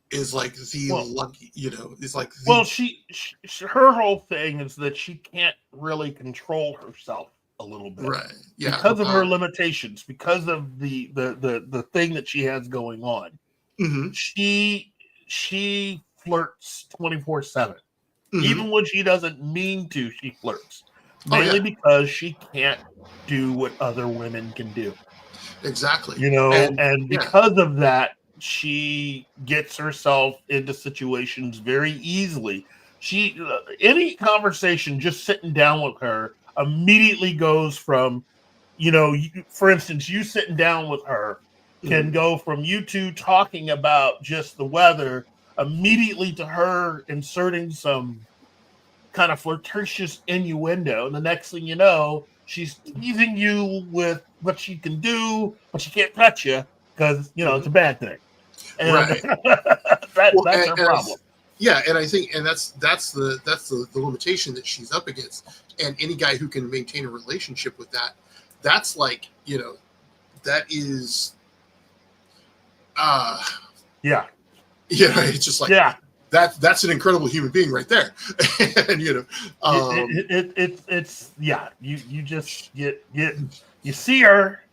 the Well- lucky, you know, is like the, Well, she her whole thing is that she can't really control herself a little bit, right, yeah, because of her limitations, because of the thing that she has going on. hmm She flirts 24/7. hmm Even when she doesn't mean to, she flirts. Oh, Mainly yeah. because she can't do what other women can do. exactly, You know, and yeah. because of that, she gets herself into situations very easily. She any conversation just sitting down with her immediately goes from, you know, for instance, you sitting down with her can go from you two talking about just the weather immediately to her inserting some kind of flirtatious innuendo, and the next thing you know, she's teasing you with what she can do, but she can't touch you because you know it's a bad thing, and Right. that's her problem. Yeah, and I think, and that's the limitation that she's up against. And any guy who can maintain a relationship with that, that's like, you know, that is, Yeah, you know, it's just like, yeah. that's an incredible human being right there. And you know, It's yeah. You just you see her,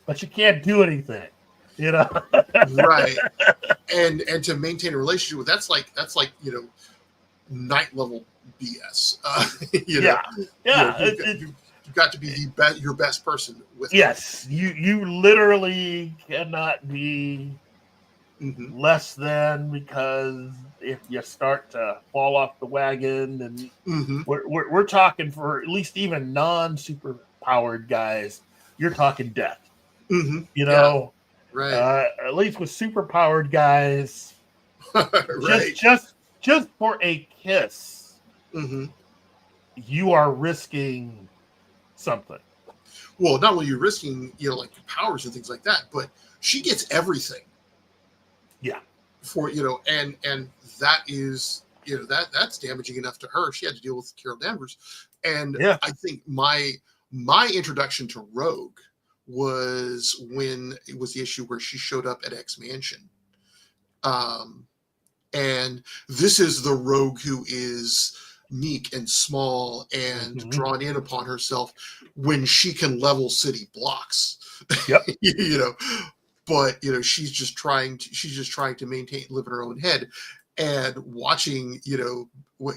but you can't do anything. You know, right. And to maintain a relationship with, that's like, you know, night level BS. You know, yeah. you know, you've got to be your best person with. Yes, you literally cannot be Mm-hmm. less than, because if you start to fall off the wagon, and Mm-hmm. we're talking, for at least even non-super powered guys, you're talking death. Mm-hmm. You know, Right. at least with super powered guys, Right. just for a kiss, Mm-hmm. you are risking something. Well, not only you're risking, you know, like your powers and things like that, but she gets everything. Yeah. For, you know, and that is, you know, that's damaging enough to her. She had to deal with Carol Danvers, and Yeah. I think my introduction to Rogue was when it was the issue where she showed up at X Mansion, and this is the Rogue who is meek and small and drawn in upon herself when she can level city blocks. Yep. You know, but you know, she's just trying to live in her own head. And watching, you know,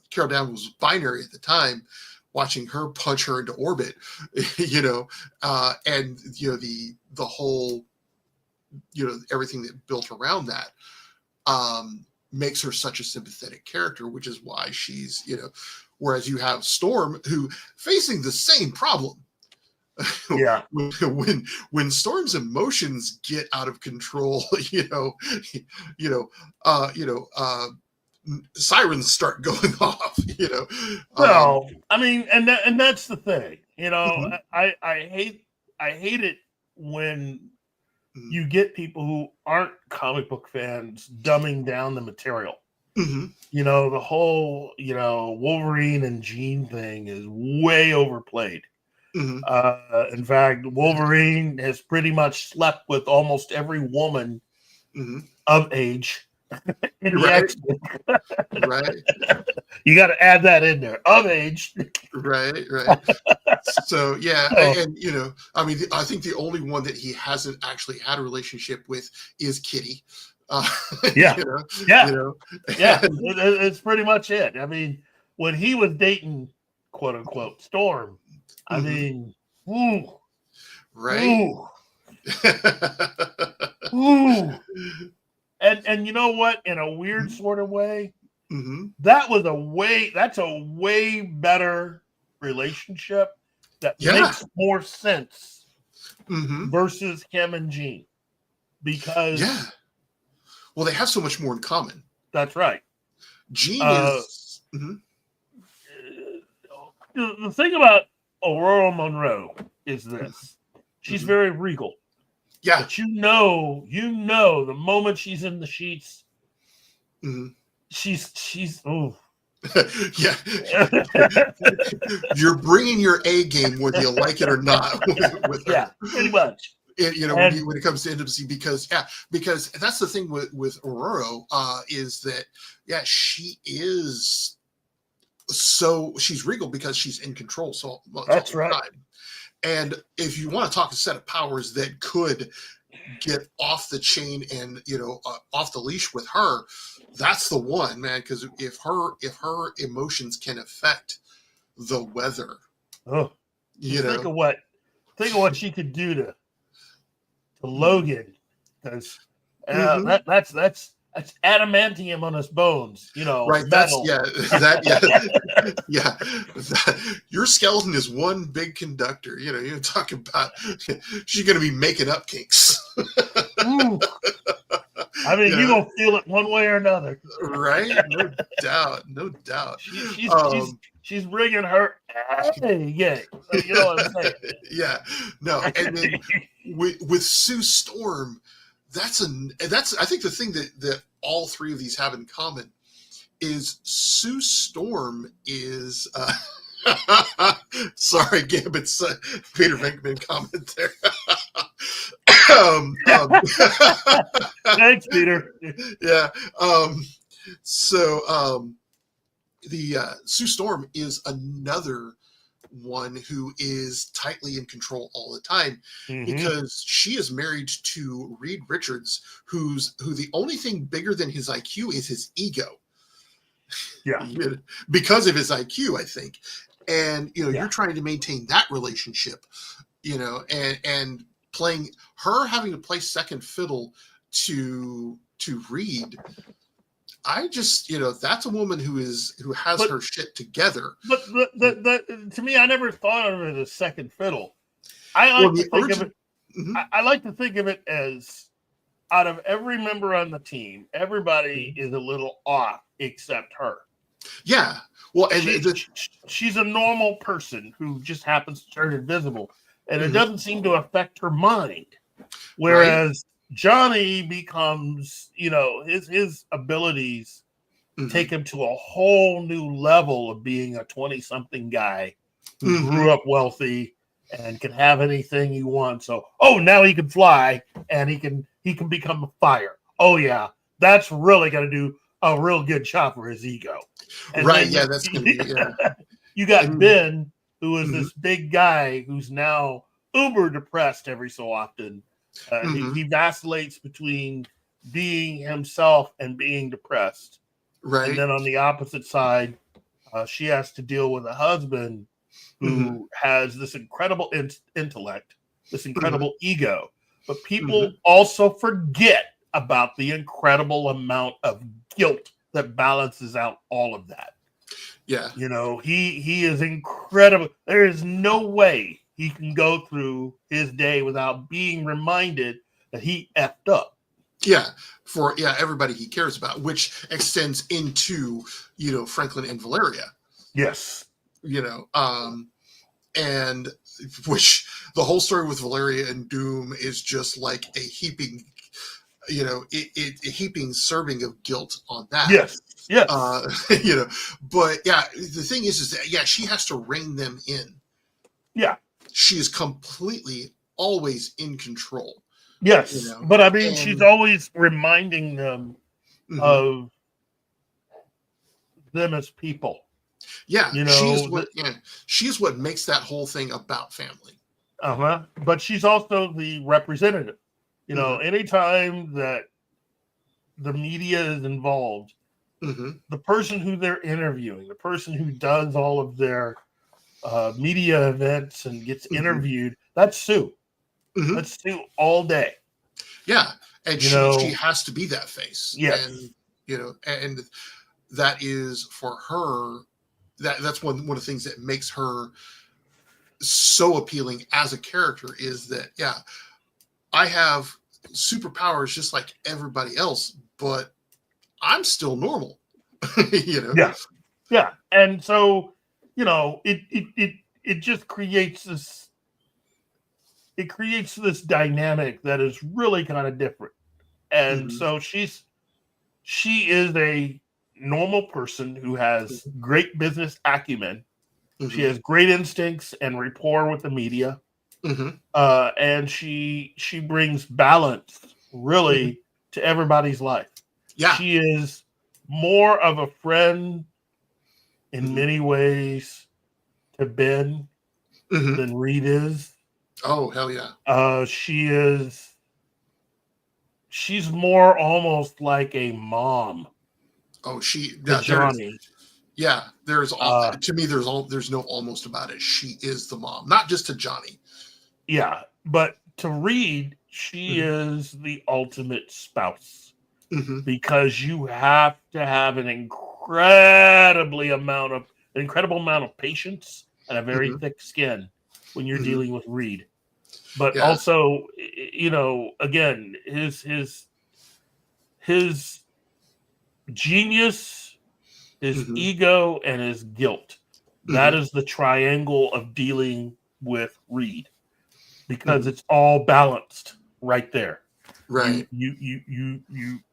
Carol Danvers was binary at the time, watching her punch her into orbit, you know, and you know, the whole, you know, everything that built around that, makes her such a sympathetic character, which is why she's, you know, whereas you have Storm, who facing the same problem. Yeah. When Storm's emotions get out of control, you know, sirens start going off, you know. Well, I mean, and that's the thing, you know. I hate it when you get people who aren't comic book fans dumbing down the material. You know, the whole, you know, Wolverine and Jean thing is way overplayed. In fact, Wolverine has pretty much slept with almost every woman of age in the X-Men. Right. You got to add that in there, of age. Right. So yeah, and you know, I mean, I think the only one that he hasn't actually had a relationship with is Kitty. Yeah. You know, Yeah. You know? Yeah. It's pretty much it. I mean, when he was dating, quote unquote, Storm, I mean, ooh, right. ooh. And you know what? In a weird sort of way, that's a way better relationship that makes more sense versus him and Jean. Because well, they have so much more in common. That's right. Jean is the thing about Aurora Monroe is this. She's very regal. Yeah. But you know, the moment she's in the sheets, she's oh. Yeah. You're bringing your A game whether you like it or not. With her. Yeah, pretty much. when it comes to intimacy, because that's the thing with Aurora, is that she is she's regal because she's in control so much That's all the right. time. And if you want to talk a set of powers that could get off the chain and off the leash with her, that's the one, man. Because if her emotions can affect the weather, think of what she could do to Logan, because that's adamantium on his bones, right? metal. Your skeleton is one big conductor. You talk about she's going to be making up kinks. I mean, you're gonna feel it one way or another, right? No doubt. She's bringing her yeah. You know what I'm saying? Yeah. No, and then with Sue Storm, that's I think the thing that all three of these have in common is Sue Storm is sorry, Gambit's Peter Venkman comment there. Thanks, Peter. Yeah. The Sue Storm is another one who is tightly in control all the time, because she is married to Reed Richards, who the only thing bigger than his IQ is his ego. Yeah. Because of his IQ, I think. And you're trying to maintain that relationship, and playing her, having to play second fiddle to Reed. I just, that's a woman who has her shit together. But to me, I never thought of it as second fiddle. I like to think of it as, out of every member on the team, everybody is a little off except her. Yeah. Well, and she's a normal person who just happens to turn invisible, and it doesn't seem to affect her mind. Whereas Johnny becomes, his abilities take him to a whole new level of being a 20-something guy who grew up wealthy and can have anything he wants. So, now he can fly and he can become a fire. Oh yeah, that's really going to do a real good job for his ego. And that's going to be, you got Ben, who is this big guy who's now uber depressed every so often. He vacillates between being himself and being depressed. Right. And then on the opposite side, she has to deal with a husband who has this incredible intellect, this incredible ego. But people also forget about the incredible amount of guilt that balances out all of that. Yeah. He is incredible. There is no way he can go through his day without being reminded that he effed up. Yeah. For everybody he cares about, which extends into, Franklin and Valeria. Yes. And which the whole story with Valeria and Doom is just like a heaping, a heaping serving of guilt on that. Yes. Yes. But the thing is that, she has to rein them in. Yeah. She is completely always in control. Yes. But I mean, she's always reminding them of them as people. Yeah. She's what makes that whole thing about family. But she's also the representative. Anytime that the media is involved, the person who they're interviewing, the person who does all of their media events and gets interviewed, that's Sue. That's Sue all day. Yeah. And she has to be that face. Yes. And, and that is for her, that's one of the things that makes her so appealing as a character, is that, I have superpowers just like everybody else, but I'm still normal. Yeah. And so, it just creates this. It creates this dynamic that is really kind of different. And so she is a normal person who has great business acumen. She has great instincts and rapport with the media. and she brings balance really to everybody's life. Yeah. She is more of a friend in many ways to Ben than Reed is. Oh, hell yeah. She's more almost like a mom. Oh, to Johnny. Yeah, there's no almost about it. She is the mom, not just to Johnny. Yeah, but to Reed, she is the ultimate spouse because you have to have an incredible amount of patience and a very thick skin when you're dealing with Reed. But also, you know, again, his genius, his ego, and his guilt. That is the triangle of dealing with Reed, because it's all balanced right there. Right. You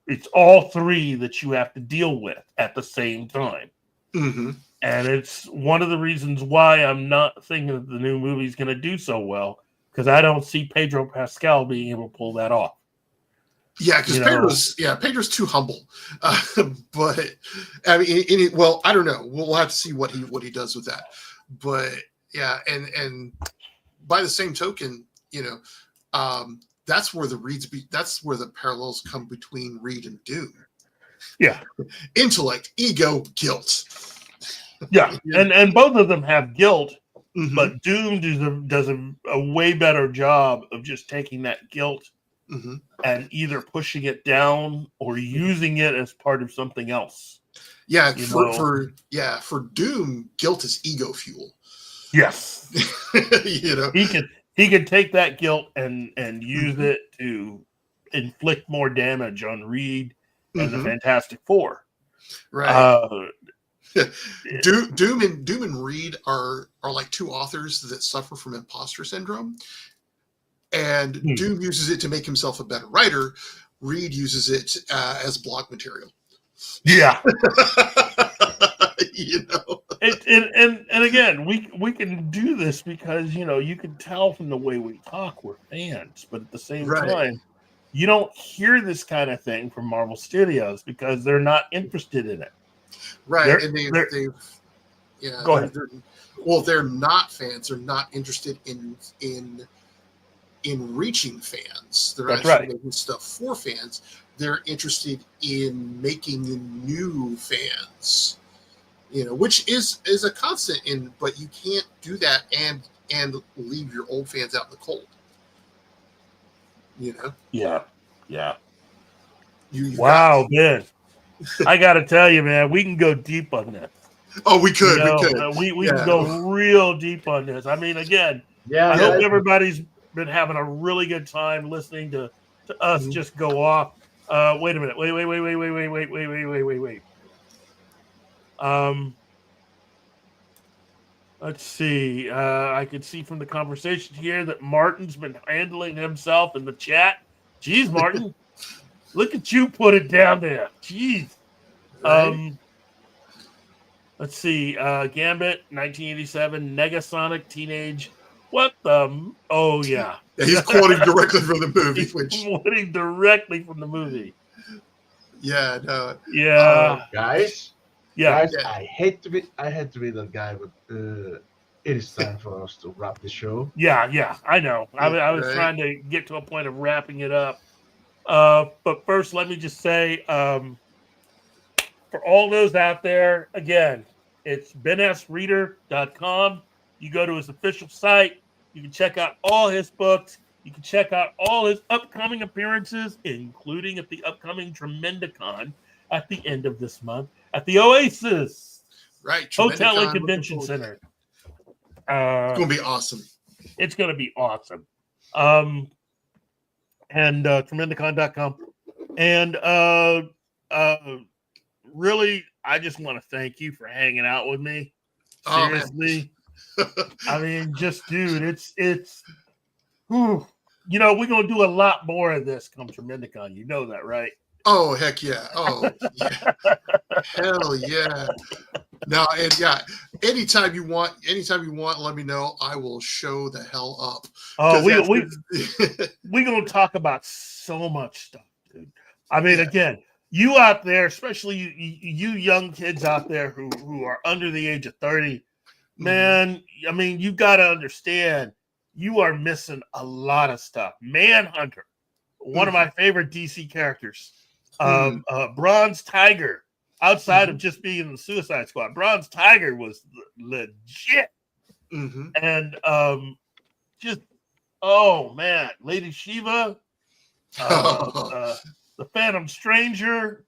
it's all three that you have to deal with at the same time. And it's one of the reasons why I'm not thinking that the new movie is going to do so well, because I don't see Pedro Pascal being able to pull that off. Yeah, because Pedro's too humble. But I mean, well, I don't know. We'll have to see what he does with that. But yeah, and by the same token, you know, that's where the parallels come between Reed and Doom. Yeah, intellect, ego, guilt. Yeah, and both of them have guilt, but Doom does a way better job of just taking that guilt and either pushing it down or using it as part of something else. Yeah, for Doom, guilt is ego fuel. Yes. You know, he can take that guilt and use it to inflict more damage on Reed and the Fantastic Four. Right. Doom and Reed are like two authors that suffer from imposter syndrome. And Doom uses it to make himself a better writer. Reed uses it as blog material. Yeah. You know. And again, we can do this because, you know, you can tell from the way we talk we're fans, but at the same time, you don't hear this kind of thing from Marvel Studios because they're not interested in it. Right. And they've go ahead. They're not fans. They're not interested in reaching fans. They're actually making stuff for fans. They're interested in making new fans, you know, which is a constant but you can't do that and leave your old fans out in the cold. You know? Yeah. Wow, Ben. I got to tell you, man, we can go deep on this. Oh, we could. We can go real deep on this. I mean, again, I hope everybody's been having a really good time listening to us just go off. Wait a minute. Wait. Let's see. I can see from the conversation here that Martin's been handling himself in the chat. Jeez, Martin. Look at you put it down there. Jeez. Right. Let's see. Gambit, 1987, Negasonic, Teenage. What the? Oh, yeah. He's quoting directly from the movie. Quoting directly from the movie. Yeah, no. Yeah. Guys. Yeah. Guys, I had to be that guy, but it is time for us to wrap the show. Yeah. I know. I was trying to get to a point of wrapping it up. But first, let me just say, for all those out there, again, it's bensreeder.com. You go to his official site. You can check out all his books. You can check out all his upcoming appearances, including at the upcoming Tremendicon at the end of this month at the Oasis Hotel and Convention Center. It's going to be awesome. It's going to be awesome. And Tremendicon.com. And really, I just want to thank you for hanging out with me. Seriously. I mean, just dude, it's whew. You know, we're gonna do a lot more of this come Tremendicon. You know that, right? Oh, heck yeah. Oh, yeah. Hell yeah. No, and anytime you want, let me know. I will show the hell up. Oh, 'Cause we gonna talk about so much stuff, dude. I mean, again, you out there, especially you young kids out there who are under the age of 30, man. I mean, you got to understand, you are missing a lot of stuff. Manhunter, one of my favorite DC characters. Bronze Tiger, outside of just being in the Suicide Squad, Bronze Tiger was legit. And just, oh man, Lady Shiva, the Phantom Stranger,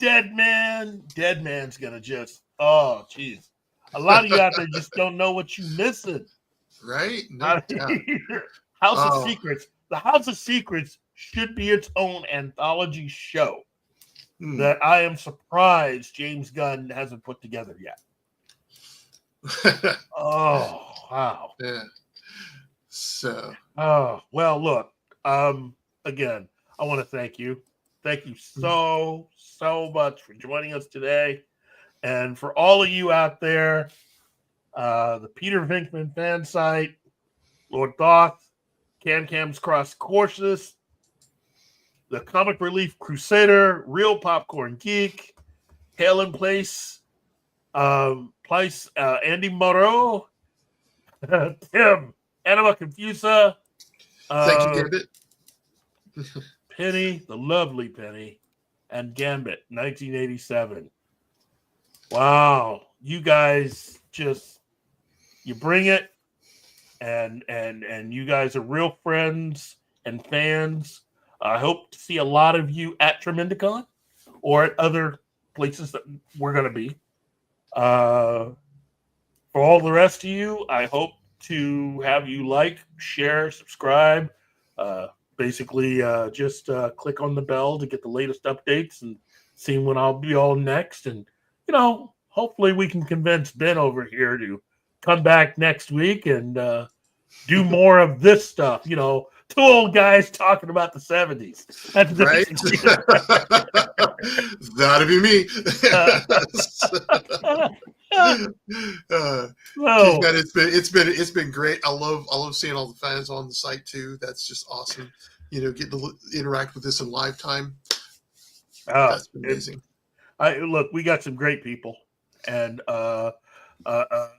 Dead Man. Dead Man's gonna just, oh geez, a lot of you out there just don't know what you're missing, right? No doubt. House of Secrets. The House of Secrets should be its own anthology show that I am surprised James Gunn hasn't put together yet. Oh wow. Yeah. So. Oh well, look. Again, I want to thank you. Thank you so much for joining us today, and for all of you out there, the Peter Venkman fan site, Lord Thoth, Cam's Cross Courses, the Comic Relief Crusader, Real Popcorn Geek, Hail and Place, Andy Moreau, Tim, Anima Confusa, thank you, Gambit. Penny, the lovely Penny, and Gambit, 1987. Wow, you guys you bring it, and you guys are real friends and fans. I hope to see a lot of you at Tremendicon or at other places that we're going to be. For all the rest of you, I hope to have you like, share, subscribe. Basically, just click on the bell to get the latest updates and see when I'll be on next. And, hopefully we can convince Ben over here to come back next week and do more of this stuff. Two old guys talking about the 70s. That's right. That'd be me. Man, it's been great. I love seeing all the fans on the site too. That's just awesome. Getting to interact with this in live time. That's amazing. Look, we got some great people, and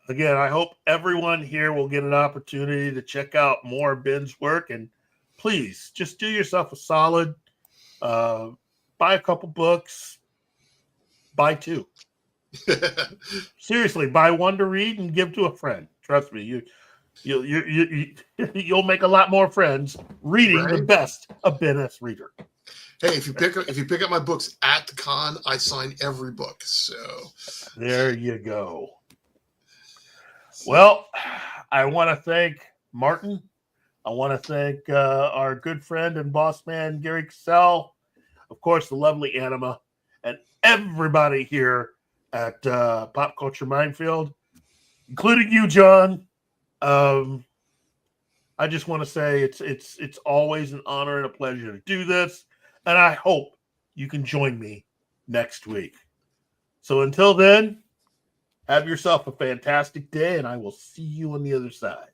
again, I hope everyone here will get an opportunity to check out more of Ben's work. And please, just do yourself a solid. Buy a couple books. Buy two. Seriously, buy one to read and give to a friend. Trust me, you'll make a lot more friends reading the best of Ben S. Reader. Hey, if you pick up my books at the con, I sign every book. So there you go. Well, I want to thank Martin. I want to thank our good friend and boss man, Gary Cassell. Of course, the lovely Anima, and everybody here at Pop Culture Minefield, including you, John. I just want to say it's always an honor and a pleasure to do this, and I hope you can join me next week. So until then, have yourself a fantastic day, and I will see you on the other side.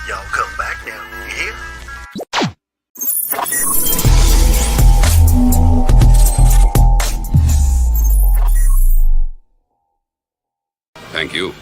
Y'all come back now, you hear? Thank you.